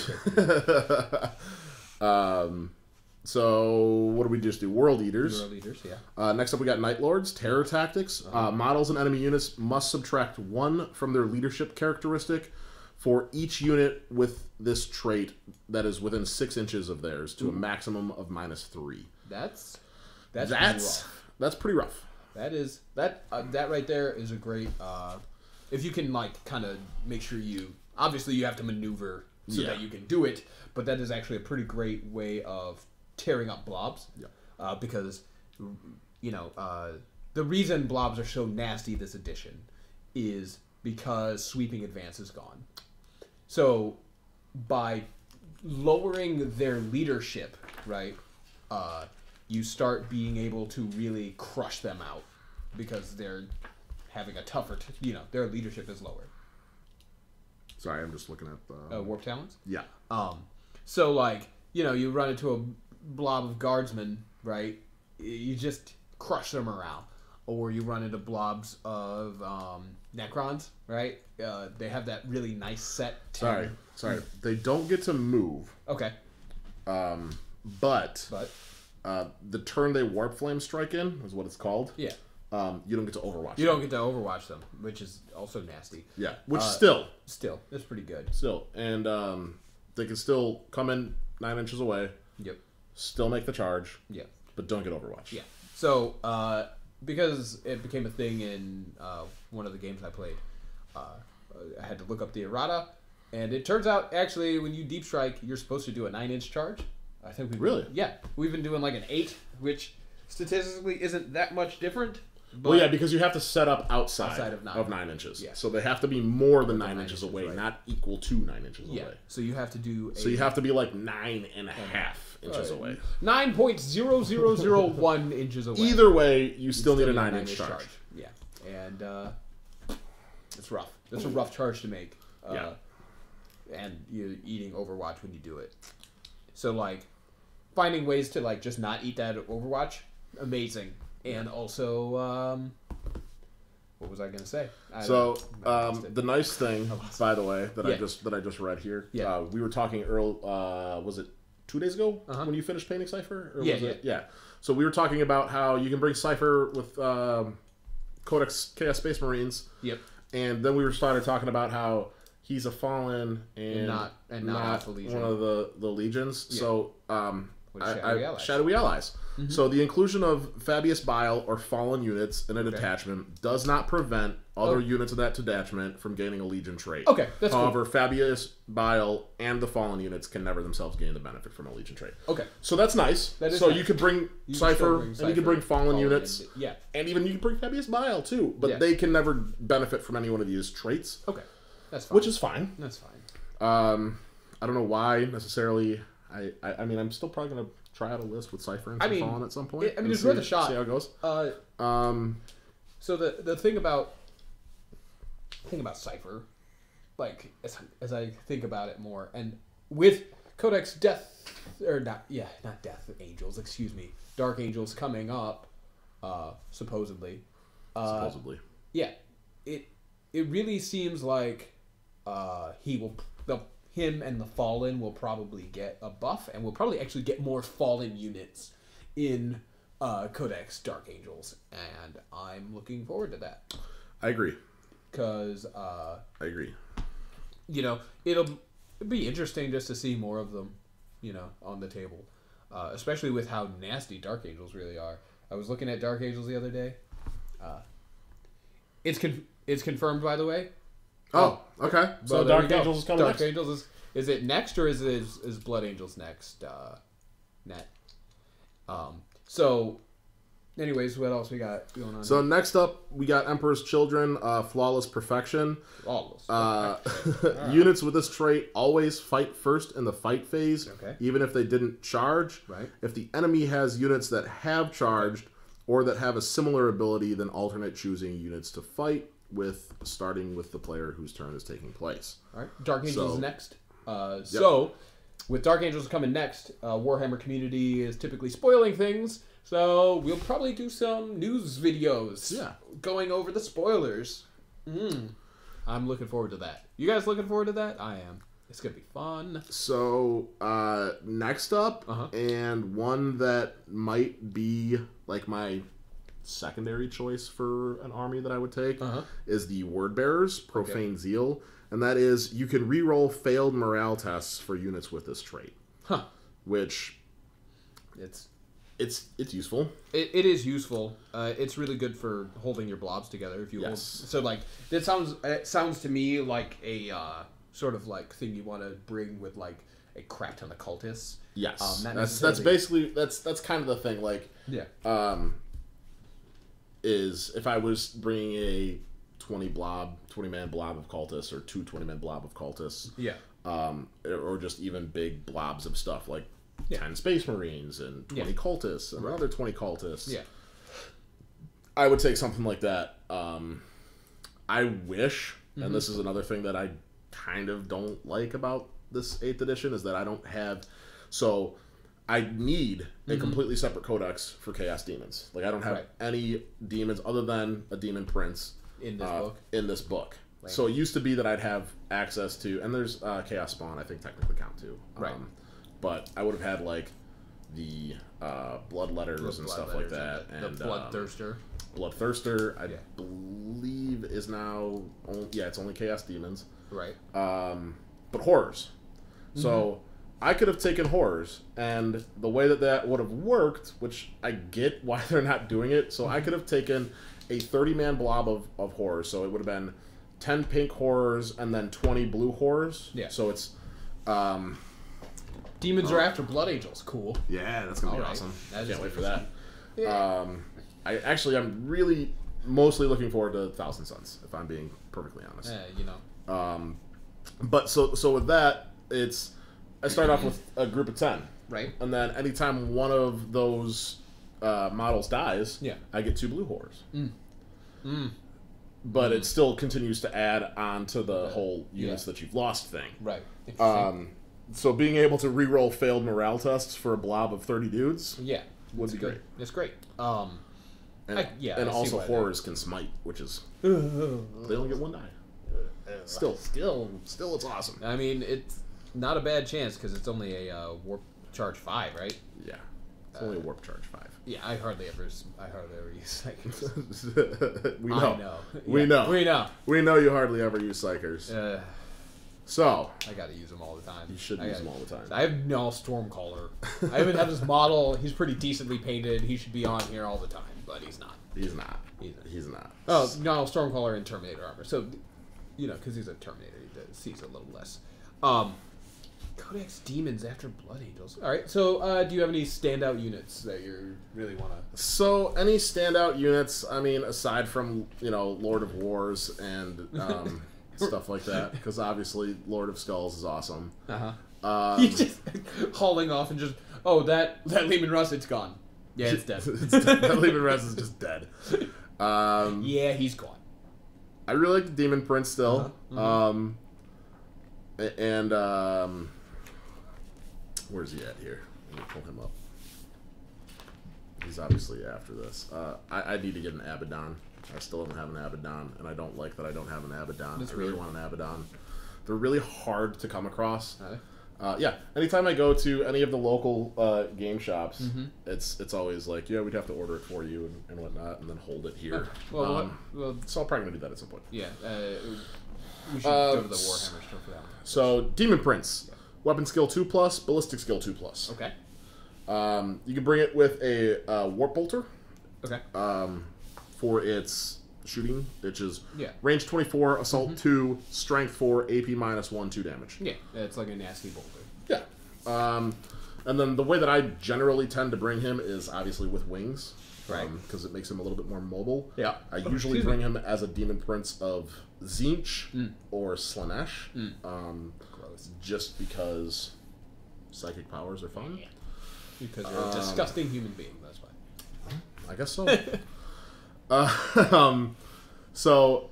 Speaker 1: good.
Speaker 2: So what do we just do? World Eaters.
Speaker 1: World Eaters, yeah.
Speaker 2: Next up, we got Night Lords, Terror Tactics. Models and enemy units must subtract 1 from their leadership characteristic for each unit with this trait that is within 6 inches of theirs to a maximum of -3.
Speaker 1: That's rough.
Speaker 2: That's pretty rough.
Speaker 1: That right there is a great. If you can kind of make sure obviously you have to maneuver so that you can do it, but that is actually a pretty great way of tearing up blobs. Yeah. Because the reason blobs are so nasty this edition is because sweeping advance is gone. So by lowering their leadership, right, you start being able to really crush them out because they're having a tougher, their leadership is lower.
Speaker 2: Sorry, I'm just looking at the...
Speaker 1: Warp Talons?
Speaker 2: Yeah.
Speaker 1: So, you run into a blob of guardsmen, right? You just crush them around. Or you run into blobs of Necrons, right? They have that really nice set.
Speaker 2: Sorry. They don't get to move.
Speaker 1: Okay.
Speaker 2: But the turn they warp flame strike in is what it's called.
Speaker 1: Yeah.
Speaker 2: You don't get to overwatch.
Speaker 1: You don't get to overwatch them, which is also nasty.
Speaker 2: Yeah. Which still,
Speaker 1: that's pretty good.
Speaker 2: Still, and they can still come in 9 inches away.
Speaker 1: Yep. Still
Speaker 2: make the charge.
Speaker 1: Yeah.
Speaker 2: But don't get overwatch.
Speaker 1: Yeah. So because it became a thing in one of the games I played, I had to look up the errata, and it turns out actually when you deep strike, you're supposed to do a 9-inch charge. I think we've been doing like an 8, which statistically isn't that much different.
Speaker 2: Well, yeah, because you have to set up outside of 9 inches. Yeah. So they have to be more than 9 inches away, right. Not equal to 9 inches away.
Speaker 1: So you have to do.
Speaker 2: So you have to be like 9.5 inches away.
Speaker 1: 9.0001 inches away.
Speaker 2: Either way, you still need a 9-inch charge.
Speaker 1: Yeah, and it's rough. That's a rough charge to make. And you're eating Overwatch when you do it. So finding ways to just not eat that Overwatch, amazing. And also, what was I going to say?
Speaker 2: The nice thing, by the way, that I just read here. Yeah. We were talking earlier. Was it 2 days ago when you finished painting Cypher? Or was it? Yeah. So we were talking about how you can bring Cypher with Codex Chaos Space Marines. Yep. And then we started talking about how he's a Fallen and not one of the legions. Yeah. So Shadowy Allies. Mm-hmm. So the inclusion of Fabius Bile or Fallen units in a detachment does not prevent other units of that detachment from gaining a Legion trait.
Speaker 1: Okay, that's
Speaker 2: However, Fabius Bile and the Fallen units can never themselves gain the benefit from a Legion trait.
Speaker 1: Okay.
Speaker 2: So that's nice. That is nice. You could bring Cypher, and you could bring Fallen units. And even you can bring Fabius Bile too. But they can never benefit from any one of these traits.
Speaker 1: Okay. That's fine.
Speaker 2: Which is fine.
Speaker 1: That's fine.
Speaker 2: I don't know why necessarily. I mean, I'm still probably going to try out a list with Cypher and Fallen at some point.
Speaker 1: It's worth a shot.
Speaker 2: See how it goes.
Speaker 1: So the thing about Cypher, as I think about it more, and with Codex Dark Angels coming up, supposedly. Yeah, it really seems like him and the Fallen will probably get a buff, and we'll probably actually get more Fallen units in Codex Dark Angels, and I'm looking forward to that.
Speaker 2: I agree.
Speaker 1: Because
Speaker 2: I agree.
Speaker 1: It'll be interesting just to see more of them, on the table. especially with how nasty Dark Angels really are. I was looking at Dark Angels the other day. It's confirmed, by the way.
Speaker 2: Oh, okay. So Dark Angels is coming
Speaker 1: Dark
Speaker 2: next?
Speaker 1: Angels is it next, or is Blood Angels next? Net. So, anyways, what else we got going on?
Speaker 2: So next up, we got Emperor's Children, Flawless Perfection.
Speaker 1: Flawless.
Speaker 2: Units with this trait always fight first in the fight phase,
Speaker 1: Okay.
Speaker 2: even if they didn't charge.
Speaker 1: Right.
Speaker 2: If the enemy has units that have charged or that have a similar ability, then alternate choosing units to fight with, starting with the player whose turn is taking place.
Speaker 1: All right. Dark Angels
Speaker 2: So-
Speaker 1: is next. So, with Dark Angels coming next, Warhammer community is typically spoiling things. So we'll probably do some news videos.
Speaker 2: Yeah.
Speaker 1: Going over the spoilers. I'm looking forward to that. You guys looking forward to that? I am. It's gonna be fun.
Speaker 2: So next up,
Speaker 1: Uh-huh.
Speaker 2: and one that might be like my secondary choice for an army that I would take, is the Word Bearers, Profane Zeal. And that is, you can reroll failed morale tests for units with this trait.
Speaker 1: Huh.
Speaker 2: Which,
Speaker 1: It's
Speaker 2: useful.
Speaker 1: It is useful. It's really good for holding your blobs together. If you hold, so like it sounds to me like a sort of like thing you want to bring with like a crap ton of cultists.
Speaker 2: Yes,
Speaker 1: not
Speaker 2: that's
Speaker 1: necessarily-
Speaker 2: basically that's kind of the thing. Like,
Speaker 1: Yeah.
Speaker 2: is if I was bringing a 20 man blob of cultists, or 20 man blob of cultists,
Speaker 1: Yeah.
Speaker 2: or just even big blobs of stuff like 10 Space Marines and 20 cultists and another 20 cultists.
Speaker 1: Yeah.
Speaker 2: I would take something like that. I wish, and this is another thing that I kind of don't like about this 8th edition, is that I don't have... So, I need a completely separate codex for Chaos Demons. Like, I don't have any demons other than a Demon Prince
Speaker 1: In this book?
Speaker 2: In this book. So, it used to be that I'd have access to... And there's Chaos Spawn, I think, technically count too.
Speaker 1: Right.
Speaker 2: But I would have had, like, the Bloodletters and stuff like that. And
Speaker 1: the Bloodthirster.
Speaker 2: Bloodthirster, I believe, is now... it's only Chaos Demons.
Speaker 1: Right.
Speaker 2: But Horrors. So, I could have taken Horrors, and the way that would have worked, which I get why they're not doing it, so I could have taken a 30-man blob of Horrors. So, it would have been 10 pink Horrors and then 20 blue Horrors.
Speaker 1: Yeah.
Speaker 2: So, it's...
Speaker 1: Demons are after Blood Angels. Cool.
Speaker 2: Yeah, that's going to be
Speaker 1: All right.
Speaker 2: awesome.
Speaker 1: That
Speaker 2: Can't
Speaker 1: is
Speaker 2: wait for that.
Speaker 1: Yeah.
Speaker 2: I'm really mostly looking forward to Thousand Suns, if I'm being perfectly honest.
Speaker 1: You know.
Speaker 2: But so with that, I start off with a group of 10.
Speaker 1: Right.
Speaker 2: And then anytime one of those models dies,
Speaker 1: Yeah.
Speaker 2: I get 2 blue Horrors. But it still continues to add on to the whole units that you've lost thing.
Speaker 1: Right.
Speaker 2: So being able to reroll failed morale tests for a blob of 30 dudes would be great.
Speaker 1: It's great.
Speaker 2: And
Speaker 1: I see
Speaker 2: also
Speaker 1: why
Speaker 2: Horrors can smite, which is... they only get 1 die. Still, it's awesome.
Speaker 1: I mean, it's not a bad chance because it's only a warp charge 5, right?
Speaker 2: Yeah. It's only a warp charge 5.
Speaker 1: Yeah, I hardly ever use psychers.
Speaker 2: We know.
Speaker 1: I know.
Speaker 2: We
Speaker 1: Yeah,
Speaker 2: know.
Speaker 1: We know.
Speaker 2: We know you hardly ever use psychers. So
Speaker 1: I gotta use them all the time.
Speaker 2: you should use them all the time.
Speaker 1: I have no Stormcaller. I even have this model. He's pretty decently painted. He should be on here all the time, but he's not.
Speaker 2: He's not. He's not.
Speaker 1: Oh, no, Stormcaller and Terminator armor. So, you know, because he's a Terminator, he sees a little less. Codex Demons after Blood Angels. All right. So, do you have any standout units that you really want to?
Speaker 2: So any standout units? I mean, aside from Lord of Wars and stuff like that, because obviously Lord of Skulls is awesome.
Speaker 1: He's just hauling off and just that Lehman Russet's gone. Yeah, it's dead.
Speaker 2: That Lehman Russ is just dead.
Speaker 1: Yeah, he's gone.
Speaker 2: I really like the Demon Prince still. Where's he at here? Let me pull him up. He's obviously after this. I need to get an Abaddon. I still don't have an Abaddon, and I don't like that I don't have an Abaddon. I really want an Abaddon. They're really hard to come across. Yeah, anytime I go to any of the local game shops, it's always like, yeah, we'd have to order it for you and whatnot, and then hold it here.
Speaker 1: Well,
Speaker 2: so I'm probably gonna do that at some point.
Speaker 1: Yeah, we should go to the Warhammer store for that one.
Speaker 2: So Demon Prince, weapon skill 2+, ballistic skill 2+.
Speaker 1: Okay.
Speaker 2: You can bring it with a Warp Bolter.
Speaker 1: Okay.
Speaker 2: For its shooting, which is
Speaker 1: Yeah.
Speaker 2: range 24, assault 2, strength 4, AP -1, 2 damage.
Speaker 1: Yeah, it's like a nasty bolter.
Speaker 2: Yeah. And then the way that I generally tend to bring him is obviously with wings.
Speaker 1: Right.
Speaker 2: Because it makes him a little bit more mobile.
Speaker 1: Yeah.
Speaker 2: I usually bring him as a Demon Prince of Tzeentch or Slanesh.
Speaker 1: Gross.
Speaker 2: Just because psychic powers are fun.
Speaker 1: Because you're a disgusting human being, that's why.
Speaker 2: I guess so. So,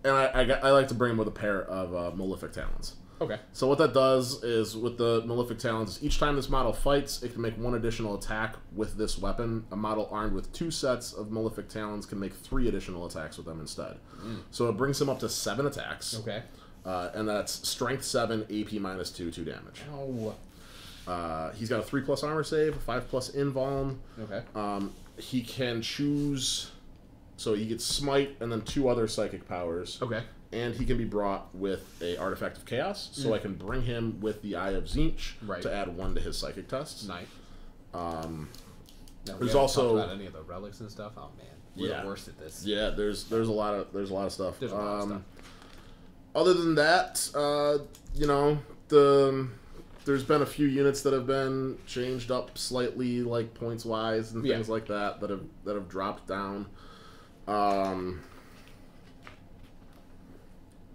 Speaker 2: and I like to bring him with a pair of Malefic Talons.
Speaker 1: Okay.
Speaker 2: So what that does is, with the Malefic Talons, each time this model fights, it can make 1 additional attack with this weapon. A model armed with 2 sets of Malefic Talons can make 3 additional attacks with them instead. So it brings him up to 7 attacks.
Speaker 1: Okay.
Speaker 2: And that's Strength 7, AP -2, 2 damage.
Speaker 1: Oh.
Speaker 2: He's got a 3+ armor save, 5+ invuln.
Speaker 1: Okay.
Speaker 2: He can choose... So he gets Smite and then 2 other psychic powers.
Speaker 1: Okay.
Speaker 2: And he can be brought with a Artifact of Chaos, so I can bring him with the Eye of Tzeentch to add 1 to his psychic tests.
Speaker 1: Nice.
Speaker 2: There's also
Speaker 1: talked about any of the relics and stuff. Oh man, we're the worst at this.
Speaker 2: Yeah, there's a lot of stuff.
Speaker 1: There's a lot of stuff.
Speaker 2: Other than that, there's been a few units that have been changed up slightly, like points wise and things like that have dropped down.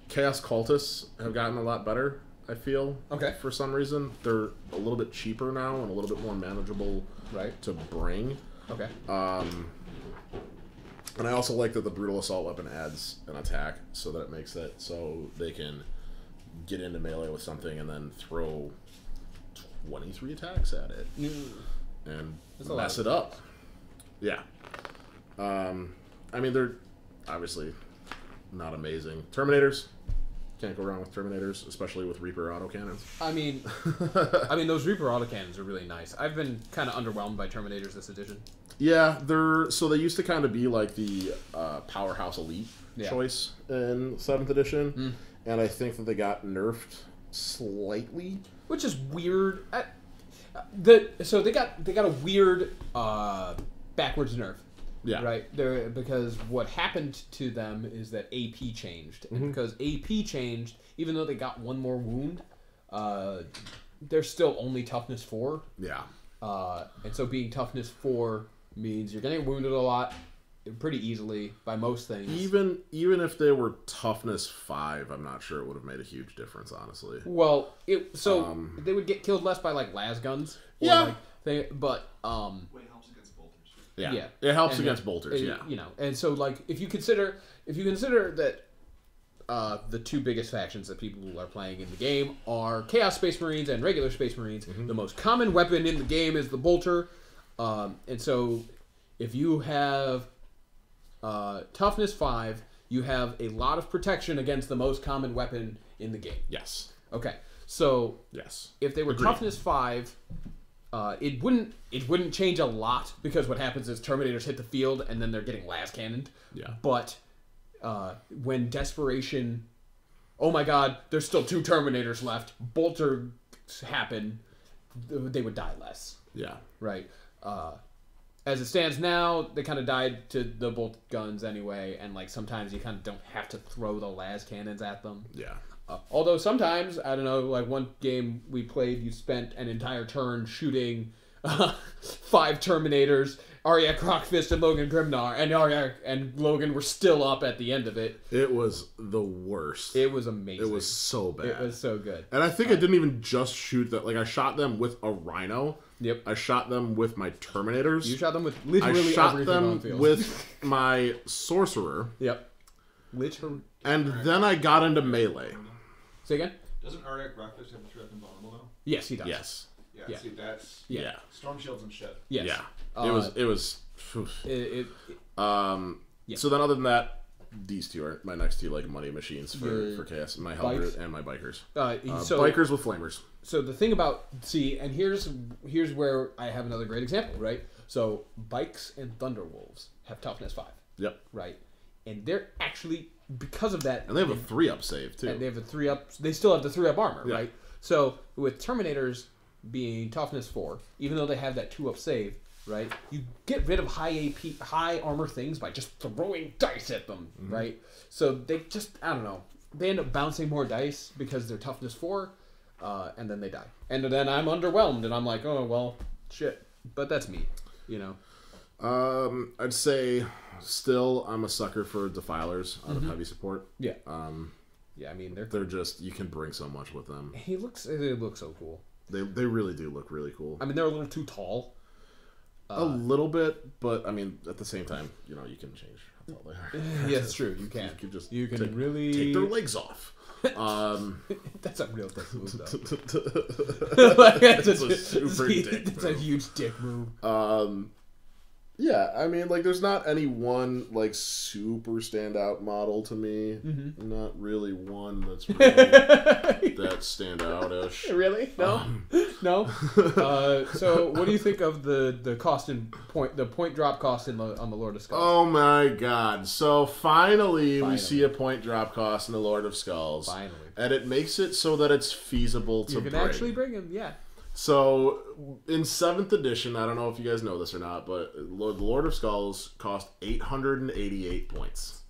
Speaker 2: Chaos Cultists have gotten a lot better, I feel.
Speaker 1: Okay.
Speaker 2: For some reason. They're a little bit cheaper now and a little bit more manageable to bring.
Speaker 1: Okay.
Speaker 2: And I also like that the Brutal Assault weapon adds an attack so that it makes it so they can get into melee with something and then throw 23 attacks at it. And mess it up. Yeah. I mean, they're obviously not amazing. Terminators. Can't go wrong with Terminators, especially with Reaper autocannons.
Speaker 1: I mean, those Reaper autocannons are really nice. I've been kind of underwhelmed by Terminators this edition.
Speaker 2: Yeah, they used to kind of be like the Powerhouse Elite choice in 7th edition, and I think that they got nerfed slightly,
Speaker 1: which is weird. So they got a weird backwards nerf.
Speaker 2: Yeah.
Speaker 1: Right. Because what happened to them is that AP changed, and because AP changed, even though they got 1 more wound, they're still only toughness 4.
Speaker 2: Yeah.
Speaker 1: And so being toughness 4 means you're getting wounded a lot, pretty easily by most things.
Speaker 2: Even if they were toughness 5, I'm not sure it would have made a huge difference, honestly.
Speaker 1: Well, they would get killed less by like las guns. Or but
Speaker 2: Yeah, it helps against bolters.
Speaker 1: And so like if you consider that the 2 biggest factions that people are playing in the game are Chaos Space Marines and regular Space Marines. The most common weapon in the game is the bolter, and so if you have toughness 5, you have a lot of protection against the most common weapon in the game.
Speaker 2: Yes.
Speaker 1: Okay. So if they were toughness 5. It wouldn't change a lot because what happens is Terminators hit the field and then they're getting las cannoned.
Speaker 2: Yeah.
Speaker 1: But when desperation, oh my God, there's still 2 Terminators left. Bolters happen, they would die less.
Speaker 2: Yeah.
Speaker 1: Right. As it stands now, they kind of died to the bolt guns anyway, and like sometimes you kind of don't have to throw the las cannons at them.
Speaker 2: Yeah.
Speaker 1: Although sometimes, I don't know, like one game we played, you spent an entire turn shooting 5 Terminators, Aryak Rockfist and Logan Grimnar, and Aryak and Logan were still up at the end of it.
Speaker 2: It was the worst.
Speaker 1: It was amazing.
Speaker 2: It was so bad.
Speaker 1: It was so good.
Speaker 2: And I think I didn't even just shoot that. Like, I shot them with a Rhino.
Speaker 1: Yep.
Speaker 2: I shot them with my Terminators.
Speaker 1: You shot them with literally
Speaker 2: I shot
Speaker 1: everything
Speaker 2: them
Speaker 1: on field.
Speaker 2: with my Sorcerer.
Speaker 1: Yep. Literally.
Speaker 2: And then I got into melee.
Speaker 1: Say again?
Speaker 5: Doesn't Aryak Rockfish have a 3-up invulnerable now?
Speaker 1: Yes, he does.
Speaker 2: Yes.
Speaker 5: Yeah. See, that's
Speaker 2: Yeah.
Speaker 5: Storm Shields and shit.
Speaker 1: Yes.
Speaker 2: Yeah. It was. So then, other than that, these 2 are my next 2 like money machines for chaos. My Hellbrute and my bikers. Bikers with flamers.
Speaker 1: So the thing about and here's where I have another great example, right? So bikes and Thunderwolves have toughness 5.
Speaker 2: Yep.
Speaker 1: Right, and they're actually, because of that,
Speaker 2: and they have a 3-up save too.
Speaker 1: And they have a 3-up. They still have the 3-up armor, right? So with Terminators, being toughness 4, even though they have that 2-up save, right? You get rid of high armor things by just throwing dice at them, right? So they just, I don't know, they end up bouncing more dice because they're toughness 4, and then they die. And then I'm underwhelmed, and I'm like, oh, well, shit. But that's me, you know?
Speaker 2: I'd say still I'm a sucker for defilers out of heavy support.
Speaker 1: Yeah. Yeah, I mean,
Speaker 2: they're just, you can bring so much with them.
Speaker 1: They look so cool.
Speaker 2: They really do look really cool.
Speaker 1: I mean, they're a little too tall.
Speaker 2: A little bit, but I mean, at the same time, you know, you can change how tall they are.
Speaker 1: Yeah, it's true. You can. You can really
Speaker 2: take their legs off.
Speaker 1: That's a real dick move, though.
Speaker 2: That's a super dick move.
Speaker 1: It's a huge dick move.
Speaker 2: Yeah, I mean, like, there's not any one, like, super standout model to me. Not really one that's really that standout-ish.
Speaker 1: Really? No? No? So, what do you think of the cost in point drop cost on the Lord of Skulls?
Speaker 2: Oh my god. So, finally, we see a point drop cost in the Lord of Skulls.
Speaker 1: Finally.
Speaker 2: And it makes it so that it's feasible to
Speaker 1: bring. You can actually bring him, yeah.
Speaker 2: So, in 7th edition, I don't know if you guys know this or not, but the Lord of Skulls cost 888 points.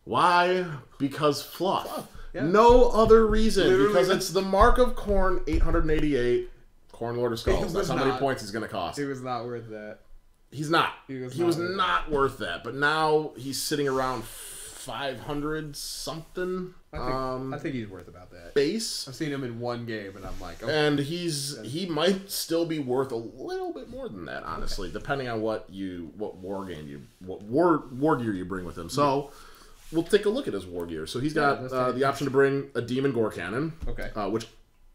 Speaker 2: Why? Because fluff. Yeah. No other reason. Literally, because it's the Mark of Khorne, 888. Khorne Lord of Skulls. That's how many points he's going to cost.
Speaker 1: He was not worth that.
Speaker 2: He's not. He was not worth that. But now he's sitting around 500 something.
Speaker 1: I think he's worth about that.
Speaker 2: Base.
Speaker 1: I've seen him in one game, and I'm like, okay.
Speaker 2: And he might still be worth a little bit more than that, honestly, depending on what war gear you bring with him. So we'll take a look at his war gear. So he's got the option to bring a Demon Gore Cannon, which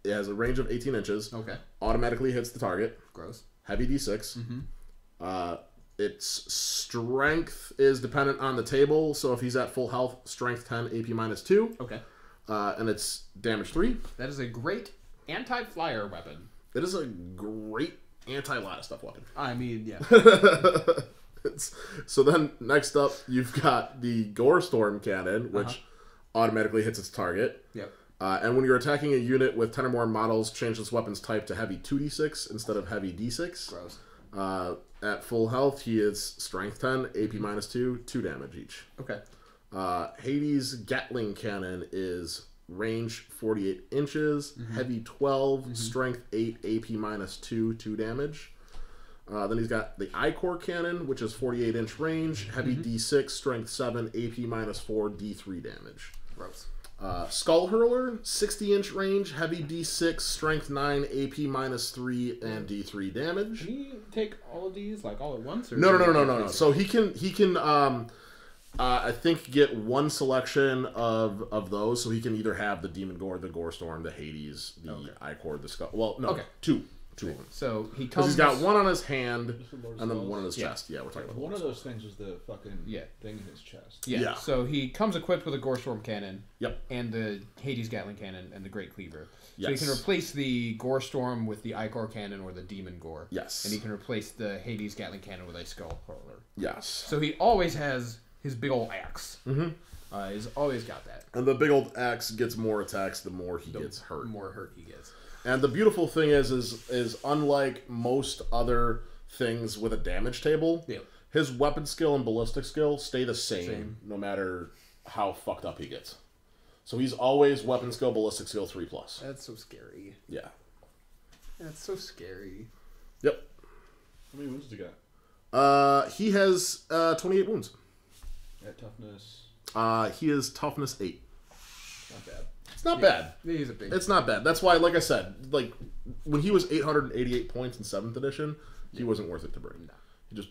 Speaker 2: has a range of 18 inches. Okay. Automatically hits the target.
Speaker 1: Gross.
Speaker 2: Heavy D6. Its strength is dependent on the table, so if he's at full health, strength 10, AP minus 2. Okay. And it's damage 3.
Speaker 1: That is a great anti-flyer weapon.
Speaker 2: It is a great anti-lot of stuff weapon.
Speaker 1: I mean, yeah.
Speaker 2: So then, next up, you've got the Gore Storm Cannon, which automatically hits its target. Yep. And when you're attacking a unit with 10 or more models, change this weapon's type to heavy 2d6 instead of heavy d6.
Speaker 1: Gross.
Speaker 2: At full health, he is strength 10, AP minus 2, 2 damage each. Okay. Hades' Gatling Cannon is range 48 inches, heavy 12, strength 8, AP minus 2, 2 damage. Then he's got the I-Core Cannon, which is 48-inch range, heavy D6, strength 7, AP minus 4, D3 damage.
Speaker 1: Gross.
Speaker 2: Skull Hurler, 60-inch range, heavy D6, strength 9, AP minus 3, and D3 damage.
Speaker 1: Can he take all of these like all at once? Or
Speaker 2: No. So he can I think get one selection of those. So he can either have the Demon Gore, the Gore Storm, the Hades, the I-Core, the Skull. Well, no, two of them.
Speaker 1: So he comes.
Speaker 2: He's got one on his hand and then one on his chest. Yeah, we're talking about
Speaker 6: one of those things was the fucking thing in his chest.
Speaker 1: Yeah. So he comes equipped with a Gore Storm Cannon.
Speaker 2: Yep.
Speaker 1: And the Hades Gatling Cannon and the Great Cleaver. So he can replace the Gore Storm with the I-Core Cannon or the Demon Gore.
Speaker 2: Yes.
Speaker 1: And he can replace the Hades Gatling Cannon with a Skull Hurler.
Speaker 2: Yes.
Speaker 1: So he always has his big old axe. He's always got that.
Speaker 2: And the big old axe gets more attacks the more he gets hurt.
Speaker 1: The more hurt he gets.
Speaker 2: And the beautiful thing is unlike most other things with a damage table, his weapon skill and ballistic skill stay the same no matter how fucked up he gets. So he's always weapon skill, ballistic skill 3+.
Speaker 1: That's so scary.
Speaker 2: Yeah.
Speaker 1: That's so scary.
Speaker 2: Yep.
Speaker 6: How many wounds does he got?
Speaker 2: He has 28 wounds.
Speaker 6: At toughness?
Speaker 2: He is toughness 8.
Speaker 6: Not bad.
Speaker 2: It's not bad.
Speaker 1: He's a big.
Speaker 2: It's not bad. That's why, like I said, like when he was 888 points in 7th edition, he wasn't worth it to bring.
Speaker 1: No.
Speaker 2: He just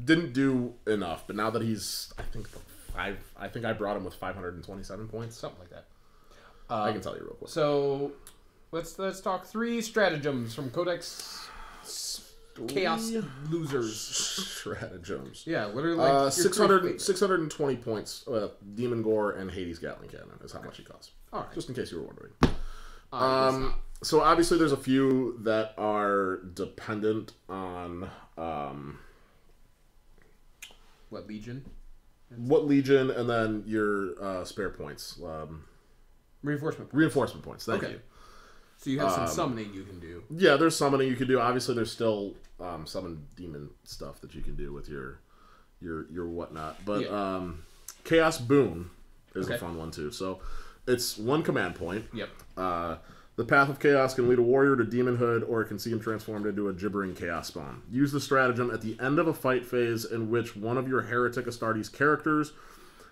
Speaker 2: didn't do enough. But now that he's, I think I brought him with 527 points,
Speaker 1: something like that.
Speaker 2: I can tell you real quick.
Speaker 1: So let's talk 3 stratagems from Codex. Chaos losers.
Speaker 2: Stratagems.
Speaker 1: Yeah, what are like
Speaker 2: 620 points. Demon Gore and Hades Gatling Cannon is how much he costs.
Speaker 1: All right.
Speaker 2: Just in case you were wondering. So obviously there's a few that are dependent on
Speaker 1: what Legion?
Speaker 2: And then your spare points.
Speaker 1: Reinforcement points.
Speaker 2: Reinforcement points. Thank you.
Speaker 1: So you have some summoning you can do.
Speaker 2: Yeah, there's summoning you can do. Obviously, there's still summon demon stuff that you can do with your whatnot. But Chaos Boon is a fun one too. So it's 1 command point.
Speaker 1: Yep.
Speaker 2: The Path of Chaos can lead a warrior to demonhood, or it can see him transformed into a gibbering chaos spawn. Use the stratagem at the end of a fight phase in which one of your Heretic Astartes characters,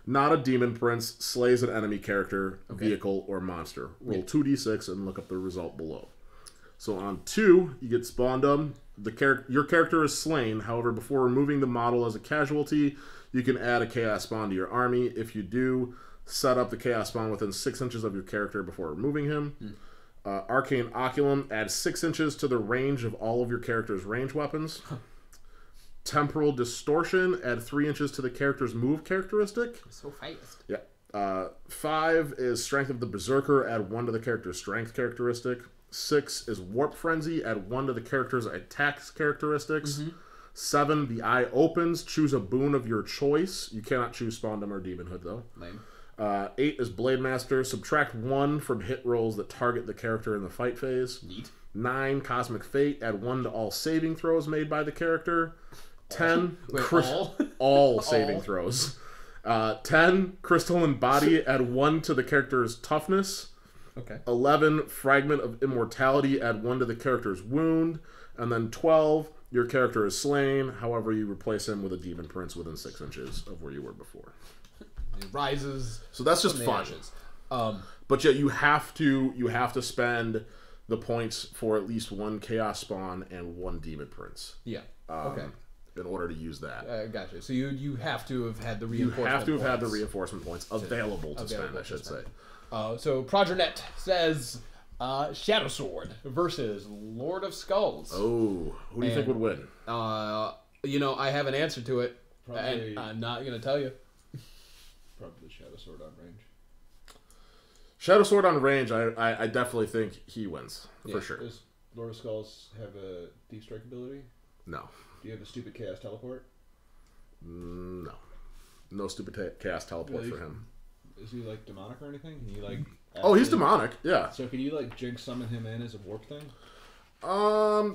Speaker 2: not a demon prince, slays an enemy character, vehicle, or monster. Roll 2d6 and look up the result below. So on 2, you get Spawndom. Your character is slain. However, before removing the model as a casualty, you can add a Chaos Spawn to your army. If you do, set up the Chaos Spawn within 6 inches of your character before removing him. Arcane Oculum adds 6 inches to the range of all of your character's range weapons. Temporal Distortion, add 3 inches to the character's move characteristic.
Speaker 1: So fast.
Speaker 2: Yeah. 5 is Strength of the Berserker, add 1 to the character's strength characteristic. 6 is Warp Frenzy, add 1 to the character's attacks characteristics. 7, the Eye Opens, choose a boon of your choice. You cannot choose Spawndom or Demonhood, though.
Speaker 1: Lame.
Speaker 2: 8 is Blade Master, subtract 1 from hit rolls that target the character in the fight phase.
Speaker 1: Neat.
Speaker 2: 9, Cosmic Fate, add 1 to all saving throws made by the character. 10, all saving throws. 10, Crystal and Body, add 1 to the character's toughness.
Speaker 1: Okay.
Speaker 2: 11, Fragment of Immortality, add 1 to the character's wound. And then 12, your character is slain. However, you replace him with a demon prince within 6 inches of where you were before.
Speaker 1: It rises.
Speaker 2: So that's just fun. But yeah, you have to spend the points for at least 1 chaos spawn and 1 demon prince.
Speaker 1: Yeah.
Speaker 2: In order to use that.
Speaker 1: Gotcha. So you have to have had the reinforcement.
Speaker 2: You have to have had the reinforcement points available to spend, I should say.
Speaker 1: So Progernet says Shadow Sword versus Lord of Skulls.
Speaker 2: Oh, who do you think would win?
Speaker 1: I have an answer to it. And I'm not going to tell you.
Speaker 6: Probably Shadow Sword on range.
Speaker 2: Shadow Sword on range, I definitely think he wins, for sure.
Speaker 6: Does Lord of Skulls have a deep strike ability?
Speaker 2: No.
Speaker 6: Do you have a stupid chaos teleport?
Speaker 2: No. No stupid chaos teleport for him.
Speaker 6: Is he like demonic or anything? Can you like?
Speaker 2: Oh, he's demonic. Yeah.
Speaker 6: So can you like jinx summon him in as a warp thing?
Speaker 2: I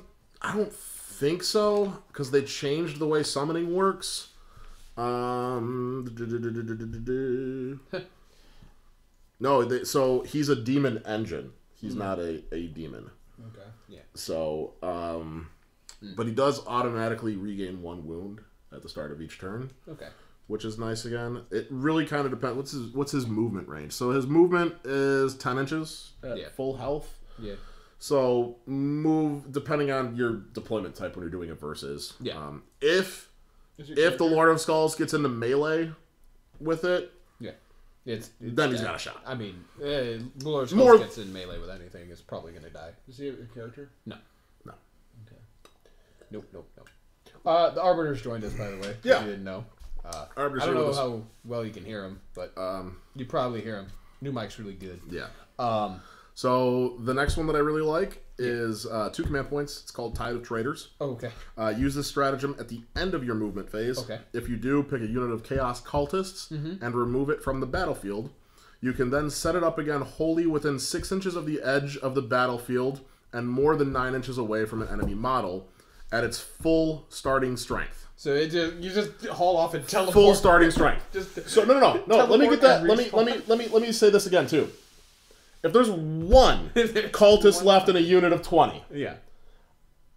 Speaker 2: don't think so because they changed the way summoning works. No, so he's a demon engine. He's not a demon.
Speaker 6: Okay.
Speaker 1: Yeah.
Speaker 2: So, but he does automatically regain 1 wound at the start of each turn.
Speaker 1: Okay.
Speaker 2: Which is nice again. It really kind of depends. What's his movement range? So his movement is 10 inches at full health.
Speaker 1: Yeah.
Speaker 2: So move depending on your deployment type when you're doing a versus.
Speaker 1: Yeah.
Speaker 2: If the Lord of Skulls gets into melee with it, then he's got a shot.
Speaker 1: I mean, Lord of Skulls gets in melee with anything, is probably going to die.
Speaker 6: Does he have a character?
Speaker 1: No.
Speaker 6: Okay.
Speaker 1: Nope. The Arbiter's joined us, by the way.
Speaker 2: Yeah.
Speaker 1: If you didn't know. I
Speaker 2: Arbiter's
Speaker 1: don't know how well you can hear him, but you probably hear him. New mic's really good.
Speaker 2: Yeah. So the next one that I really like is 2 command points. It's called Tide of Traitors.
Speaker 1: Oh, okay.
Speaker 2: Use this stratagem at the end of your movement phase.
Speaker 1: Okay.
Speaker 2: If you do, pick a unit of Chaos Cultists and remove it from the battlefield. You can then set it up again wholly within 6 inches of the edge of the battlefield and more than 9 inches away from an enemy model at its full starting strength.
Speaker 1: So you just haul off and teleport.
Speaker 2: Full starting strength. So no. Let me get that. Let me say this again too. If there's 1 cultist left in a unit of 20,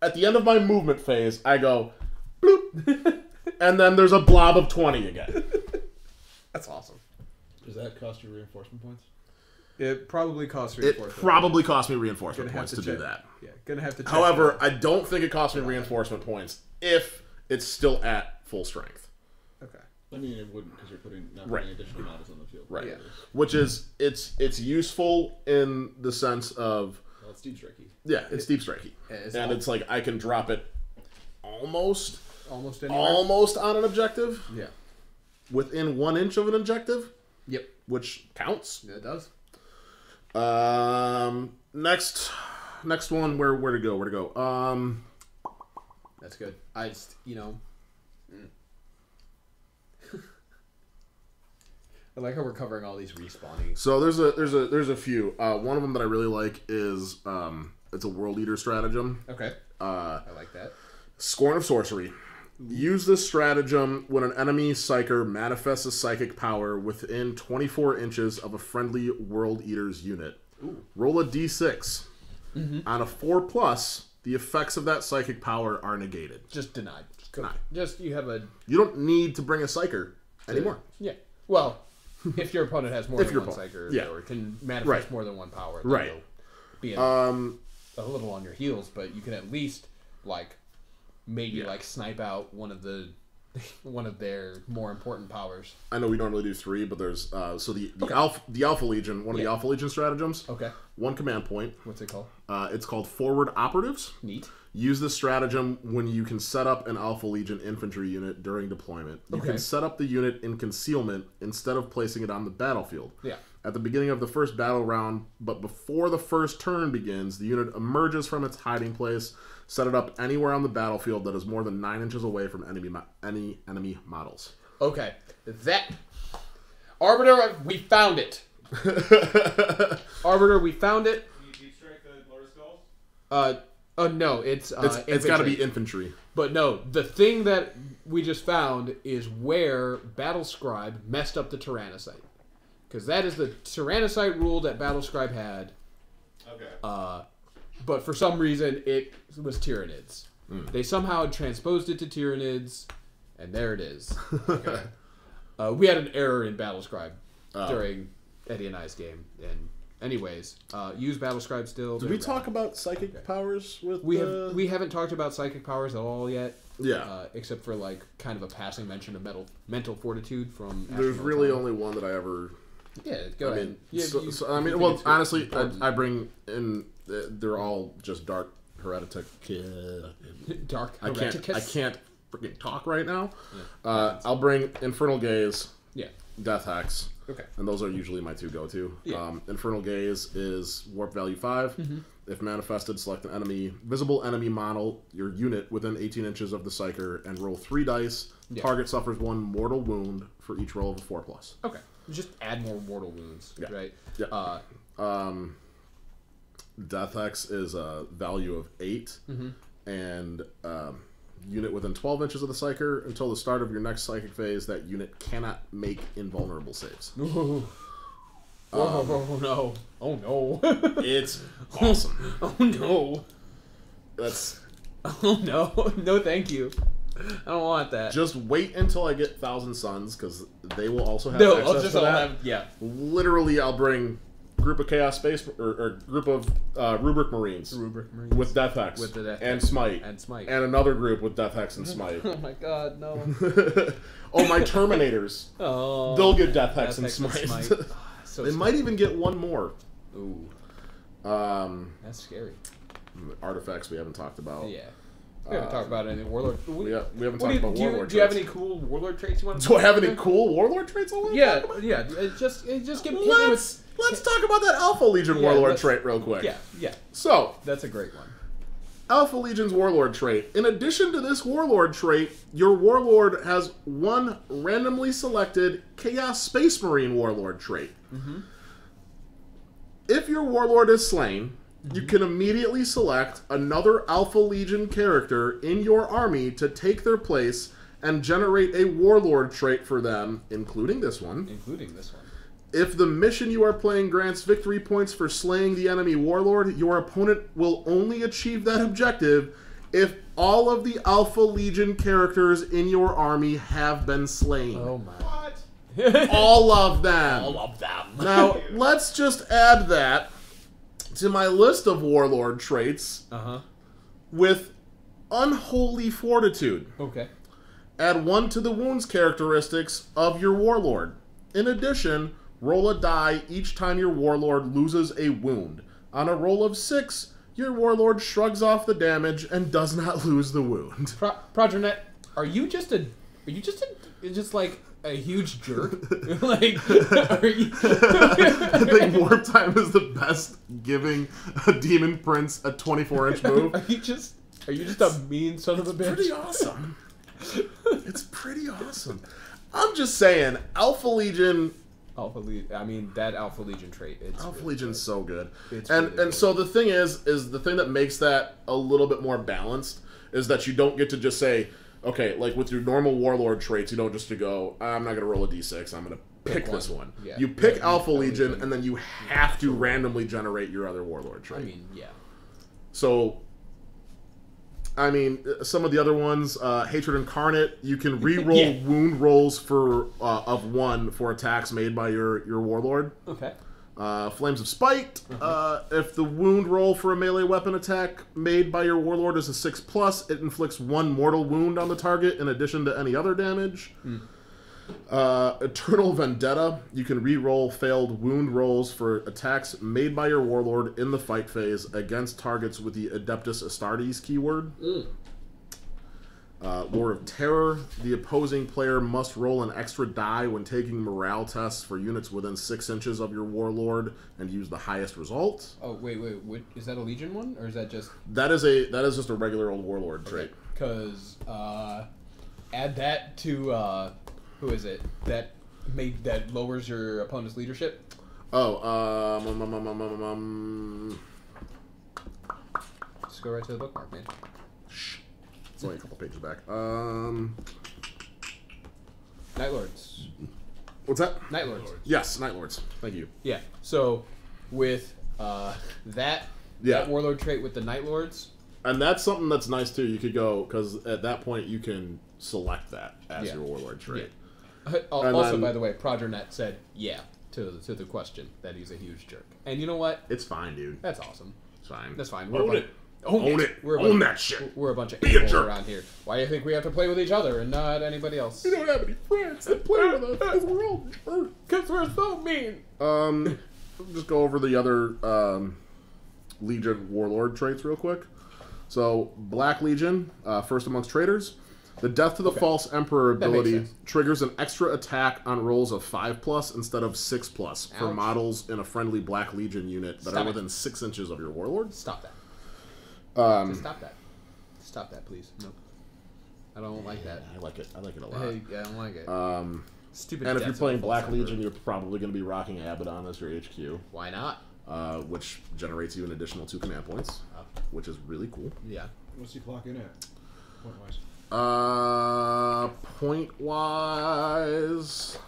Speaker 2: at the end of my movement phase, I go bloop, and then there's a blob of 20 again.
Speaker 1: That's awesome.
Speaker 6: Does that cost you reinforcement points?
Speaker 1: It probably costs reinforcement.
Speaker 2: It probably costs me reinforcement points to do that.
Speaker 1: Yeah, gonna have to check.
Speaker 2: However, I don't think it costs me reinforcement points if it's still at full strength.
Speaker 1: Okay.
Speaker 6: I mean, it wouldn't because you're putting additional models on the field.
Speaker 2: Right.
Speaker 1: Yeah.
Speaker 2: Which is it's useful in the sense of
Speaker 6: it's deep strikey.
Speaker 2: Yeah, it's deep strikey, and it's like I can drop it almost
Speaker 1: anywhere.
Speaker 2: Almost on an objective.
Speaker 1: Yeah.
Speaker 2: Within 1 inch of an objective.
Speaker 1: Yep.
Speaker 2: Which counts.
Speaker 1: Yeah, it does.
Speaker 2: Next one. Where to go?
Speaker 1: That's good. I just I like how we're covering all these respawning.
Speaker 2: So there's a few. One of them that I really like is it's a World Eater stratagem.
Speaker 1: Okay. I like that.
Speaker 2: Scorn of Sorcery. Use this stratagem when an enemy psyker manifests a psychic power within 24 inches of a friendly World Eater's unit.
Speaker 1: Ooh.
Speaker 2: Roll a d6. On a 4+, the effects of that psychic power are negated.
Speaker 1: Just denied.
Speaker 2: Denied.
Speaker 1: Just you have a.
Speaker 2: You don't need to bring a psyker anymore.
Speaker 1: Yeah. Well, if your opponent has more
Speaker 2: If
Speaker 1: than
Speaker 2: your
Speaker 1: one
Speaker 2: opponent-
Speaker 1: psyker,
Speaker 2: yeah.
Speaker 1: or can manifest
Speaker 2: Right.
Speaker 1: more than one power, then
Speaker 2: Right.
Speaker 1: you'll be a little on your heels, but you can at least like maybe like snipe out one of their more important powers.
Speaker 2: I know we normally do 3, but there's the Alpha Legion, one of the Alpha Legion stratagems.
Speaker 1: Okay.
Speaker 2: 1 command point.
Speaker 1: What's it called?
Speaker 2: It's called Forward Operatives.
Speaker 1: Neat.
Speaker 2: Use this stratagem when you can set up an Alpha Legion infantry unit during deployment. You can set up the unit in concealment instead of placing it on the battlefield.
Speaker 1: Yeah.
Speaker 2: At the beginning of the first battle round, but before the first turn begins, the unit emerges from its hiding place. Set it up anywhere on the battlefield that is more than 9 inches away from any enemy models.
Speaker 1: Okay. That Arbiter, we found it. Arbiter, we found it.
Speaker 5: Can you deep strike the lower skulls?
Speaker 1: No, it's
Speaker 2: It's got to be infantry.
Speaker 1: But no, the thing that we just found is where Battlescribe messed up the Tyrannocyte. Because that is the Tyrannocyte rule that Battlescribe had.
Speaker 5: Okay.
Speaker 1: But for some reason, it was Tyranids. They somehow transposed it to Tyranids, and there it is. Okay. We had an error in Battlescribe during Eddie and I's game. And anyways, use Battlescribe still.
Speaker 2: Did we talk about psychic powers with
Speaker 1: We haven't talked about psychic powers at all yet.
Speaker 2: Yeah.
Speaker 1: Except for like kind of a passing mention of mental fortitude from.
Speaker 2: There's really only one that I ever.
Speaker 1: Yeah, go ahead.
Speaker 2: Honestly, I bring in. They're all just dark heretic.
Speaker 1: Dark
Speaker 2: I
Speaker 1: hereticus.
Speaker 2: can't freaking talk right now. Yeah. I'll bring Infernal Gaze.
Speaker 1: Yeah.
Speaker 2: Death Hex.
Speaker 1: Okay.
Speaker 2: And those are usually my 2 go-to.
Speaker 1: Yeah.
Speaker 2: Infernal Gaze is warp value 5. If manifested, select an visible enemy model, your unit within 18 inches of the psyker, and roll 3 dice.
Speaker 1: Yeah.
Speaker 2: Target suffers 1 mortal wound for each roll of a 4+.
Speaker 1: Okay. Just add more mortal wounds, right?
Speaker 2: Yeah. Death Hex is a value of 8, and unit within 12 inches of the psyker until the start of your next psychic phase. That unit cannot make invulnerable saves.
Speaker 1: Oh no! Oh no!
Speaker 2: It's awesome.
Speaker 1: Oh no!
Speaker 2: That's.
Speaker 1: Oh no! No, thank you. I don't want that.
Speaker 2: Just wait until I get Thousand Suns, because they will also have
Speaker 1: No,
Speaker 2: access
Speaker 1: I'll just
Speaker 2: to
Speaker 1: all
Speaker 2: that.
Speaker 1: have yeah.
Speaker 2: Literally, I'll bring group of Chaos Space or group of Rubric Marines with Death Hex
Speaker 1: With the Death
Speaker 2: and
Speaker 1: Hex.
Speaker 2: Smite and another group with Death Hex and Smite.
Speaker 1: Oh my god, no!
Speaker 2: Oh, my Terminators.
Speaker 1: Oh,
Speaker 2: They'll get Death Hex and Smite.
Speaker 1: So
Speaker 2: they might even get 1 more.
Speaker 1: Ooh, that's scary.
Speaker 2: Artifacts we haven't talked about.
Speaker 1: Yeah. We haven't talked about any warlord.
Speaker 2: We haven't talked about warlord
Speaker 1: Do you have
Speaker 2: traits.
Speaker 1: any cool warlord traits you want to
Speaker 2: Do I have any cool warlord traits I want to
Speaker 1: Yeah,
Speaker 2: talk about?
Speaker 1: yeah. Just give me.
Speaker 2: Let's talk about that Alpha Legion warlord trait real quick.
Speaker 1: Yeah.
Speaker 2: So,
Speaker 1: That's a great one.
Speaker 2: Alpha Legion's warlord trait. In addition to this warlord trait, your warlord has 1 randomly selected Chaos Space Marine warlord trait. If your warlord is slain, you can immediately select another Alpha Legion character in your army to take their place and generate a warlord trait for them, including this one. If the mission you are playing grants victory points for slaying the enemy warlord, your opponent will only achieve that objective if all of the Alpha Legion characters in your army have been slain.
Speaker 1: Oh my.
Speaker 5: What?
Speaker 2: All of them.
Speaker 1: All of them.
Speaker 2: Now, let's just add that to my list of warlord traits with Unholy Fortitude.
Speaker 1: Okay.
Speaker 2: Add 1 to the wounds characteristics of your warlord. In addition, roll a die each time your warlord loses a wound. On a roll of 6, your warlord shrugs off the damage and does not lose the wound.
Speaker 1: Progernet, are you just like a huge jerk? Like, are you?
Speaker 2: I think Warp Time is the best giving a Demon Prince a 24-inch move.
Speaker 1: Are you just a mean son of a bitch?
Speaker 2: Pretty awesome. It's pretty awesome. I'm just saying, Alpha Legion
Speaker 1: Alpha Legion. I mean, that Alpha Legion trait.
Speaker 2: Alpha
Speaker 1: really
Speaker 2: Legion's so good.
Speaker 1: It's
Speaker 2: and
Speaker 1: really
Speaker 2: and
Speaker 1: good.
Speaker 2: so the thing is the thing that makes that a little bit more balanced is that you don't get to just say, okay, like with your normal Warlord traits, you don't just to go, I'm not going to roll a d6, I'm going to pick this one.
Speaker 1: Yeah.
Speaker 2: You pick
Speaker 1: Yeah,
Speaker 2: Alpha Legion,
Speaker 1: Legion.
Speaker 2: and then you have to randomly generate your other Warlord trait.
Speaker 1: I mean, yeah.
Speaker 2: So, I mean, some of the other ones, Hatred Incarnate, you can re-roll
Speaker 1: Yeah.
Speaker 2: wound rolls for of 1 for attacks made by your Warlord.
Speaker 1: Okay.
Speaker 2: Flames of Spite, if the wound roll for a melee weapon attack made by your Warlord is a 6+, it inflicts 1 mortal wound on the target in addition to any other damage. Eternal Vendetta, you can re-roll failed wound rolls for attacks made by your Warlord in the fight phase against targets with the Adeptus Astartes keyword. Lord of Terror, the opposing player must roll an extra die when taking morale tests for units within 6 inches of your Warlord and use the highest result.
Speaker 1: Oh, wait. Is that a Legion one? Or is that just...
Speaker 2: That is just a regular old Warlord trait.
Speaker 1: Because, add that to, who is it? That lowers your opponent's leadership?
Speaker 2: Oh,
Speaker 1: Just go right to the bookmark, man.
Speaker 2: it's only a couple pages back.
Speaker 1: Night Lords.
Speaker 2: What's that?
Speaker 1: Night Lords.
Speaker 2: Yes, Night Lords. Thank you.
Speaker 1: Yeah. So, with, that Warlord trait with the Night Lords...
Speaker 2: And that's something that's nice too. You could go, because at that point you can select that as your Warlord trait.
Speaker 1: Also,
Speaker 2: then,
Speaker 1: by the way, ProgerNet said yeah to the question that he's a huge jerk. And you know what?
Speaker 2: It's fine, dude.
Speaker 1: That's awesome.
Speaker 2: It's fine.
Speaker 1: That's fine.
Speaker 2: Own it.
Speaker 1: Own it.
Speaker 2: Own that shit.
Speaker 1: We're a bunch of
Speaker 2: Be a
Speaker 1: assholes
Speaker 2: jerk.
Speaker 1: around here. Why do you think we have to play with each other and not anybody else?
Speaker 2: We don't have any friends that play with us. We're all jerks.
Speaker 1: Because we're so mean.
Speaker 2: Just go over the other Legion Warlord traits real quick. So, Black Legion, first amongst traitors. The Death to the False Emperor
Speaker 1: That makes
Speaker 2: ability
Speaker 1: sense.
Speaker 2: triggers an extra attack on rolls of 5+ instead of 6+ for
Speaker 1: Ouch.
Speaker 2: models in a friendly Black Legion unit that
Speaker 1: Stop
Speaker 2: are
Speaker 1: it.
Speaker 2: within 6 inches of your Warlord.
Speaker 1: Stop that. Just stop that. Stop that, please. No. I don't like that.
Speaker 2: I like it. I like it a lot.
Speaker 1: Hey, I don't like it. Stupid.
Speaker 2: And if
Speaker 1: Death
Speaker 2: you're
Speaker 1: to
Speaker 2: playing
Speaker 1: the
Speaker 2: Black
Speaker 1: False
Speaker 2: Legion,
Speaker 1: Emperor.
Speaker 2: you're probably going to be rocking Abaddon as your HQ,
Speaker 1: Why not?
Speaker 2: which generates you an additional 2 command points, which is really cool.
Speaker 1: Yeah.
Speaker 6: What's he clocking at? Point wise.
Speaker 2: Point wise,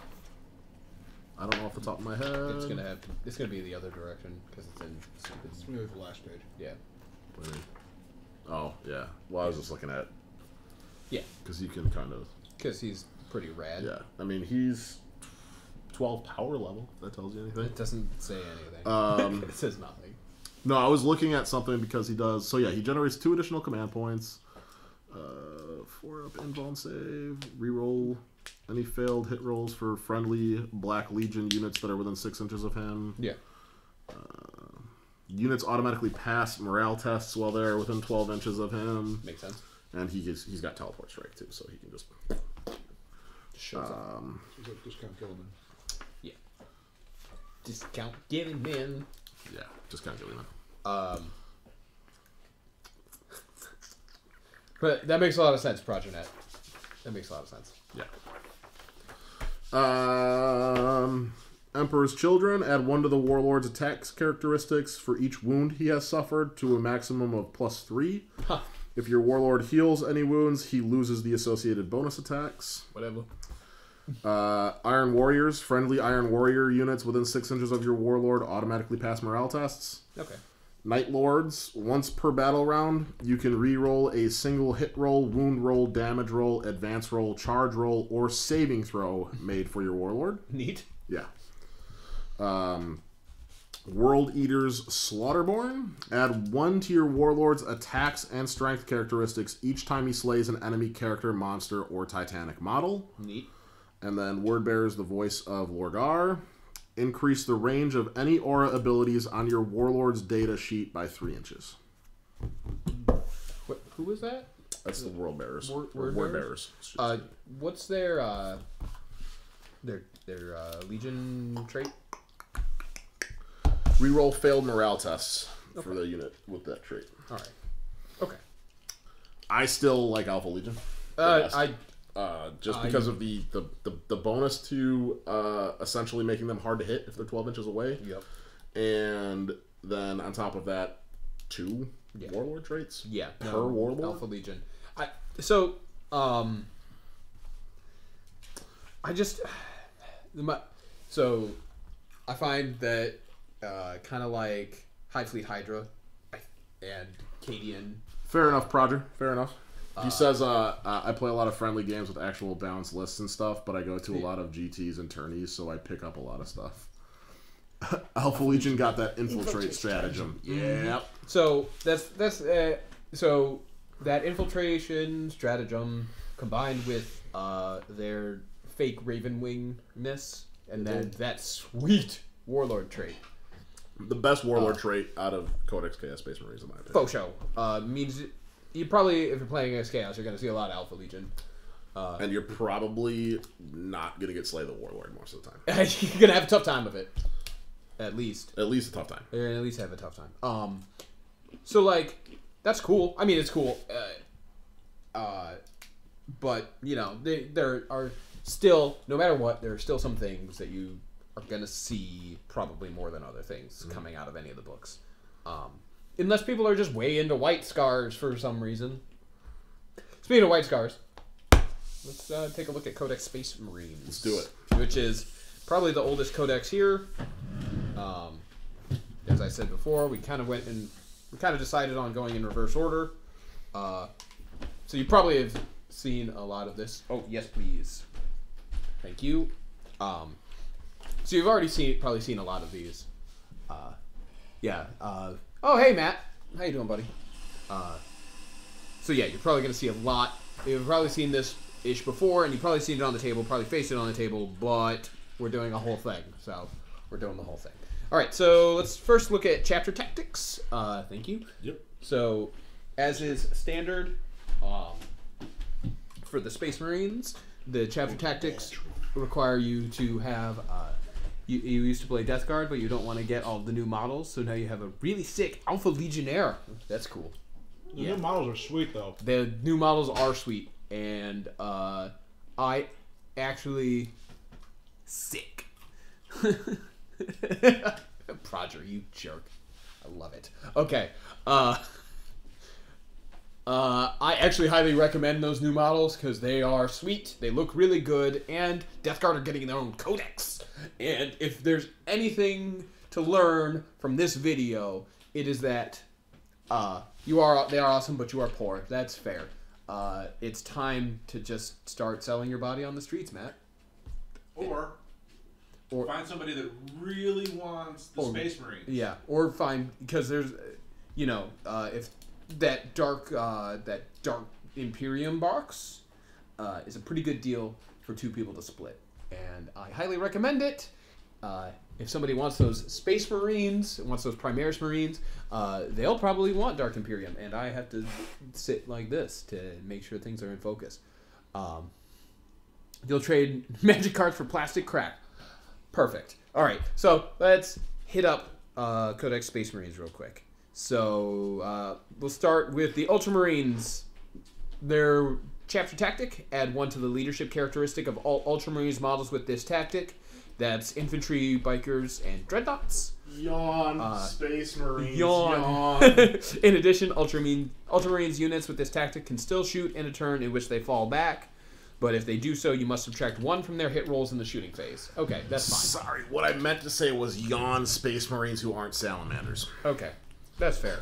Speaker 2: I don't know off the top of my head.
Speaker 1: It's gonna be the other direction because it's in stupid.
Speaker 6: It's maybe the last page.
Speaker 1: Yeah.
Speaker 2: Oh yeah. Well, I was just looking at.
Speaker 1: Yeah.
Speaker 2: Because you can kind of.
Speaker 1: Because he's pretty rad.
Speaker 2: Yeah, I mean he's 12 power level. If that tells you anything.
Speaker 1: It doesn't say anything. It says nothing.
Speaker 2: No, I was looking at something because he does. So yeah, he generates 2 additional command points. 4 up invuln save. Reroll any failed hit rolls for friendly Black Legion units that are within 6 inches of him.
Speaker 1: Yeah.
Speaker 2: Units automatically pass morale tests while they're within 12 inches of him.
Speaker 1: Makes sense.
Speaker 2: And he's got teleport strike too, so he can just.
Speaker 1: Shows up.
Speaker 6: So discount kill him.
Speaker 1: Yeah. Discount getting in.
Speaker 2: Yeah, just kind of killing him.
Speaker 1: But that makes a lot of sense, ProgerNet. That makes a lot of sense.
Speaker 2: Yeah. Emperor's Children, add 1 to the Warlord's attacks characteristics for each wound he has suffered to a maximum of +3.
Speaker 1: Huh.
Speaker 2: If your Warlord heals any wounds, he loses the associated bonus attacks.
Speaker 1: Whatever.
Speaker 2: Iron Warriors, friendly Iron Warrior units within 6 inches of your Warlord automatically pass morale tests.
Speaker 1: Okay.
Speaker 2: Night Lords, once per battle round, you can re-roll a single hit roll, wound roll, damage roll, advance roll, charge roll, or saving throw made for your Warlord.
Speaker 1: Neat.
Speaker 2: Yeah. World Eater's Slaughterborn, add 1 to your Warlord's attacks and strength characteristics each time he slays an enemy character, monster, or Titanic model.
Speaker 1: Neat.
Speaker 2: And then Wordbearer's the voice of Lorgar. Increase the range of any aura abilities on your Warlord's data sheet by 3 inches.
Speaker 1: Who was that?
Speaker 2: That's the World Bearers.
Speaker 1: Wordbearers?
Speaker 2: Wordbearers.
Speaker 1: What's their Legion trait?
Speaker 2: Reroll failed morale tests for the unit with that trait.
Speaker 1: All right. Okay.
Speaker 2: I still like Alpha Legion.
Speaker 1: I
Speaker 2: just because of the bonus to essentially making them hard to hit if they're 12 inches away.
Speaker 1: Yep.
Speaker 2: And then on top of that, 2 warlord traits.
Speaker 1: Yeah.
Speaker 2: Per warlord.
Speaker 1: Alpha Legion. I find that kind of like High Fleet Hydra and Cadian.
Speaker 2: Fair enough, Roger. Fair enough. He says, I play a lot of friendly games with actual balanced lists and stuff, but I go to a lot of GTs and tourneys, so I pick up a lot of stuff. Alpha Legion got that infiltrate stratagem. Yep.
Speaker 1: So so that infiltration stratagem combined with their fake Raven Wingness and then that sweet Warlord trait.
Speaker 2: The best Warlord trait out of Codex Chaos Space Marines, in my opinion.
Speaker 1: Faux show. Means you probably, if you're playing against Chaos, you're going to see a lot of Alpha Legion.
Speaker 2: And you're probably not going to get Slay the Warlord most of the time.
Speaker 1: You're going to have a tough time of it. At least.
Speaker 2: At least a tough time.
Speaker 1: You're going to at least have a tough time. So, like, that's cool. I mean, it's cool. But, you know, there are still, no matter what, there are still some things that you are going to see probably more than other things coming out of any of the books. Unless people are just way into White Scars for some reason. Speaking of White Scars, let's take a look at Codex Space Marines.
Speaker 2: Let's do it.
Speaker 1: Which is probably the oldest codex here. As I said before, we kind of decided on going in reverse order. So you probably have seen a lot of this. Oh, yes, please. Thank you. So you've already probably seen a lot of these. Oh, hey, Matt. How you doing, buddy? So yeah, you're probably going to see a lot. You've probably seen this-ish before, and you've probably seen it on the table, probably faced it on the table, but we're doing a whole thing. So we're doing the whole thing. All right, so let's first look at chapter tactics. Thank you.
Speaker 2: Yep.
Speaker 1: So, as is standard for the Space Marines, the chapter tactics require you to have... You used to play Death Guard, but you don't want to get all the new models, so now you have a really sick Alpha Legionnaire. That's cool.
Speaker 6: The new models are sweet, though.
Speaker 1: The new models are sweet, and I actually... Sick. Proger, you jerk. I love it. Okay. I actually highly recommend those new models because they are sweet, they look really good, and Death Guard are getting their own codex. And if there's anything to learn from this video, it is that they are awesome, but you are poor. That's fair. It's time to just start selling your body on the streets, Matt.
Speaker 7: Or find somebody that really wants the Space Marines.
Speaker 1: Yeah, or find, because there's, if that dark Imperium box is a pretty good deal for 2 people to split, and I highly recommend it. If somebody wants those Space Marines, wants those Primaris Marines, they'll probably want Dark Imperium, and I have to sit like this to make sure things are in focus. You'll trade magic cards for plastic crap. Perfect. All right, so let's hit up Codex Space Marines real quick. So we'll start with the Ultramarines. Their chapter tactic, add 1 to the leadership characteristic of all Ultramarines models with this tactic. That's infantry, bikers, and dreadnoughts.
Speaker 2: Yawn, Space Marines,
Speaker 1: yawn. In addition, Ultramarines units with this tactic can still shoot in a turn in which they fall back. But if they do so, you must subtract 1 from their hit rolls in the shooting phase. Okay, that's fine.
Speaker 2: Sorry, what I meant to say was yawn Space Marines who aren't salamanders.
Speaker 1: Okay, that's fair.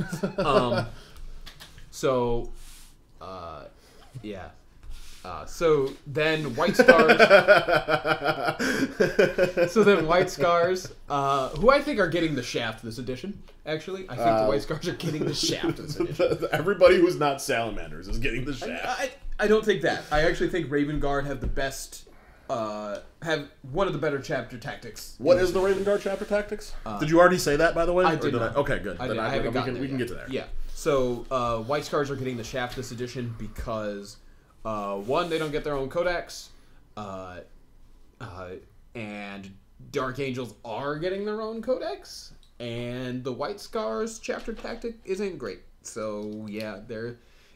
Speaker 1: Yeah. So then White Scars. Who I think are getting the shaft this edition. Actually, I think the White Scars are getting the shaft this edition.
Speaker 2: Everybody who's not salamanders is getting the shaft.
Speaker 1: I don't think that. I actually think Raven Guard have the best, have one of the better chapter tactics.
Speaker 2: What is the Raven Guard chapter tactics? Did you already say that, by the way?
Speaker 1: I did not.
Speaker 2: Okay, good.
Speaker 1: I haven't gotten there
Speaker 2: we can
Speaker 1: yet.
Speaker 2: get to there.
Speaker 1: Yeah. So White Scars are getting the shaft this edition because, 1, they don't get their own codex, and Dark Angels are getting their own codex, and the White Scars chapter tactic isn't great. So yeah,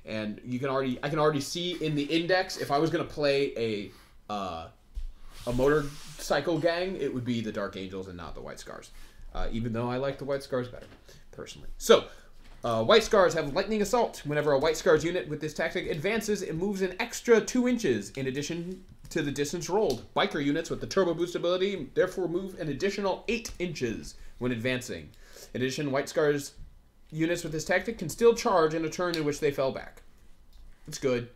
Speaker 1: And I can already see in the index, if I was going to play a motorcycle gang, it would be the Dark Angels and not the White Scars. Even though I like the White Scars better, personally. So, White Scars have Lightning Assault. Whenever a White Scars unit with this tactic advances, it moves an extra 2 inches in addition to the distance rolled. Biker units with the Turbo Boost ability therefore move an additional 8 inches when advancing. In addition, White Scars units with this tactic can still charge in a turn in which they fell back. It's good.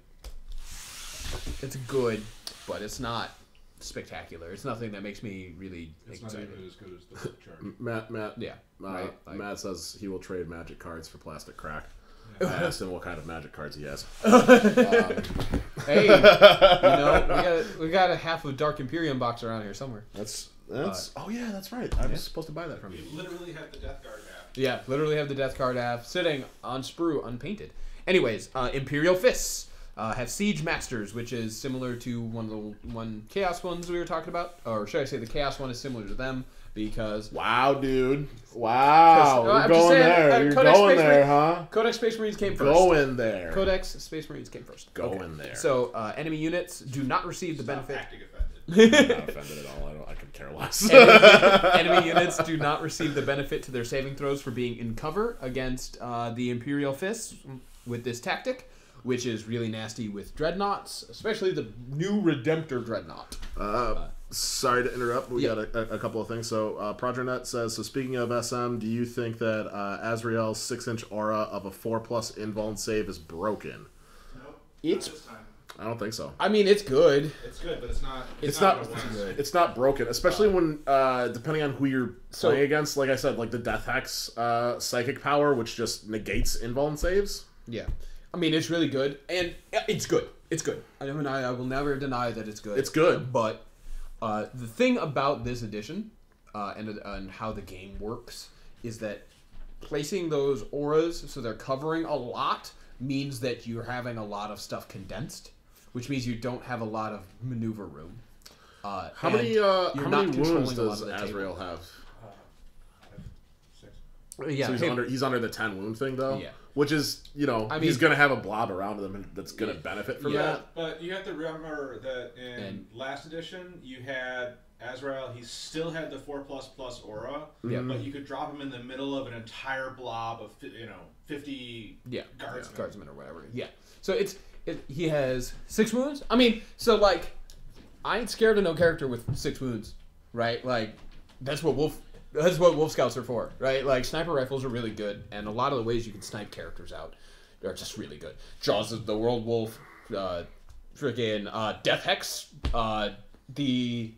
Speaker 1: It's good, but it's not spectacular. It's nothing that makes me really excited.
Speaker 7: Not even as good as the flip chart.
Speaker 2: Matt,
Speaker 1: yeah.
Speaker 2: Matt says he will trade magic cards for plastic crack. I asked him what kind of magic cards he has.
Speaker 1: Hey, we got a half of Dark Imperium box around here somewhere.
Speaker 2: That's oh yeah, that's right. I was supposed to buy that from you.
Speaker 7: You literally have the Death Guard app.
Speaker 1: Yeah, literally have the Death Guard app sitting on sprue, unpainted. Anyways, Imperial Fists have Siege Masters, which is similar to one Chaos ones we were talking about, or should I say the Chaos one is similar to them because.
Speaker 2: Wow, dude! Wow, you're going
Speaker 1: saying,
Speaker 2: there. You're going there, huh?
Speaker 1: Codex Space Marines came first.
Speaker 2: Go in there.
Speaker 1: Codex Space Marines came first.
Speaker 2: Go in there.
Speaker 1: So enemy units do not receive the benefit.
Speaker 7: Acting offended.
Speaker 2: I'm not offended at all. I could care less.
Speaker 1: Enemy units do not receive the benefit to their saving throws for being in cover against the Imperial Fists with this tactic, which is really nasty with Dreadnoughts, especially the new Redemptor Dreadnought.
Speaker 2: Sorry to interrupt, but we got a couple of things. So, Progernet says, so speaking of SM, do you think that Azrael's 6-inch aura of a 4+ invuln save is broken?
Speaker 7: Nope.
Speaker 1: It's...
Speaker 7: Not this time.
Speaker 2: I don't think so.
Speaker 1: I mean, it's good.
Speaker 7: It's good, but it's not.
Speaker 2: It's not
Speaker 7: what it was.
Speaker 1: good.
Speaker 2: It's not broken, especially when depending on who you're playing against. Like I said, like the Death Hex psychic power, which just negates invuln saves.
Speaker 1: Yeah, I mean, it's really good, and it's good. It's good. I mean, I will never deny that it's good.
Speaker 2: It's good,
Speaker 1: but the thing about this edition and how the game works is that placing those auras so they're covering a lot means that you're having a lot of stuff condensed, which means you don't have a lot of maneuver room.
Speaker 2: How many wounds does Azrael have?
Speaker 7: 6.
Speaker 1: Yeah,
Speaker 2: so he's under the 10 wound thing though.
Speaker 1: Yeah,
Speaker 2: which is he's gonna have a blob around him that's gonna benefit from that.
Speaker 7: But you have to remember that in last edition you had Azrael. He still had the 4++ aura, but you could drop him in the middle of an entire blob of 50
Speaker 1: guardsmen or whatever. Yeah, so he has 6 wounds. I mean, so like, I ain't scared of no character with 6 wounds, right? Like, that's what Wolf Scouts are for, right? Like, sniper rifles are really good, and a lot of the ways you can snipe characters out are just really good. Jaws of the World Wolf, freaking Death Hex, the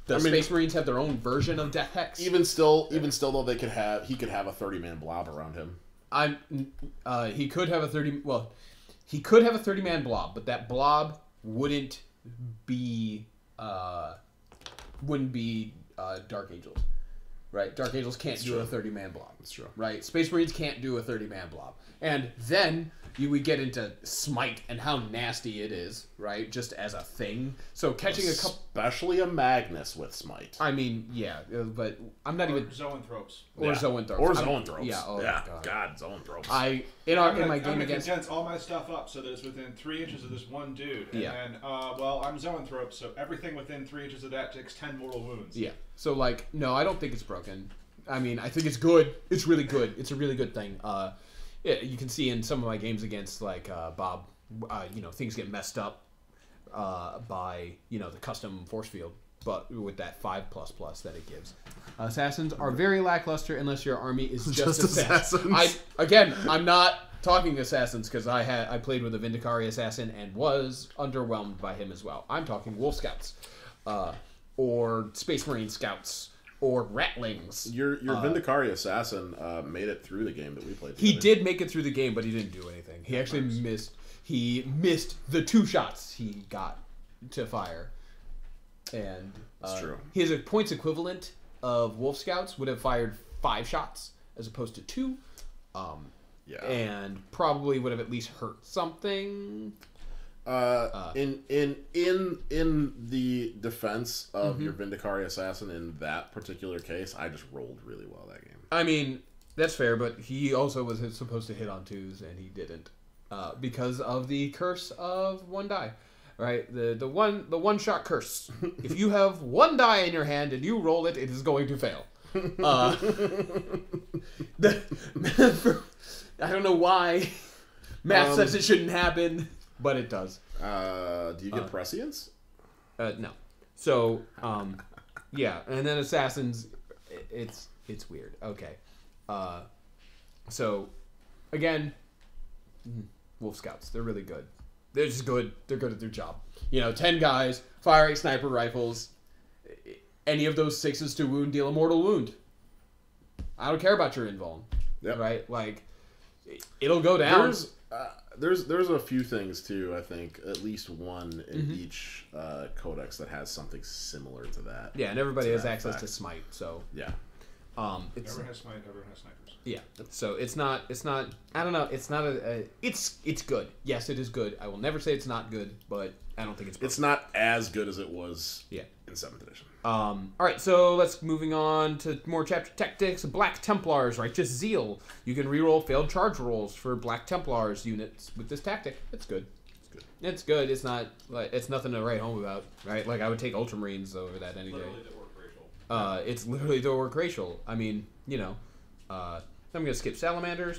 Speaker 1: Space Marines have their own version of Death Hex.
Speaker 2: Even still though he could have a 30-man blob around him.
Speaker 1: He could have a 30-man blob, but that blob wouldn't be Dark Angels, right? Dark Angels can't do a 30-man blob. That's true, right? Space Marines can't do a 30-man blob, and then we get into Smite and how nasty it is, right? Just as a thing. So catching
Speaker 2: especially a Magnus with Smite.
Speaker 1: I mean, yeah, but I'm not even
Speaker 7: Zoanthropes.
Speaker 2: Zoanthropes.
Speaker 1: Yeah. Oh,
Speaker 2: yeah. God, Zoanthropes.
Speaker 1: In my game
Speaker 7: I'm
Speaker 1: against
Speaker 7: condense all my stuff up so that it's within 3 inches of this one dude, and then I'm Zoanthrope, so everything within 3 inches of that takes 10 mortal wounds.
Speaker 1: Yeah. So like, no, I don't think it's broken. I mean, I think it's good. It's really good. It's a really good thing. Yeah, you can see in some of my games against like Bob, things get messed up by the custom force field, but with that 5++ that it gives. Assassins are very lackluster unless your army is just assassins. I'm not talking assassins because I played with a Vindicari assassin and was underwhelmed by him as well. I'm talking Wolf Scouts, or Space Marine Scouts. Or Ratlings.
Speaker 2: Your Vindicari assassin made it through the game that we played together.
Speaker 1: He did make it through the game, but he didn't do anything. He actually missed. He missed the 2 shots he got to fire, and
Speaker 2: that's true.
Speaker 1: His points equivalent of Wolf Scouts would have fired 5 shots as opposed to 2. And probably would have at least hurt something.
Speaker 2: In the defense of your Vindicari assassin in that particular case, I just rolled really well that game.
Speaker 1: I mean, that's fair, but he also was supposed to hit on 2s and he didn't. because of the curse of one die. Right, the one shot curse. If you have one die in your hand and you roll it, it is going to fail. I don't know why. Math says it shouldn't happen, but it does.
Speaker 2: Do you get prescience?
Speaker 1: No. So, yeah, and then assassins. It's weird. Okay. So, again, Wolf Scouts. They're really good. They're just good. They're good at their job. 10 guys, fire 8 sniper rifles. Any of those 6s to wound deal a mortal wound. I don't care about your invuln.
Speaker 2: Yep.
Speaker 1: Right? Like, it'll go down.
Speaker 2: There's a few things too. I think at least one in each codex that has something similar to that.
Speaker 1: Yeah, and everybody has access to smite. So
Speaker 2: yeah.
Speaker 7: Everyone has smite. Everyone has snipers.
Speaker 1: Yeah, so it's not. I don't know. It's not it's good. Yes, it is good. I will never say it's not good, but I don't think it's.
Speaker 2: It's not as good as it was.
Speaker 1: Yeah.
Speaker 2: In 7th edition.
Speaker 1: All right, so let's moving on to more chapter tactics. Black Templars, Righteous Zeal. You can reroll failed charge rolls for Black Templars units with this tactic. It's good. It's good. It's not like it's nothing to write home about, right? Like I would take Ultramarines over that any day.
Speaker 7: Literally the work racial.
Speaker 1: It's literally the work racial. I mean, I'm gonna skip Salamanders.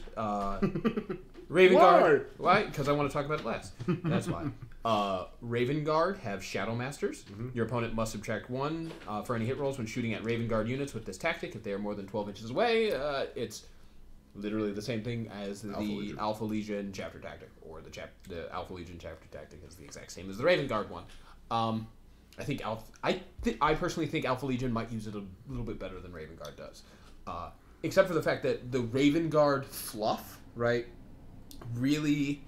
Speaker 1: Raven Guard. Why? Because I want to talk about it last. That's why. Raven Guard have Shadow Masters. Your opponent must subtract 1 for any hit rolls when shooting at Raven Guard units with this tactic. If they are more than 12 inches away, it's literally the same thing as the Alpha Legion chapter tactic, or the Alpha Legion chapter tactic is the exact same as the Raven Guard one. I personally think Alpha Legion might use it a little bit better than Raven Guard does, except for the fact that the Raven Guard fluff, right, really,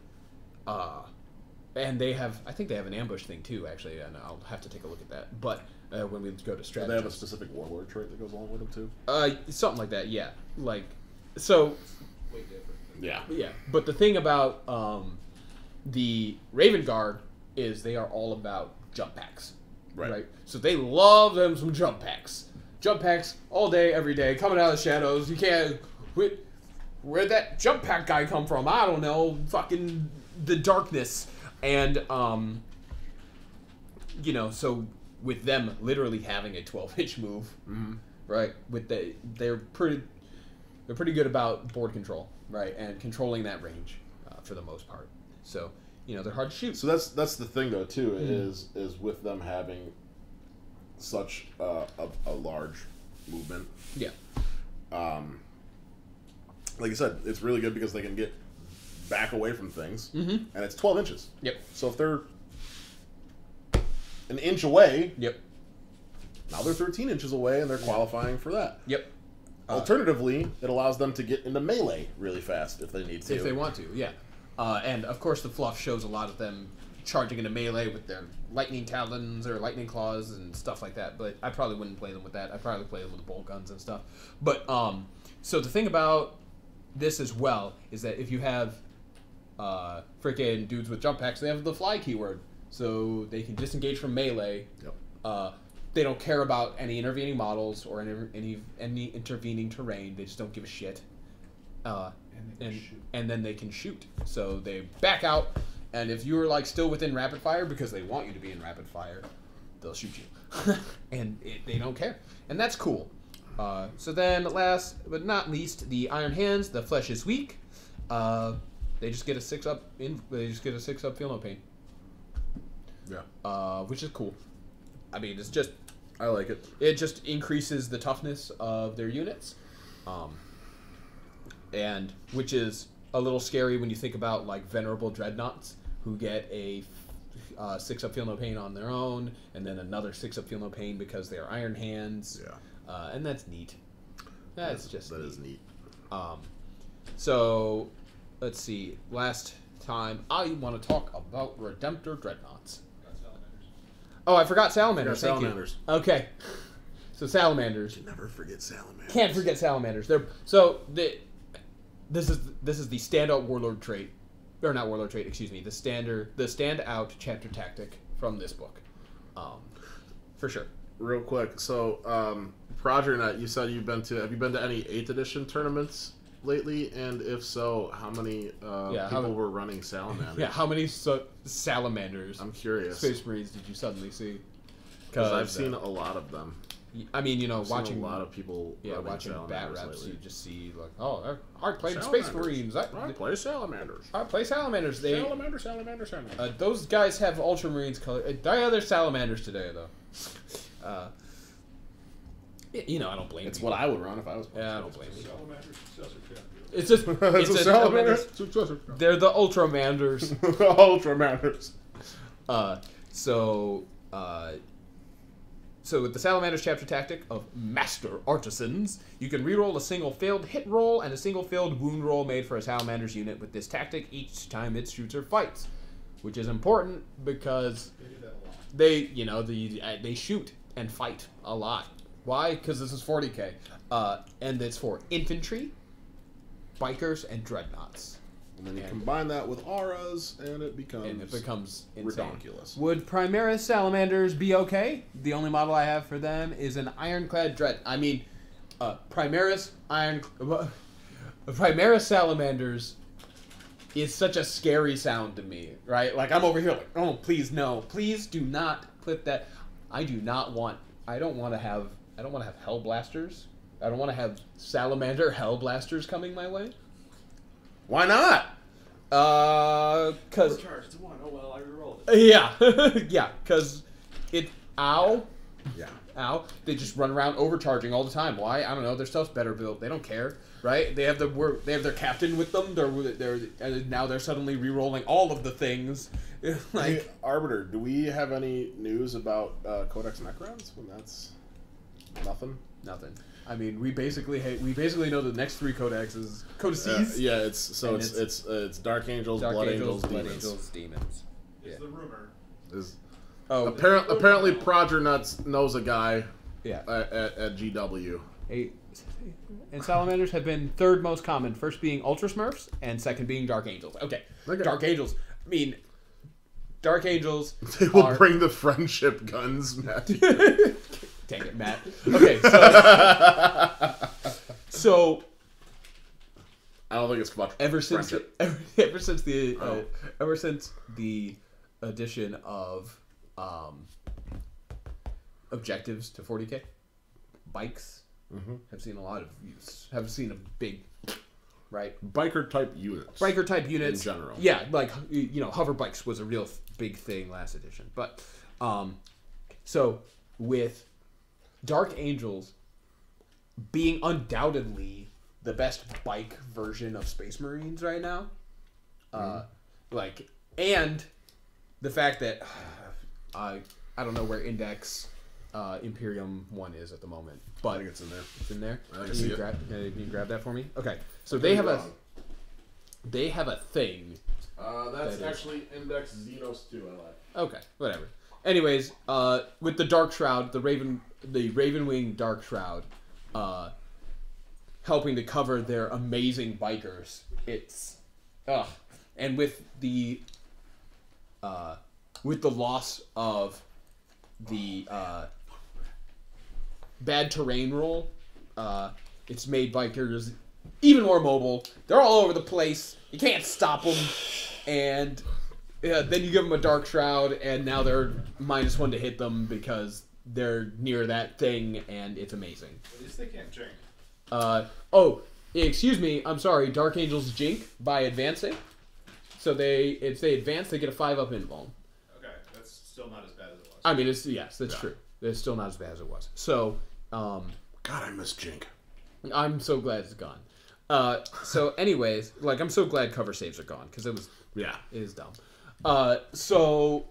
Speaker 1: and I think they have an ambush thing too, actually, and I'll have to take a look at that. But when we go to strategy,
Speaker 2: do they have a specific warlord trait that goes along with them too?
Speaker 1: Something like that, yeah. Like, so.
Speaker 7: Way different.
Speaker 2: Yeah.
Speaker 1: Yeah, but the thing about the Raven Guard is they are all about jump packs. Right. So they love them some jump packs. Jump packs all day, every day, coming out of the shadows. You can't. Where'd that jump pack guy come from? I don't know. Fucking the darkness. And, so with them literally having a 12-inch move, right? They're pretty good about board control, right? And controlling that range for the most part. So, they're hard to shoot.
Speaker 2: So that's the thing, though, too, is with them having such a large movement.
Speaker 1: Yeah.
Speaker 2: Like I said, it's really good because they can get back away from things, and it's 12 inches.
Speaker 1: Yep.
Speaker 2: So if they're an inch away,
Speaker 1: yep.
Speaker 2: Now they're 13 inches away, and they're qualifying for that.
Speaker 1: Yep.
Speaker 2: Alternatively, it allows them to get into melee really fast if they need to.
Speaker 1: If they want to, yeah. And of course, the fluff shows a lot of them charging into melee with their lightning talons or lightning claws and stuff like that. But I probably wouldn't play them with that. I'd probably play them with bolt guns and stuff. But so the thing about this as well is that if you have freaking dudes with jump packs, they have the fly keyword, so they can disengage from melee.
Speaker 2: Yep.
Speaker 1: They don't care about any intervening models or any intervening terrain. They just don't give a shit. And then they can shoot. So they back out, and if you're like still within rapid fire because they want you to be in rapid fire, they'll shoot you, and they don't care, and that's cool. So then, last but not least, the Iron Hands. The flesh is weak. They just get a 6-up. They just get a 6-up feel no pain.
Speaker 2: Yeah.
Speaker 1: Which is cool. I mean, it's just.
Speaker 2: I like it.
Speaker 1: It just increases the toughness of their units, and which is a little scary when you think about like venerable dreadnoughts who get a 6-up feel no pain on their own, and then another 6-up feel no pain because they're Iron Hands.
Speaker 2: Yeah.
Speaker 1: And that's neat. That is
Speaker 2: neat.
Speaker 1: So, let's see. Last time, I want to talk about Redemptor Dreadnoughts. Oh, I forgot Salamanders. Thank you. Okay. So Salamanders.
Speaker 2: You never forget Salamanders.
Speaker 1: Can't forget Salamanders. This is the standout warlord trait, or not warlord trait. Excuse me. The standout chapter tactic from this book, for sure.
Speaker 2: Real quick, so Roger, you said have you been to any 8th edition tournaments lately? And if so, how many people were running salamanders?
Speaker 1: Yeah, how many salamanders?
Speaker 2: I'm curious.
Speaker 1: Space Marines did you suddenly see?
Speaker 2: Because I've seen a lot of them.
Speaker 1: I mean, you know, watching
Speaker 2: a lot of people.
Speaker 1: Yeah, watching bat reps,
Speaker 2: lately.
Speaker 1: you just see like, oh, I played Space Marines.
Speaker 2: I play salamanders.
Speaker 1: I play salamanders.
Speaker 2: Salamander.
Speaker 1: Those guys have Ultramarines color. There's salamanders today, though. You know, I don't blame.
Speaker 2: It's
Speaker 1: you.
Speaker 2: what I would run if I was.
Speaker 1: Yeah, I don't blame you.
Speaker 7: Salamander's successor champion.
Speaker 1: It's just
Speaker 2: it's a salamander successor.
Speaker 1: They're the Ultramanders.
Speaker 2: Ultramanders.
Speaker 1: So with the Salamander's chapter tactic of Master Artisans, you can reroll a single failed hit roll and a single failed wound roll made for a Salamander's unit with this tactic each time it shoots or fights, which is important because they shoot and fight a lot. Why? Because this is 40k, and it's for infantry, bikers, and dreadnoughts.
Speaker 2: And then you combine that with auras, and it becomes
Speaker 1: insane.
Speaker 2: Ridiculous.
Speaker 1: Would Primaris Salamanders be okay? The only model I have for them is an Ironclad Dread. I mean, Primaris Salamanders is such a scary sound to me, right? Like, I'm over here like, oh, please no. Please do not put that. I don't want to have Hellblasters. I don't want to have Salamander Hellblasters coming my way.
Speaker 2: Why not?
Speaker 1: Cause
Speaker 7: Overcharged to 1. Oh well, I rerolled it.
Speaker 1: Yeah, yeah, cause ow. They just run around overcharging all the time. Why? I don't know. Their stuff's better built. They don't care, right? They have their captain with them. And now they're suddenly re-rolling all of the things. Like,
Speaker 2: hey, Arbiter, do we have any news about Codex Necrons? When that's nothing.
Speaker 1: I mean, we basically know the next 3 codices. Codices.
Speaker 2: It's Dark Angels, Blood Angels,
Speaker 1: Demons.
Speaker 7: Is the rumor.
Speaker 2: Apparently Proger Nuts knows a guy.
Speaker 1: Yeah.
Speaker 2: At GW.
Speaker 1: And Salamanders have been 3rd most common. First being Ultra Smurfs, and 2nd being Dark Angels. Okay. Dark Angels. I mean, Dark Angels.
Speaker 2: They will bring the friendship guns, Matthew.
Speaker 1: Dang it, Matt. Okay, so
Speaker 2: I don't think it's much.
Speaker 1: Ever since the addition of objectives to 40k, bikes have seen a lot of use. Have seen a big, right?
Speaker 2: Biker type units
Speaker 1: in
Speaker 2: general.
Speaker 1: Yeah, like, you know, hover bikes was a real big thing last edition, but so with Dark Angels being undoubtedly the best bike version of Space Marines right now, and the fact that I don't know where Index Imperium 1 is at the moment, but
Speaker 2: I think it's in there.
Speaker 1: It's in there.
Speaker 2: Can
Speaker 1: you grab that for me? Okay, so they have a thing.
Speaker 2: That's actually Index Xenos 2. I like.
Speaker 1: Okay, whatever. Anyways, with the Dark Shroud, the Ravenwing Dark Shroud, helping to cover their amazing bikers. It's, and with the loss of the bad terrain rule, it's made bikers even more mobile. They're all over the place. You can't stop them, and then you give them a Dark Shroud, and now they're -1 to hit them because they're near that thing, and it's amazing.
Speaker 7: At least they can't jink.
Speaker 1: Excuse me, I'm sorry. Dark Angels jink by advancing. So if they advance, they get a 5-up invuln.
Speaker 7: Okay, that's still not as bad as it was.
Speaker 1: I mean, that's true. It's still not as bad as it was. So,
Speaker 2: God, I miss jink.
Speaker 1: I'm so glad it's gone. So, anyways, like, I'm so glad cover saves are gone because it is dumb. So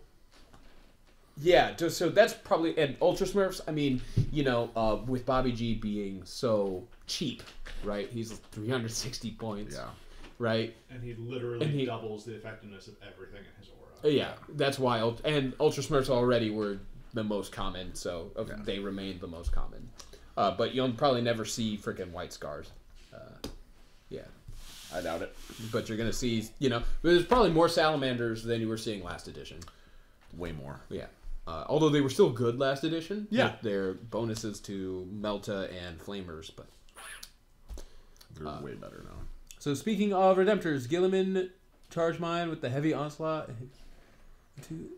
Speaker 1: that's probably, and Ultra Smurfs, I mean, you know, with Bobby G being so cheap, right? He's 360 points.
Speaker 2: Yeah.
Speaker 1: Right?
Speaker 7: And he literally doubles the effectiveness of everything in his aura.
Speaker 1: Yeah, that's why. And Ultra Smurfs already were the most common, so they remained the most common. But you'll probably never see freaking White Scars. Yeah.
Speaker 2: I doubt it.
Speaker 1: But you're going to see, you know, there's probably more Salamanders than you were seeing last edition.
Speaker 2: Way more.
Speaker 1: Yeah. Although they were still good last edition.
Speaker 2: Yeah.
Speaker 1: With their bonuses to Melta and Flamers, but...
Speaker 2: They're way better now.
Speaker 1: So speaking of Redemptors, Gilliman charged mine with the heavy onslaught.
Speaker 2: And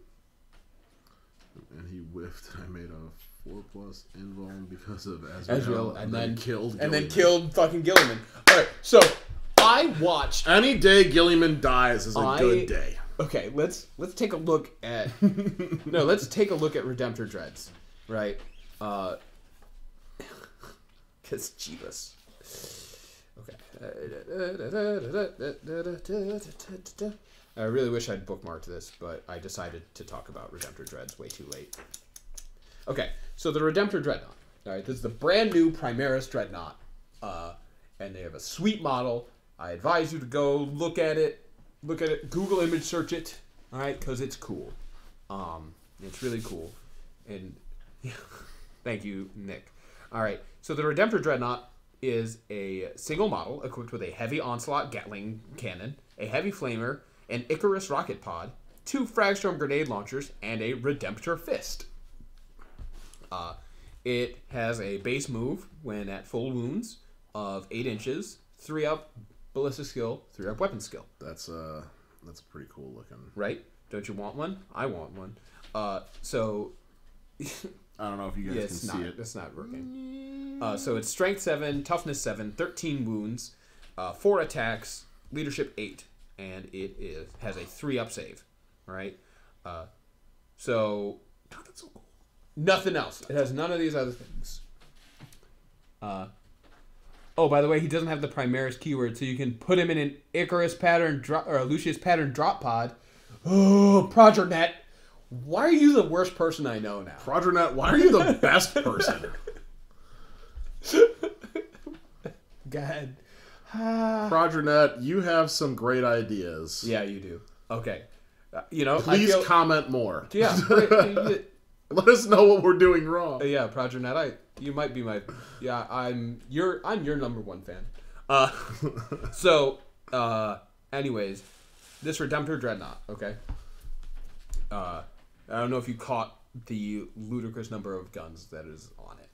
Speaker 2: he whiffed. I made a 4+ invuln because of Azrael,
Speaker 1: and then
Speaker 2: killed.
Speaker 1: And then killed fucking Gilliman. All right, so I watched.
Speaker 2: Any day Gilliman dies is a good day.
Speaker 1: Okay, let's take a look at. No, let's take a look at Redemptor Dreads, right? Because Jeebus. Okay. I really wish I'd bookmarked this, but I decided to talk about Redemptor Dreads way too late. Okay, so the Redemptor Dreadnought. All right, this is the brand new Primaris Dreadnought, and they have a sweet model. I advise you to go look at it, Google image search it, all right, because it's cool. It's really cool, and thank you, Nick. All right, so the Redemptor Dreadnought is a single model equipped with a heavy onslaught Gatling cannon, a heavy flamer, an Icarus rocket pod, 2 Fragstorm grenade launchers, and a Redemptor fist. It has a base move when at full wounds of 8 inches, 3-up ballistic skill, 3-up weapon skill.
Speaker 2: That's pretty cool looking.
Speaker 1: Right? Don't you want one? I want one. So
Speaker 2: I don't know if you guys can see it.
Speaker 1: It's not working. So it's strength 7, toughness 7, 13 wounds, 4 attacks, leadership 8, and it has a 3-up save. Right? So
Speaker 2: That's so cool.
Speaker 1: nothing else. It has none of these other things. Oh, by the way, he doesn't have the Primaris keyword, so you can put him in an Icarus pattern or a Lucius pattern drop pod. Oh, Progernet. Why are you the worst person I know now?
Speaker 2: Progernet, why are you the best person?
Speaker 1: Go ahead.
Speaker 2: Progernet, you have some great ideas.
Speaker 1: Yeah, you do. Okay.
Speaker 2: Please comment more.
Speaker 1: Yeah.
Speaker 2: Let us know what we're doing wrong.
Speaker 1: Yeah, Progernet, you might be my... Yeah, I'm your number 1 fan. Anyways, this Redemptor Dreadnought, okay? I don't know if you caught the ludicrous number of guns that is on it.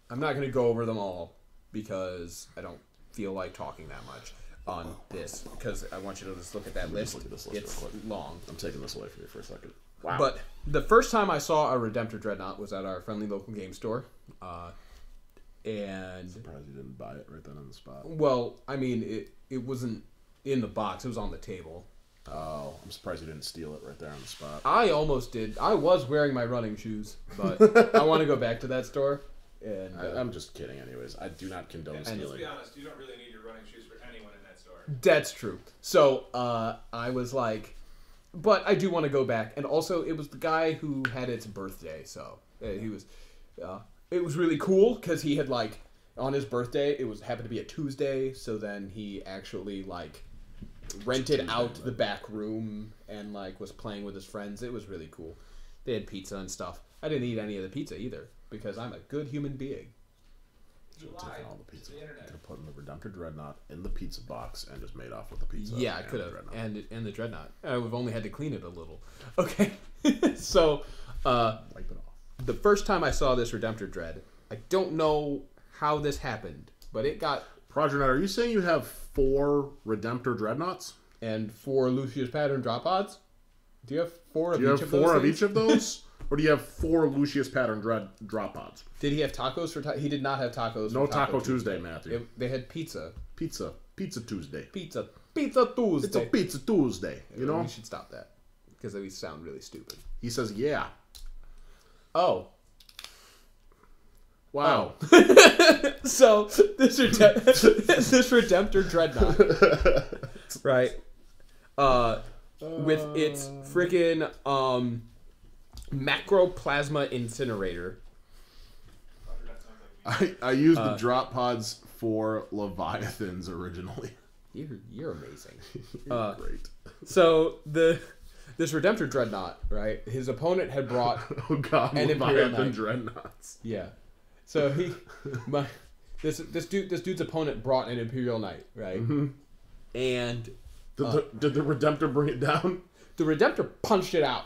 Speaker 1: I'm not going to go over them all because I don't feel like talking that much on this because I want you to just look at that list. It's long.
Speaker 2: I'm taking this away from you for a second. Wow.
Speaker 1: But the first time I saw a Redemptor Dreadnought was at our friendly local game store. And
Speaker 2: surprised you didn't buy it right then on the spot.
Speaker 1: Well, I mean, it wasn't in the box. It was on the table.
Speaker 2: Oh, I'm surprised you didn't steal it right there on the spot.
Speaker 1: I almost did. I was wearing my running shoes, but I want to go back to that store. And
Speaker 2: I'm just kidding anyways. I do not condone stealing.
Speaker 7: Let's be honest, you don't really need your running shoes for anyone in that store.
Speaker 1: That's true. So I was like, but I do want to go back. And also, it was the guy who had its birthday, so he was... it was really cool because he had on his birthday, happened to be a Tuesday, so then he actually rented out the back room and was playing with his friends. It was really cool. They had pizza and stuff. I didn't eat any of the pizza either because I'm a good human being.
Speaker 2: Should have taken all the pizza. Could have put the Redemptor Dreadnought in the pizza box and just made off with the pizza.
Speaker 1: Yeah, I could have. And the Dreadnought. We've only had to clean it a little. Okay. So,
Speaker 2: wipe it off.
Speaker 1: The first time I saw this Redemptor Dread, I don't know how this happened, but it got...
Speaker 2: Progernet, are you saying you have 4 Redemptor Dreadnoughts?
Speaker 1: And 4 Lucius Pattern drop pods? Do you have 4 of each of those?
Speaker 2: Do you have 4 of each of those? Or do you have 4 Lucius Pattern drop pods?
Speaker 1: Did he have tacos for He did not have tacos
Speaker 2: No
Speaker 1: for
Speaker 2: Taco Tuesday, Matthew.
Speaker 1: They had pizza.
Speaker 2: Pizza Tuesday.
Speaker 1: Pizza Tuesday.
Speaker 2: It's a Pizza Tuesday, you know?
Speaker 1: We should stop that. Because we sound really stupid.
Speaker 2: He says, yeah.
Speaker 1: Oh.
Speaker 2: Wow.
Speaker 1: Oh. So, this Redemptor Dreadnought, right, with its freaking macroplasma incinerator.
Speaker 2: I used the drop pods for Leviathans originally.
Speaker 1: You're amazing.
Speaker 2: You're great.
Speaker 1: So, this Redemptor Dreadnought, right, his opponent had brought
Speaker 2: an Leviathan Dreadnoughts.
Speaker 1: Yeah. So this dude's opponent brought an Imperial Knight, right?
Speaker 2: Mm-hmm.
Speaker 1: And
Speaker 2: did the Redemptor bring it down?
Speaker 1: The Redemptor punched it out.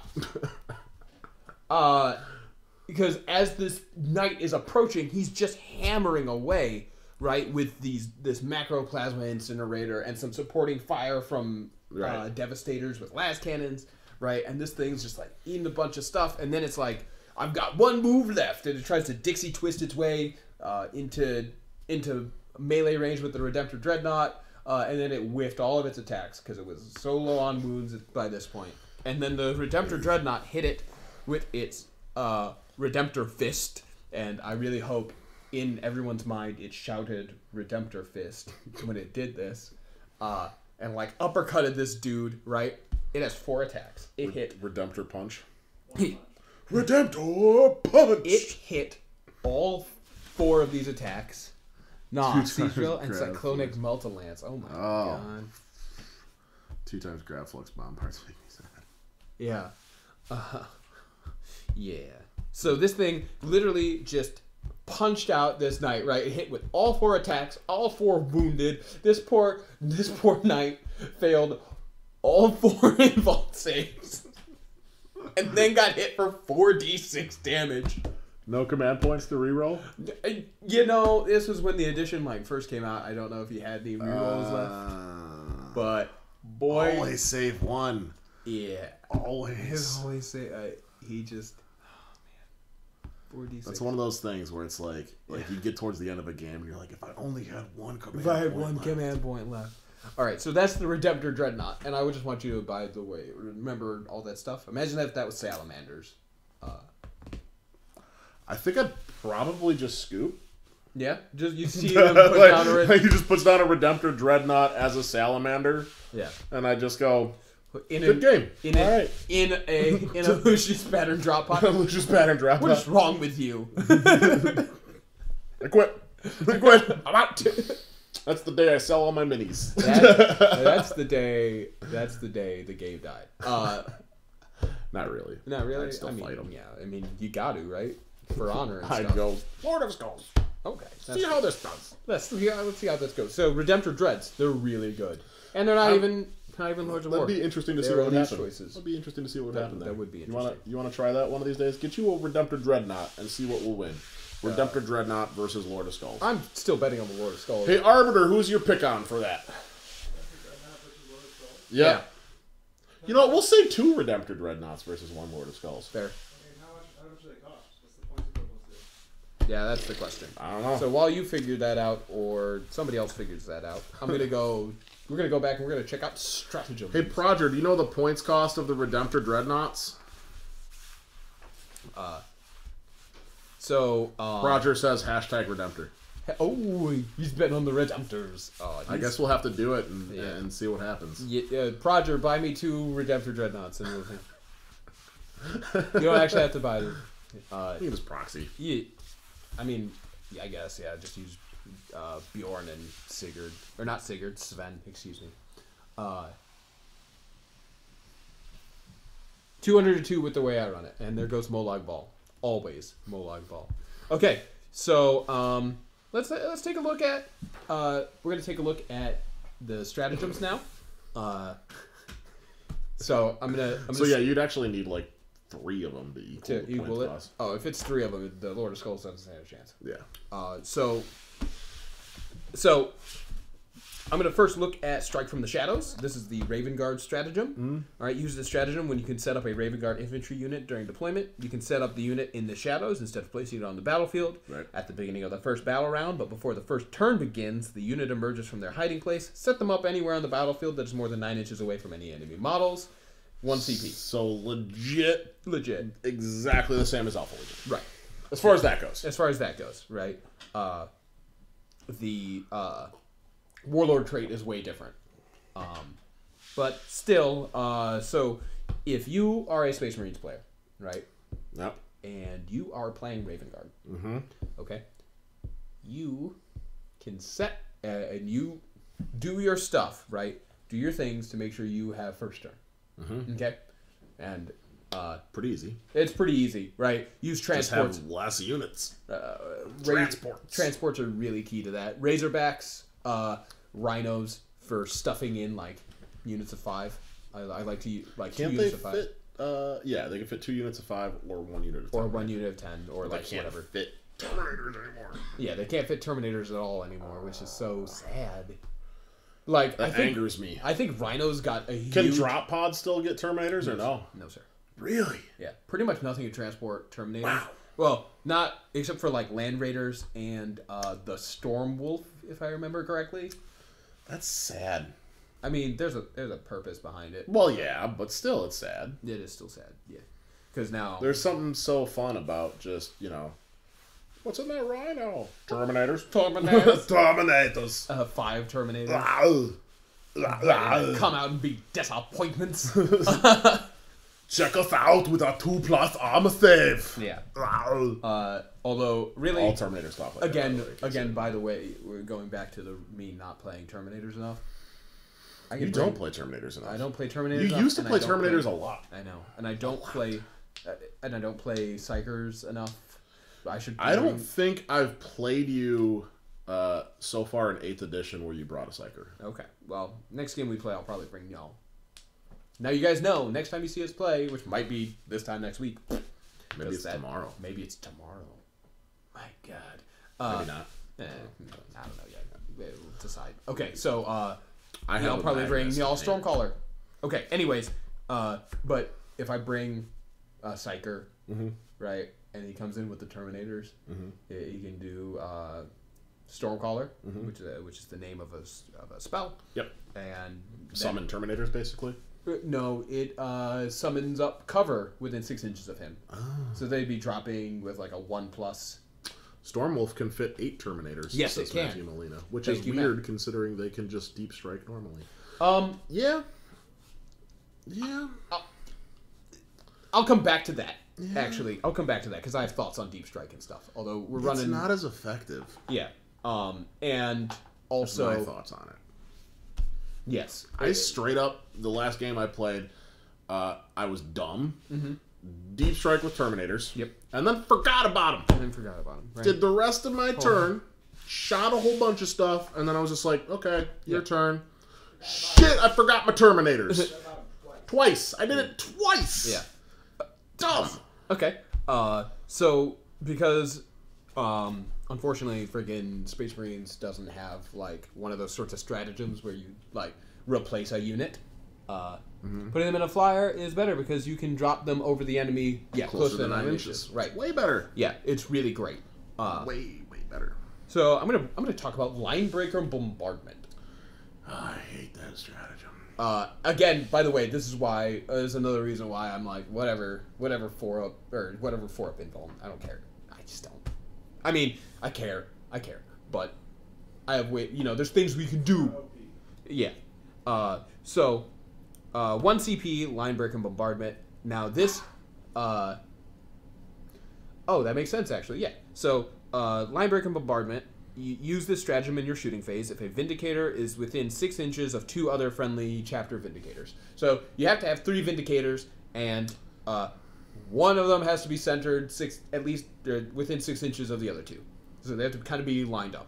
Speaker 1: Because as this knight is approaching, he's just hammering away. right, with this macroplasma incinerator and some supporting fire from devastators with las cannons, right? And this thing's just like eating a bunch of stuff, and then it's like, I've got one move left, and it tries to Dixie twist its way into melee range with the Redemptor Dreadnought, and then it whiffed all of its attacks because it was so low on wounds by this point. And then the Redemptor Dreadnought hit it with its Redemptor Fist, and I really hope in everyone's mind it shouted Redemptor Fist when it did this, and like uppercutted this dude, right? It has 4 attacks. It hit
Speaker 2: Redemptor Punch. Redemptor Punch!
Speaker 1: It hit all 4 of these attacks. Nah, Siege Drill and Cyclonic Melt-a-Lance. Oh my god.
Speaker 3: 2 times Grab Flux Bomb parts make me sad.
Speaker 1: Yeah. Yeah. So this thing literally just punched out this knight, right? It hit with all 4 attacks, all 4 wounded. This poor knight failed all 4 invuln saves. And then got hit for 4d6 damage.
Speaker 2: No command points to reroll?
Speaker 1: You know, this was when the edition first came out. I don't know if he had any rerolls left. But boy,
Speaker 3: always save 1.
Speaker 1: Yeah.
Speaker 3: Always
Speaker 1: save he just 4d6.
Speaker 3: That's one of those things where it's like you get towards the end of a game and you're like, if I only had one command point.
Speaker 1: If I had one command point left. Alright, so that's the Redemptor Dreadnought, and I would just want you to, by the way, remember all that stuff. Imagine that was Salamanders.
Speaker 2: I think I'd probably just scoop.
Speaker 1: Yeah? Just you see them put down a
Speaker 2: he just puts down a Redemptor Dreadnought as a Salamander.
Speaker 1: Yeah.
Speaker 2: And I just go,
Speaker 1: good
Speaker 2: game.
Speaker 1: In a Lucius pattern drop pod.
Speaker 2: Lucius pattern drop pod.
Speaker 1: What is wrong with you?
Speaker 2: I quit. I'm out. That's the day I sell all my minis.
Speaker 1: That's the day the game died.
Speaker 2: Not really.
Speaker 1: Not really.
Speaker 2: I'd still fight him.
Speaker 1: Yeah, I mean, you got to, right? For honor and stuff.
Speaker 2: I'd go, Lord of Skulls.
Speaker 1: Okay.
Speaker 2: See how this does.
Speaker 1: Let's see how this goes. So, Redemptor Dreads, they're really good. And they're not even Lords of War.
Speaker 2: That'd be interesting to see what would happen. That'd be interesting to see what would happen there.
Speaker 1: That would be interesting.
Speaker 2: You want to try that one of these days? Get you a Redemptor Dreadnought and see what will win. Redemptor Dreadnought versus Lord of Skulls.
Speaker 1: I'm still betting on the Lord of Skulls.
Speaker 2: Hey, Arbiter, who's your pick on for that? Yeah. You know what? We'll say 2 Redemptor Dreadnoughts versus 1 Lord of Skulls.
Speaker 1: Fair.
Speaker 5: How much do they cost? What's the points equivalent to?
Speaker 1: Yeah, that's the question.
Speaker 2: I don't know.
Speaker 1: So while you figure that out, or somebody else figures that out, we're gonna go back and we're gonna check out stratagems.
Speaker 2: Hey, Proger, do you know the points cost of the Redemptor Dreadnoughts? Roger says #Redemptor.
Speaker 1: Oh, he's betting on the Redemptors.
Speaker 2: I guess we'll have to do it and see what happens.
Speaker 1: Yeah, Proger, buy me 2 Redemptor Dreadnoughts, and we'll you don't actually have to buy them.
Speaker 2: You can just proxy.
Speaker 1: Yeah, I mean, I guess, yeah, just use Bjorn and Sigurd. Or not Sigurd, Sven, excuse me. 200-2 with the way I run it. And there goes Molag Ball. Always Molag Ball. Okay, so let's take a look at we're gonna take a look at the stratagems now. So I'm gonna
Speaker 2: you'd actually need like 3 of them to equal
Speaker 1: it.
Speaker 2: cost.
Speaker 1: Oh, if it's 3 of them, the Lord of Skulls doesn't stand a chance.
Speaker 2: Yeah.
Speaker 1: So I'm going to first look at Strike from the Shadows. This is the Raven Guard stratagem. All right, use this stratagem when you can set up a Raven Guard infantry unit during deployment. You can set up the unit in the shadows instead of placing it on the battlefield at the beginning of the first battle round. But before the first turn begins, the unit emerges from their hiding place. Set them up anywhere on the battlefield that is more than 9 inches away from any enemy models. 1 CP.
Speaker 2: So legit. Exactly the same as Alpha Legion.
Speaker 1: Right.
Speaker 2: As far as that goes.
Speaker 1: Right. The Warlord trait is way different. But still, so if you are a Space Marines player, right?
Speaker 2: Yep.
Speaker 1: And you are playing Raven Guard. Okay. You can set, and you do your stuff, right? Do your things to make sure you have first turn. Okay? And
Speaker 2: pretty easy.
Speaker 1: It's pretty easy, right? Use transports.
Speaker 2: Just have less units.
Speaker 1: Transports are really key to that. Razorbacks, rhinos for stuffing in like units of 5. I like to use like 2 units of 5.
Speaker 2: Fit, yeah, they can fit 2 units of 5 or 1 unit of 10.
Speaker 1: Or 1 unit of 10, or
Speaker 2: but
Speaker 1: like
Speaker 2: they can't
Speaker 1: whatever.
Speaker 2: fit Terminators anymore.
Speaker 1: Yeah, they can't fit Terminators at all anymore, which is so sad. Like,
Speaker 2: that angers me.
Speaker 1: I think Rhino's got a huge...
Speaker 2: Can drop pods still get Terminators or no?
Speaker 1: No, sir.
Speaker 2: Really?
Speaker 1: Yeah, pretty much nothing can transport Terminators.
Speaker 2: Wow.
Speaker 1: Well, not except for like Land Raiders and the Storm Wolf, if I remember correctly.
Speaker 2: That's sad.
Speaker 1: I mean, there's a purpose behind it.
Speaker 2: Well, yeah, but still, it's sad.
Speaker 1: It is still sad, yeah. Because now
Speaker 2: there's something so fun about just what's in that Rhino? Terminators. Terminators.
Speaker 1: 5 Terminators. Come out and be disappointments.
Speaker 2: Check us out with our 2+ armor save.
Speaker 1: Yeah. Although, really,
Speaker 2: all Terminators stop like
Speaker 1: again. By the way, we're going back to me not playing Terminators enough.
Speaker 2: You don't play Terminators enough.
Speaker 1: I don't play Terminators.
Speaker 2: You used to play Terminators a lot.
Speaker 1: I know, and I don't play, Psychers enough.
Speaker 2: I don't think I've played you so far in 8th edition where you brought a Psyker.
Speaker 1: Okay, well, next game we play, I'll probably bring y'all. Now you guys know, next time you see us play, which might be this time next week.
Speaker 2: Maybe it's tomorrow.
Speaker 1: Maybe it's tomorrow. My God.
Speaker 2: Maybe not.
Speaker 1: I don't know yet. We'll decide. Okay, so
Speaker 2: I'll
Speaker 1: probably bring y'all Stormcaller. Okay, anyways, but if I bring a Psyker, right, and he comes in with the Terminators, he can do Stormcaller, which is the name of a spell.
Speaker 2: Yep.
Speaker 1: And
Speaker 2: summon Terminators, basically.
Speaker 1: No, it summons up cover within 6 inches of him. Oh. So they'd be dropping with like a 1+.
Speaker 2: Stormwolf can fit 8 Terminators.
Speaker 1: Yes, it can.
Speaker 2: Matthew Molina, which is weird considering they can just deep strike normally. Yeah.
Speaker 1: I'll come back to that. Yeah. Actually, I'll come back to that because I have thoughts on deep strike and stuff. Although we're running,
Speaker 2: it's not as effective.
Speaker 1: Yeah. And also
Speaker 2: that's my thoughts on it.
Speaker 1: Yes.
Speaker 2: I straight up, the last game I played, I was dumb. Deep strike with Terminators.
Speaker 1: Yep.
Speaker 2: And then forgot about them. Right. Did the rest of my turn, shot a whole bunch of stuff, and then I was just like, okay, your turn. Shit, I forgot my Terminators. Twice. I did it twice.
Speaker 1: Yeah.
Speaker 2: Dumb.
Speaker 1: Okay. So, because... unfortunately, friggin' Space Marines doesn't have like one of those sorts of stratagems where you like replace a unit. Putting them in a flyer is better because you can drop them over the enemy. Yeah, closer than 9 inches. Right,
Speaker 2: way better.
Speaker 1: Yeah, it's really great.
Speaker 2: Way better.
Speaker 1: So I'm gonna talk about Linebreaker Bombardment.
Speaker 2: I hate that stratagem.
Speaker 1: Again, by the way, this is why is another reason why I'm like whatever 4-up or whatever 4-up invuln. I don't care. I just don't. I mean, I care, but I have there's things we can do. Yeah. So, 1 CP, Linebreaker and Bombardment. Now this, oh, that makes sense actually. Yeah. So, Linebreaker and Bombardment. You use this stratagem in your shooting phase if a Vindicator is within 6 inches of 2 other friendly chapter Vindicators. So you have to have 3 Vindicators, and one of them has to be centered at least within 6 inches of the other 2. So they have to kind of be lined up.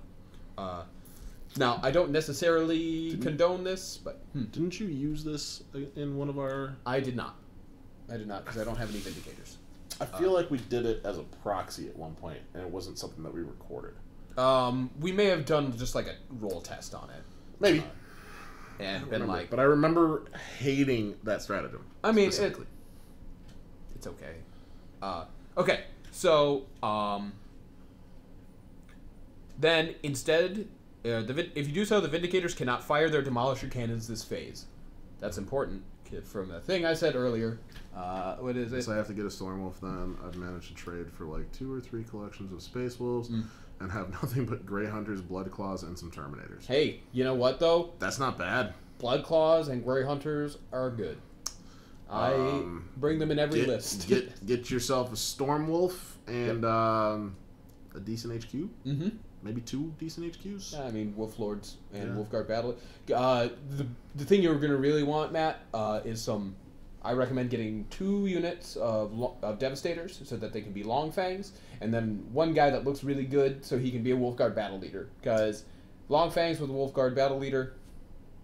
Speaker 1: Now, I don't necessarily condone this, but...
Speaker 2: Didn't you use this in one of our...
Speaker 1: I did not, because I don't have any Vindicators.
Speaker 2: I feel like we did it as a proxy at one point, and it wasn't something that we recorded.
Speaker 1: We may have done just like a roll test on it.
Speaker 2: Maybe.
Speaker 1: And been like...
Speaker 2: But I remember hating that stratagem.
Speaker 1: I mean, it's okay. Okay, so, then instead, if you do so, the Vindicators cannot fire their Demolisher cannons this phase. That's important from the thing I said earlier. What is it?
Speaker 3: So I have to get a Stormwolf then. I've managed to trade for like 2 or 3 collections of Space Wolves and have nothing but Grey Hunters, Blood Claws, and some Terminators.
Speaker 1: Hey, you know what though?
Speaker 2: That's not bad.
Speaker 1: Blood Claws and Grey Hunters are good. I bring them in every list.
Speaker 3: Get yourself a Stormwolf and a decent HQ. Maybe 2 decent HQs.
Speaker 1: I mean, Wolf Lords and Wolfguard Battle. The thing you're going to really want, Matt, is some... I recommend getting 2 units of Devastators so that they can be Long Fangs, and then 1 guy that looks really good so he can be a Wolfguard Battle Leader. Because Long Fangs with a Wolfguard Battle Leader,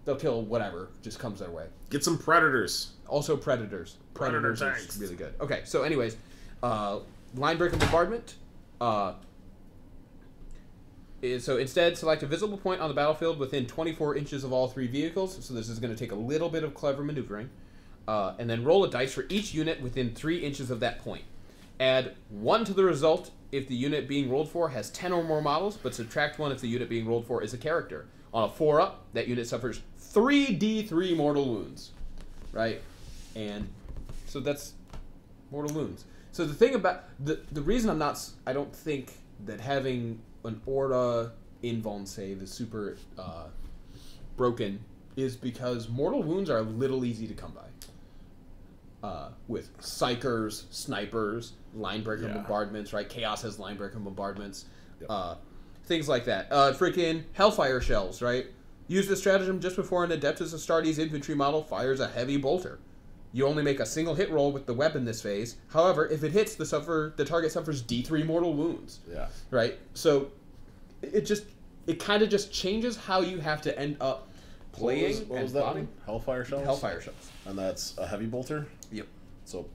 Speaker 1: they'll kill whatever just comes their way.
Speaker 2: Get some Predators.
Speaker 1: Also Predators.
Speaker 2: Predator tanks.
Speaker 1: Really good. Okay, so anyways, Linebreaker Bombardment. So instead, select a visible point on the battlefield within 24 inches of all 3 vehicles. So this is going to take a little bit of clever maneuvering. And then roll a dice for each unit within 3 inches of that point. Add 1 to the result if the unit being rolled for has 10 or more models, but subtract 1 if the unit being rolled for is a character. On a 4-up, that unit suffers 3d3 mortal wounds. Right? And so that's mortal wounds. So the thing about... The reason I don't think that having an Aura invuln save is super broken is because mortal wounds are a little easy to come by. With psychers, snipers, linebreaker bombardments, right? Chaos has linebreaker bombardments, things like that. Freaking Hellfire shells, right? Use this stratagem just before an Adeptus Astartes infantry model fires a heavy bolter. You only make a single hit roll with the weapon this phase. However, if it hits, the target suffers D3 mortal wounds. Yeah. Right? So it kind of just changes how you have to end up playing.
Speaker 2: What was that one? Hellfire shells?
Speaker 1: Hellfire shells.
Speaker 2: And that's a heavy bolter?
Speaker 1: Yep.
Speaker 2: So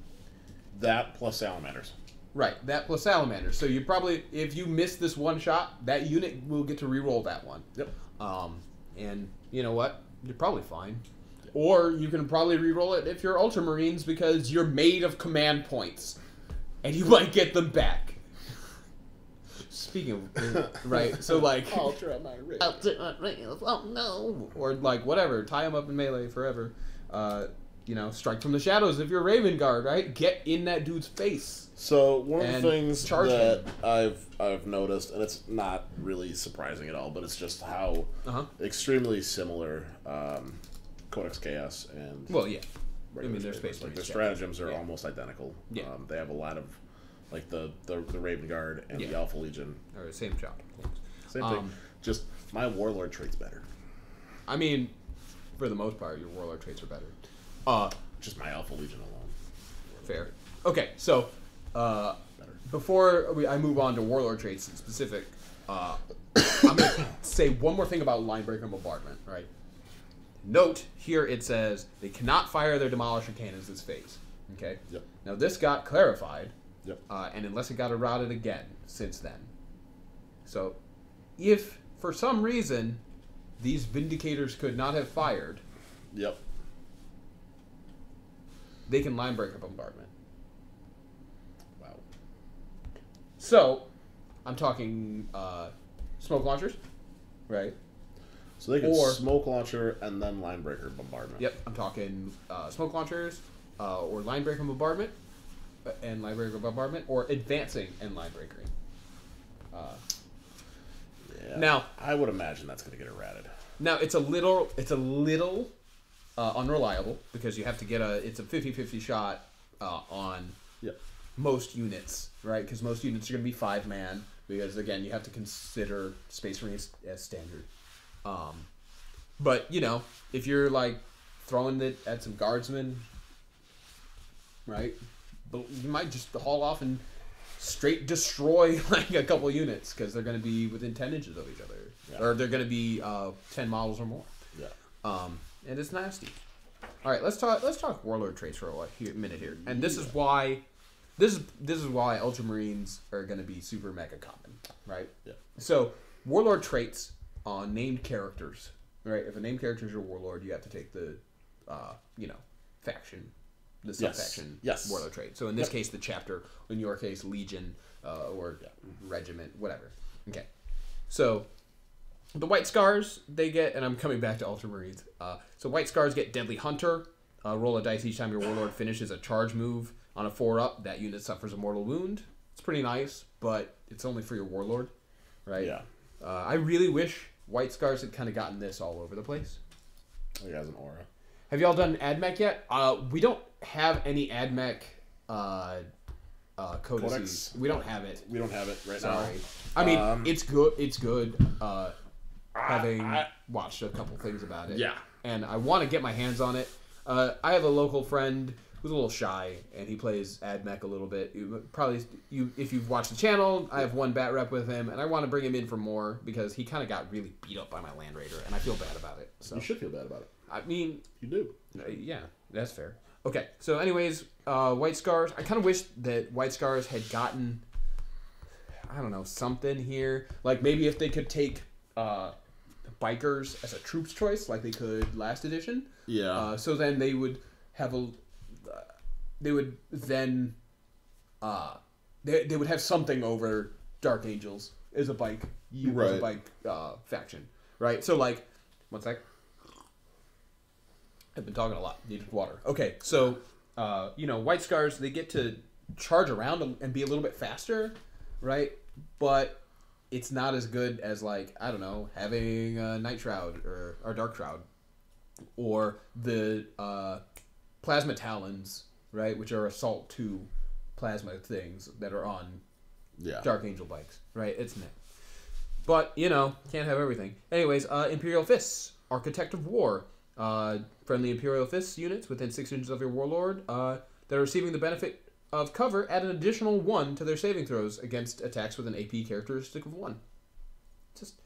Speaker 2: that plus salamanders.
Speaker 1: Right, that plus salamanders. So you probably, if you miss this one shot, that unit will get to re-roll that one.
Speaker 2: Yep.
Speaker 1: And you know what? You're probably fine. Or you can probably re-roll it if you're Ultramarines because you're made of command points. And you might get them back. Speaking of, right, so like...
Speaker 2: Ultramarines.
Speaker 1: Ultramarines, oh no! Or like, whatever, tie them up in melee forever. Strike from the shadows if you're Raven Guard, right? Get in that dude's face.
Speaker 2: So one of the things that I've noticed, and it's not really surprising at all, but it's just how extremely similar Codex Chaos and
Speaker 1: their space
Speaker 2: their stratagems are almost identical.
Speaker 1: Yeah.
Speaker 2: They have a lot of like the Raven Guard and the Alpha Legion.
Speaker 1: Or same job.
Speaker 2: Same thing. Just my Warlord trait's better.
Speaker 1: I mean, for the most part, your Warlord traits are better.
Speaker 2: Just my Alpha Legion alone.
Speaker 1: Fair. Okay, so before I move on to Warlord traits in specific, I'm going to say one more thing about Linebreaker Bombardment, right? Note, here it says they cannot fire their Demolisher Cannons this phase. Okay?
Speaker 2: Yep.
Speaker 1: Now, this got clarified.
Speaker 2: Yep.
Speaker 1: And unless it got eroded again since then. So, if for some reason these Vindicators could not have fired...
Speaker 2: Yep.
Speaker 1: They can Linebreaker Bombardment.
Speaker 2: Wow.
Speaker 1: So, I'm talking smoke launchers, right?
Speaker 2: So they can smoke launcher and then Linebreaker Bombardment.
Speaker 1: Yep, I'm talking smoke launchers or Linebreaker Bombardment and Linebreaker Bombardment, or advancing and Linebreakering. Now,
Speaker 2: I would imagine that's going to get errated.
Speaker 1: Now, it's a little unreliable because you have to get it's a 50-50 shot on most units, right? Because most units are going to be 5-man because, again, you have to consider Space Marines as standard. But, if you're, like, throwing it at some guardsmen, right, but you might just haul off and straight destroy, like, a couple units because they're going to be within 10 inches of each other. Yeah. Or they're going to be 10 models or more.
Speaker 2: Yeah.
Speaker 1: And it's nasty. All right, let's talk Warlord traits for a minute here. And this is why Ultramarines are going to be super mega common, right?
Speaker 2: Yeah.
Speaker 1: So, Warlord traits on named characters, right? If a named character is your Warlord, you have to take the faction, the sub-faction Warlord trait. So in this case, the chapter. In your case, Legion or regiment, whatever. Okay. So the White Scars, they get, and I'm coming back to Ultramarines. So White Scars get Deadly Hunter. Roll a dice each time your Warlord finishes a charge move on a 4-up. That unit suffers a mortal wound. It's pretty nice, but it's only for your Warlord, right?
Speaker 2: Yeah.
Speaker 1: I really wish White Scars had kind of gotten this all over the place.
Speaker 2: He has an aura.
Speaker 1: Have y'all done AdMech yet? We don't have any AdMech codices. We don't have it.
Speaker 2: We don't have it right
Speaker 1: now.
Speaker 2: Sorry.
Speaker 1: I mean, it's good. It's good. Having watched a couple things about it.
Speaker 2: Yeah.
Speaker 1: And I want to get my hands on it. I have a local friend who's a little shy, and he plays AdMech a little bit. If you've watched the channel, I have one bat rep with him, and I want to bring him in for more because he kind of got really beat up by my Land Raider, and I feel bad about it. So
Speaker 2: you should feel bad about it.
Speaker 1: I mean,
Speaker 2: you do.
Speaker 1: Yeah, that's fair. Okay, so anyways, White Scars. I kind of wish that White Scars had gotten. I don't know, something here. Like maybe if they could take bikers as a troops choice, like they could last edition.
Speaker 2: Yeah.
Speaker 1: So then they would have they would have something over Dark Angels as a bike. As a bike faction, right? So like, one sec. I've been talking a lot. Needed water. Okay, so White Scars, they get to charge around and be a little bit faster, right? But it's not as good as, like, I don't know, having a Night Shroud or Dark Shroud, or the Plasma Talons, right, which are Assault 2 plasma things that are on Dark Angel bikes, right? It's net. But, can't have everything. Anyways, Imperial Fists, Architect of War. Friendly Imperial Fists units within 6 inches of your Warlord that are receiving the benefit of cover add an additional 1 to their saving throws against attacks with an AP characteristic of 1. Just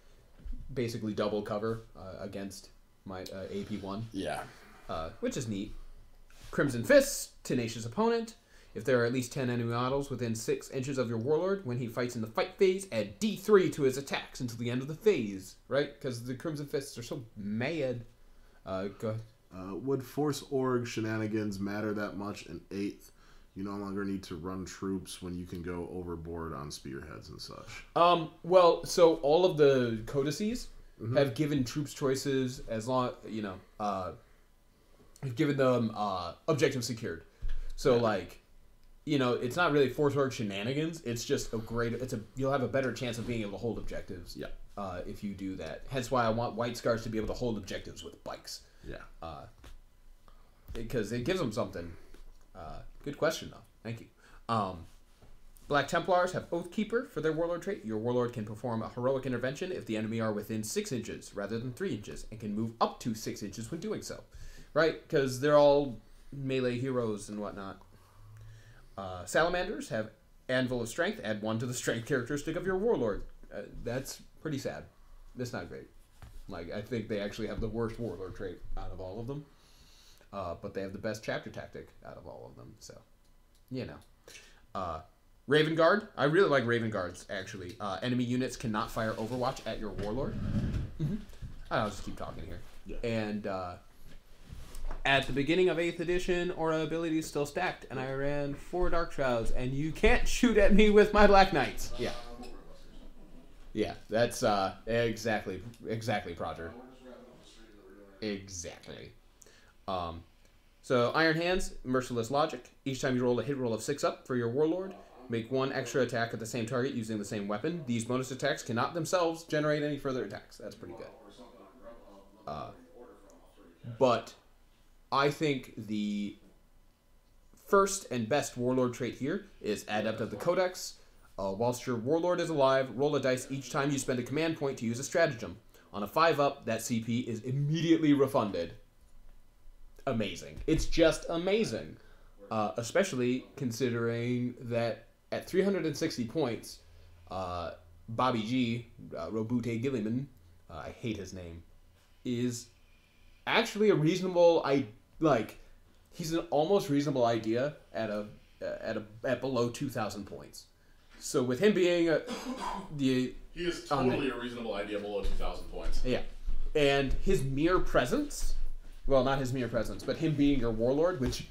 Speaker 1: basically double cover against my AP 1.
Speaker 2: Yeah.
Speaker 1: Which is neat. Crimson Fists, Tenacious Opponent. If there are at least 10 enemy models within 6 inches of your Warlord, when he fights in the fight phase, add D3 to his attacks until the end of the phase. Right? Because the Crimson Fists are so mad. Go ahead.
Speaker 3: Would Force Org shenanigans matter that much in 8th? You no longer need to run troops when you can go overboard on spearheads and such.
Speaker 1: Well, so all of the codices have given troops choices as long, have given them objectives secured. So it's not really Force Org shenanigans. It's just you'll have a better chance of being able to hold objectives.
Speaker 2: Yeah.
Speaker 1: If you do that. Hence why I want White Scars to be able to hold objectives with bikes.
Speaker 2: Yeah.
Speaker 1: Because it gives them something. Good question, though. Thank you. Black Templars have Oathkeeper for their Warlord trait. Your Warlord can perform a heroic intervention if the enemy are within 6 inches rather than 3 inches, and can move up to 6 inches when doing so. Right? Because they're all melee heroes and whatnot. Salamanders have Anvil of Strength. Add 1 to the Strength characteristic of your Warlord. That's pretty sad. That's not great. I think they actually have the worst Warlord trait out of all of them. But they have the best chapter tactic out of all of them. So, Raven Guard. I really like Raven Guards, actually. Enemy units cannot fire Overwatch at your Warlord. I'll just keep talking here. Yeah. And at the beginning of 8th edition, Aura ability is still stacked, and I ran 4 Dark Shrouds, and you can't shoot at me with my Black Knights. Yeah. Yeah, that's exactly, Proger. Exactly. So Iron Hands, Merciless Logic. Each time you roll a hit roll of 6 up for your Warlord, make 1 extra attack at the same target using the same weapon. These bonus attacks cannot themselves generate any further attacks. That's pretty good. But I think the first and best Warlord trait here is Adept of the Codex. Whilst your Warlord is alive, roll a dice each time you spend a command point to use a stratagem. On a 5-up, that CP is immediately refunded. Amazing. It's just amazing. Especially considering that at 360 points, Bobby G, Robute Gilliman, I hate his name, is actually a reasonable... he's an almost reasonable idea at below 2,000 points. So with him being he
Speaker 2: is totally a reasonable idea below 2,000 points.
Speaker 1: Yeah. And his mere presence, well, not his mere presence, but him being your Warlord, which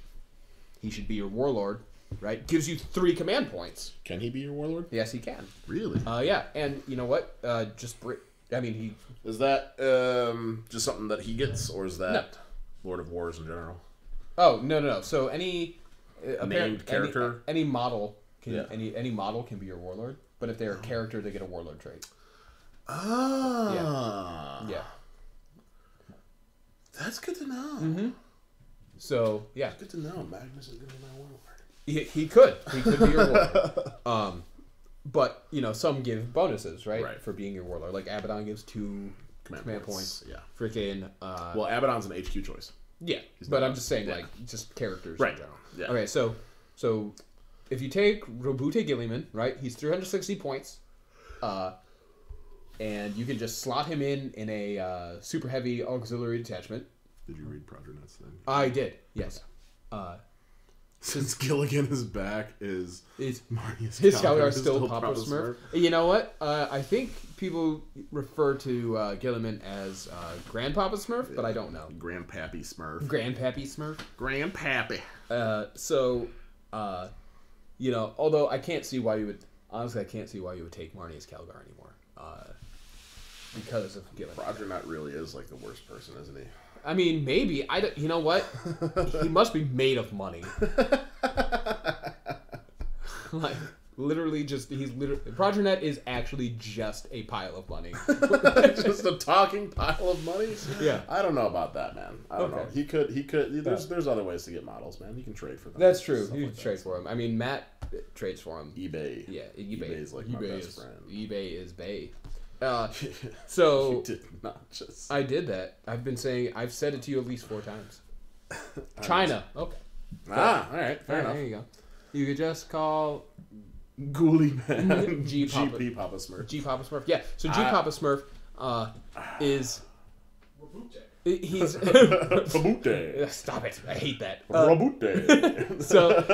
Speaker 1: he should be your Warlord, right, gives you 3 command points.
Speaker 2: Can he be your Warlord?
Speaker 1: Yes, he can.
Speaker 2: Really?
Speaker 1: Yeah, and you know what? He...
Speaker 2: Is that just something that he gets, or is that
Speaker 1: No.
Speaker 2: Lord of Wars in general?
Speaker 1: Oh, no. So any...
Speaker 2: named character?
Speaker 1: Any model... Any model can be your Warlord, but if they're a character, they get a Warlord trait. Yeah.
Speaker 2: That's good to know.
Speaker 1: Mm-hmm. So, yeah.
Speaker 2: Good to know. Magnus is going to be my Warlord.
Speaker 1: He could be your Warlord. But, some give bonuses, right? For being your Warlord. Like, Abaddon gives 2 command points.
Speaker 2: Yeah.
Speaker 1: Freaking...
Speaker 2: well, Abaddon's an HQ choice.
Speaker 1: Yeah, but I'm just saying, just characters
Speaker 2: in
Speaker 1: general.
Speaker 2: Yeah.
Speaker 1: Okay, so if you take Robute Gilliman, right, he's 360 points, and you can just slot him in a super heavy auxiliary detachment.
Speaker 3: Did you read Proger Nuts then?
Speaker 1: I did, yes.
Speaker 3: Since Gilligan is back, is
Speaker 1: his
Speaker 3: Calgar
Speaker 1: Calgar still Papa Smurf? You know what? I think people refer to Gilliman as Grandpapa Smurf, but I don't know.
Speaker 3: Grandpappy Smurf.
Speaker 1: Grandpappy Smurf.
Speaker 3: Grandpappy.
Speaker 1: You know, although I can't see why you would. Honestly, I can't see why you would take Marnie as Calgar anymore. Because of Gilliman.
Speaker 2: Progernut really is like the worst person, isn't he?
Speaker 1: I mean, maybe. You know what? He must be made of money. Like, literally Progernut is actually just a pile of money.
Speaker 2: Just a talking pile of money?
Speaker 1: Yeah.
Speaker 2: I don't know about that, man. I don't know. He could, there's other ways to get models, man. He can trade for them.
Speaker 1: That's true. He can trade for them. I mean, Matt trades for him.
Speaker 2: eBay.
Speaker 1: Yeah, eBay
Speaker 2: is like my best friend.
Speaker 1: eBay is Bay. So
Speaker 2: you did not just.
Speaker 1: I did that. I've said it to you at least 4 times. China. Okay.
Speaker 2: All right. Fair enough.
Speaker 1: There you go. You could just call
Speaker 2: Ghoulie Man.
Speaker 1: GP
Speaker 2: Papa Smurf.
Speaker 1: G Papa Smurf. Yeah. So G Papa Smurf is. He's.
Speaker 2: Rabute.
Speaker 1: Stop it! I hate that.
Speaker 2: Rabute.
Speaker 1: So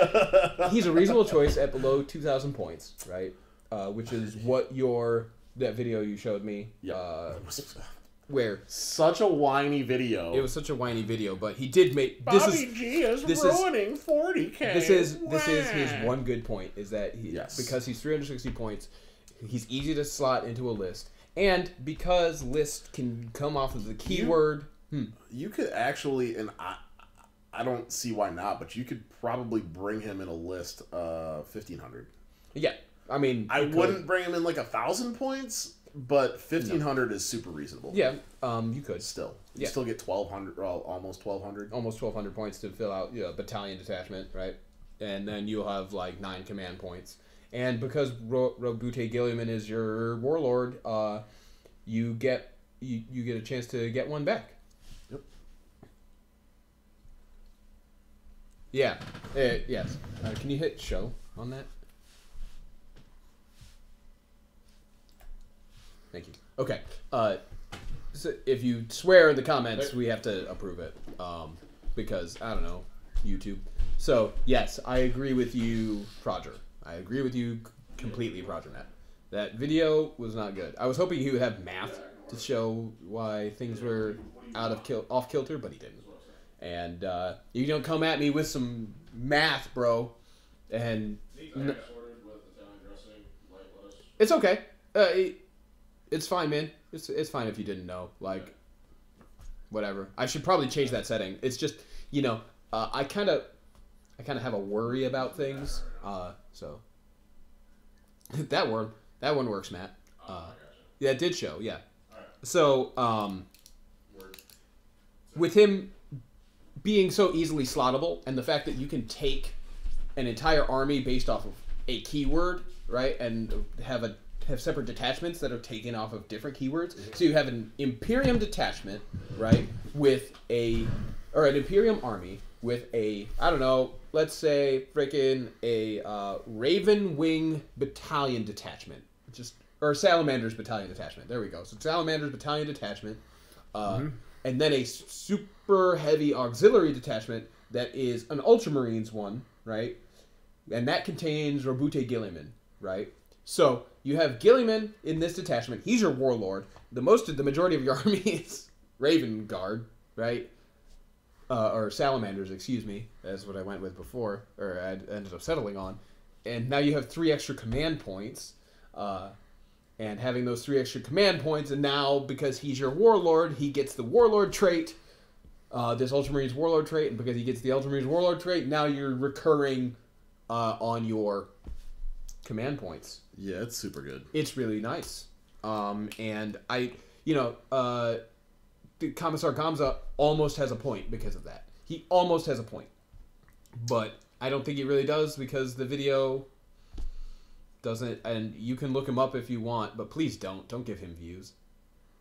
Speaker 1: he's a reasonable choice at below 2,000 points, right? Which is what that video you showed me.
Speaker 2: Yeah.
Speaker 1: Where
Speaker 2: such a whiny video.
Speaker 1: It was such a whiny video, but he did make
Speaker 2: Bobby G is ruining 40K.
Speaker 1: This is his one good point is that because he's 360 points, he's easy to slot into a list, and because list can come off of the keyword.
Speaker 2: You could actually, and I don't see why not, but you could probably bring him in a list 1,500.
Speaker 1: Yeah. I mean,
Speaker 2: I wouldn't bring him in like 1,000 points, but 1,500 is super reasonable.
Speaker 1: Yeah, you could
Speaker 2: still. You still get 1,200, well, almost 1,200.
Speaker 1: Almost 1,200 points to fill out battalion detachment, right? And then you'll have like 9 command points. And because Robute Gilliman is your warlord, you get a chance to get one back.
Speaker 2: Yep.
Speaker 1: Yeah. Yes. Can you hit show on that? Thank you. Okay. So if you swear in the comments, we have to approve it. Because, I don't know, YouTube. So, yes, I agree with you, Proger. I agree with you completely, ProgerNet. That video was not good. I was hoping he would have math to show why things were off kilter, but he didn't. And you don't come at me with some math, bro. And it's okay. It's fine, man. It's fine if you didn't know. Like, whatever. I should probably change that setting. It's just, I kind of have a worry about things. So that one works, Matt. Yeah, it did show. Yeah. So with him being so easily slottable, and the fact that you can take an entire army based off of a keyword, right, and have separate detachments that are taken off of different keywords. So you have an Imperium detachment, right, or an Imperium army with a, I don't know, let's say freaking a Raven Wing battalion detachment, or Salamander's battalion detachment. There we go. So Salamander's battalion detachment, and then a super heavy auxiliary detachment that is an Ultramarines one, right, and that contains Robute Gilliman, right. So you have Gilliman in this detachment. He's your warlord. The majority of your army is Raven Guard, right? Or Salamanders, excuse me. That's what I went with before, or I ended up settling on. And now you have 3 extra command points. And having those 3 extra command points, and now because he's your warlord, he gets the warlord trait, this Ultramarines warlord trait, and because he gets the Ultramarines warlord trait, now you're recurring on your command points.
Speaker 2: Yeah, it's super good.
Speaker 1: It's really nice. And Commissar Gamza almost has a point because of that. He almost has a point. But I don't think he really does because the video doesn't, and you can look him up if you want, but please don't. Don't give him views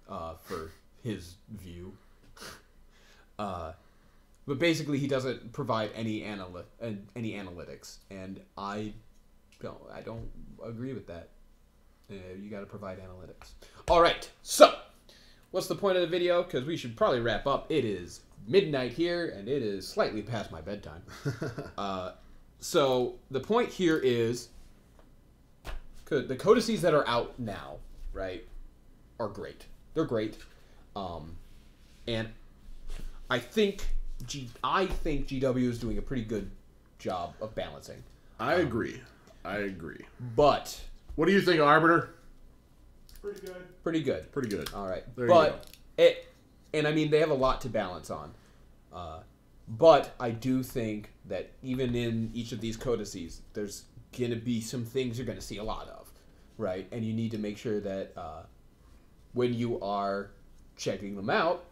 Speaker 1: for his view. But basically he doesn't provide any analytics, and I don't agree with that. You got to provide analytics. All right, so what's the point of the video? Because we should probably wrap up. It is midnight here, and it is slightly past my bedtime. So the point here is the codices that are out now, right, are great. They're great. And I think GW is doing a pretty good job of balancing.
Speaker 2: I agree.
Speaker 1: But
Speaker 2: what do you think, Arbiter?
Speaker 7: Pretty good.
Speaker 1: Pretty good.
Speaker 2: Pretty good.
Speaker 1: All right.
Speaker 2: There
Speaker 1: but and I mean they have a lot to balance on. But I do think that even in each of these codices, there's gonna be some things you're gonna see a lot of, right? And you need to make sure that when you are checking them out,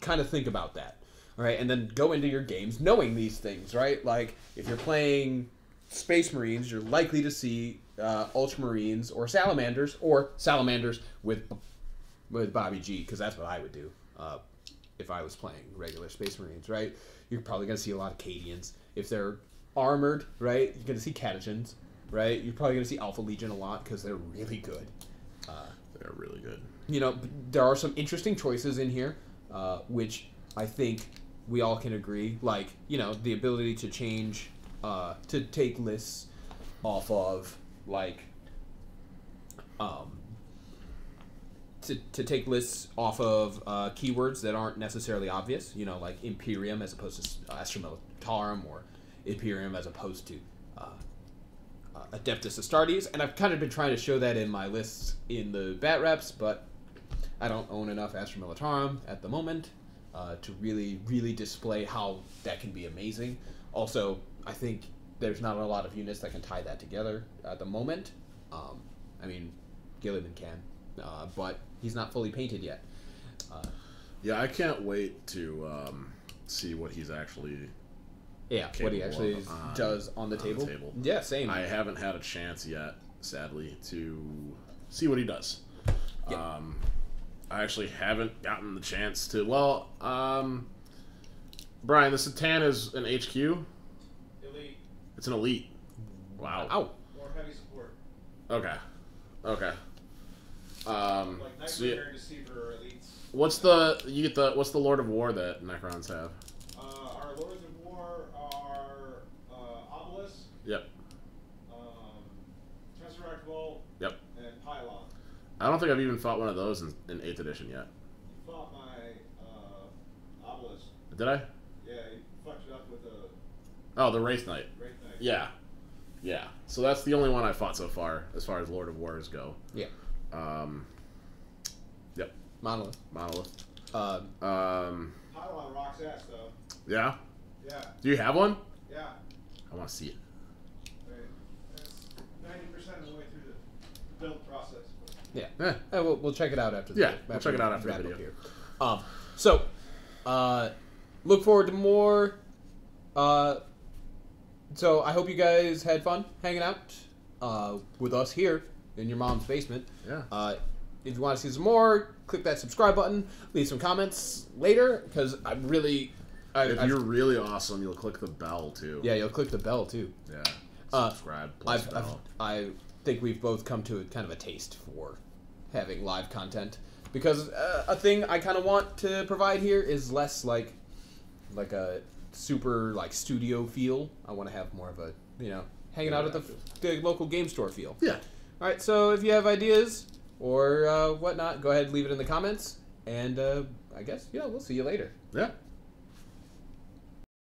Speaker 1: kind of think about that, all right? And then go into your games knowing these things, right? Like if you're playing Space Marines, you're likely to see Ultramarines or Salamanders with Bobby G, because that's what I would do if I was playing regular Space Marines, right? You're probably going to see a lot of Cadians. If they're armored, right, you're going to see Catechins, right? You're probably going to see Alpha Legion a lot because they're really good.
Speaker 2: They're really good.
Speaker 1: You know, there are some interesting choices in here, which I think we all can agree. Like, you know, the ability to change, to take lists off of, like, to take lists off of keywords that aren't necessarily obvious. You know, like Imperium as opposed to Astra Militarum, or Imperium as opposed to Adeptus Astartes. And I've kind of been trying to show that in my lists in the bat reps, but I don't own enough Astra Militarum at the moment to really display how that can be amazing. Also, I think there's not a lot of units that can tie that together at the moment. I mean, Gilliman can, but he's not fully painted yet.
Speaker 2: Yeah, I can't wait to see what he's actually...
Speaker 1: Yeah, what he actually does on the table. Yeah, same.
Speaker 2: I haven't had a chance yet, sadly, to see what he does.
Speaker 1: Yeah.
Speaker 2: I actually haven't gotten the chance to... Well, Brian, the Satan is an HQ?
Speaker 7: Elite.
Speaker 2: It's an elite. Wow.
Speaker 1: Ow.
Speaker 7: More heavy support.
Speaker 2: Okay.
Speaker 7: Like Nightmare
Speaker 2: So
Speaker 7: Deceiver elites.
Speaker 2: what's the Lord of War that Necrons have?
Speaker 7: Our Lords of War are Obelisk,
Speaker 2: Yep.
Speaker 7: Tesseract Vault,
Speaker 2: Yep.
Speaker 7: and Pylon.
Speaker 2: I don't think I've even fought one of those in 8th edition yet.
Speaker 7: You fought my Obelisk.
Speaker 2: Did I?
Speaker 7: Yeah, you fucked it up with a
Speaker 2: Oh, the Wraith Knight.
Speaker 7: Wraith Knight.
Speaker 2: Yeah. So that's the only one I fought so far, as Lord of Wars go.
Speaker 1: Yeah.
Speaker 2: Yep.
Speaker 1: Monolith.
Speaker 7: Pylon rocks ass, though.
Speaker 2: Yeah?
Speaker 7: Yeah.
Speaker 2: Do you have one?
Speaker 7: Yeah.
Speaker 2: I want to see it.
Speaker 7: It's 90% of the way through the build process.
Speaker 1: Yeah. We'll check it out after the
Speaker 2: Yeah, we'll check it out after the
Speaker 1: wrap up
Speaker 2: video.
Speaker 1: Here. So, look forward to more. So I hope you guys had fun hanging out with us here in your mom's basement.
Speaker 2: Yeah.
Speaker 1: If you want to see some more, click that subscribe button. Leave some comments later, because I'm really...
Speaker 2: If you're really awesome, you'll click the bell, too.
Speaker 1: Yeah, you'll click the bell, too.
Speaker 2: Yeah. Subscribe plus bell.
Speaker 1: I think we've both come to kind of a taste for having live content, because a thing I kind of want to provide here is less like a super like studio feel. I want to have more of a, you know, hanging out at the local game store feel.
Speaker 2: Yeah.
Speaker 1: All right, so if you have ideas or whatnot, go ahead and leave it in the comments, and I guess, yeah, we'll see you later.
Speaker 2: Yeah.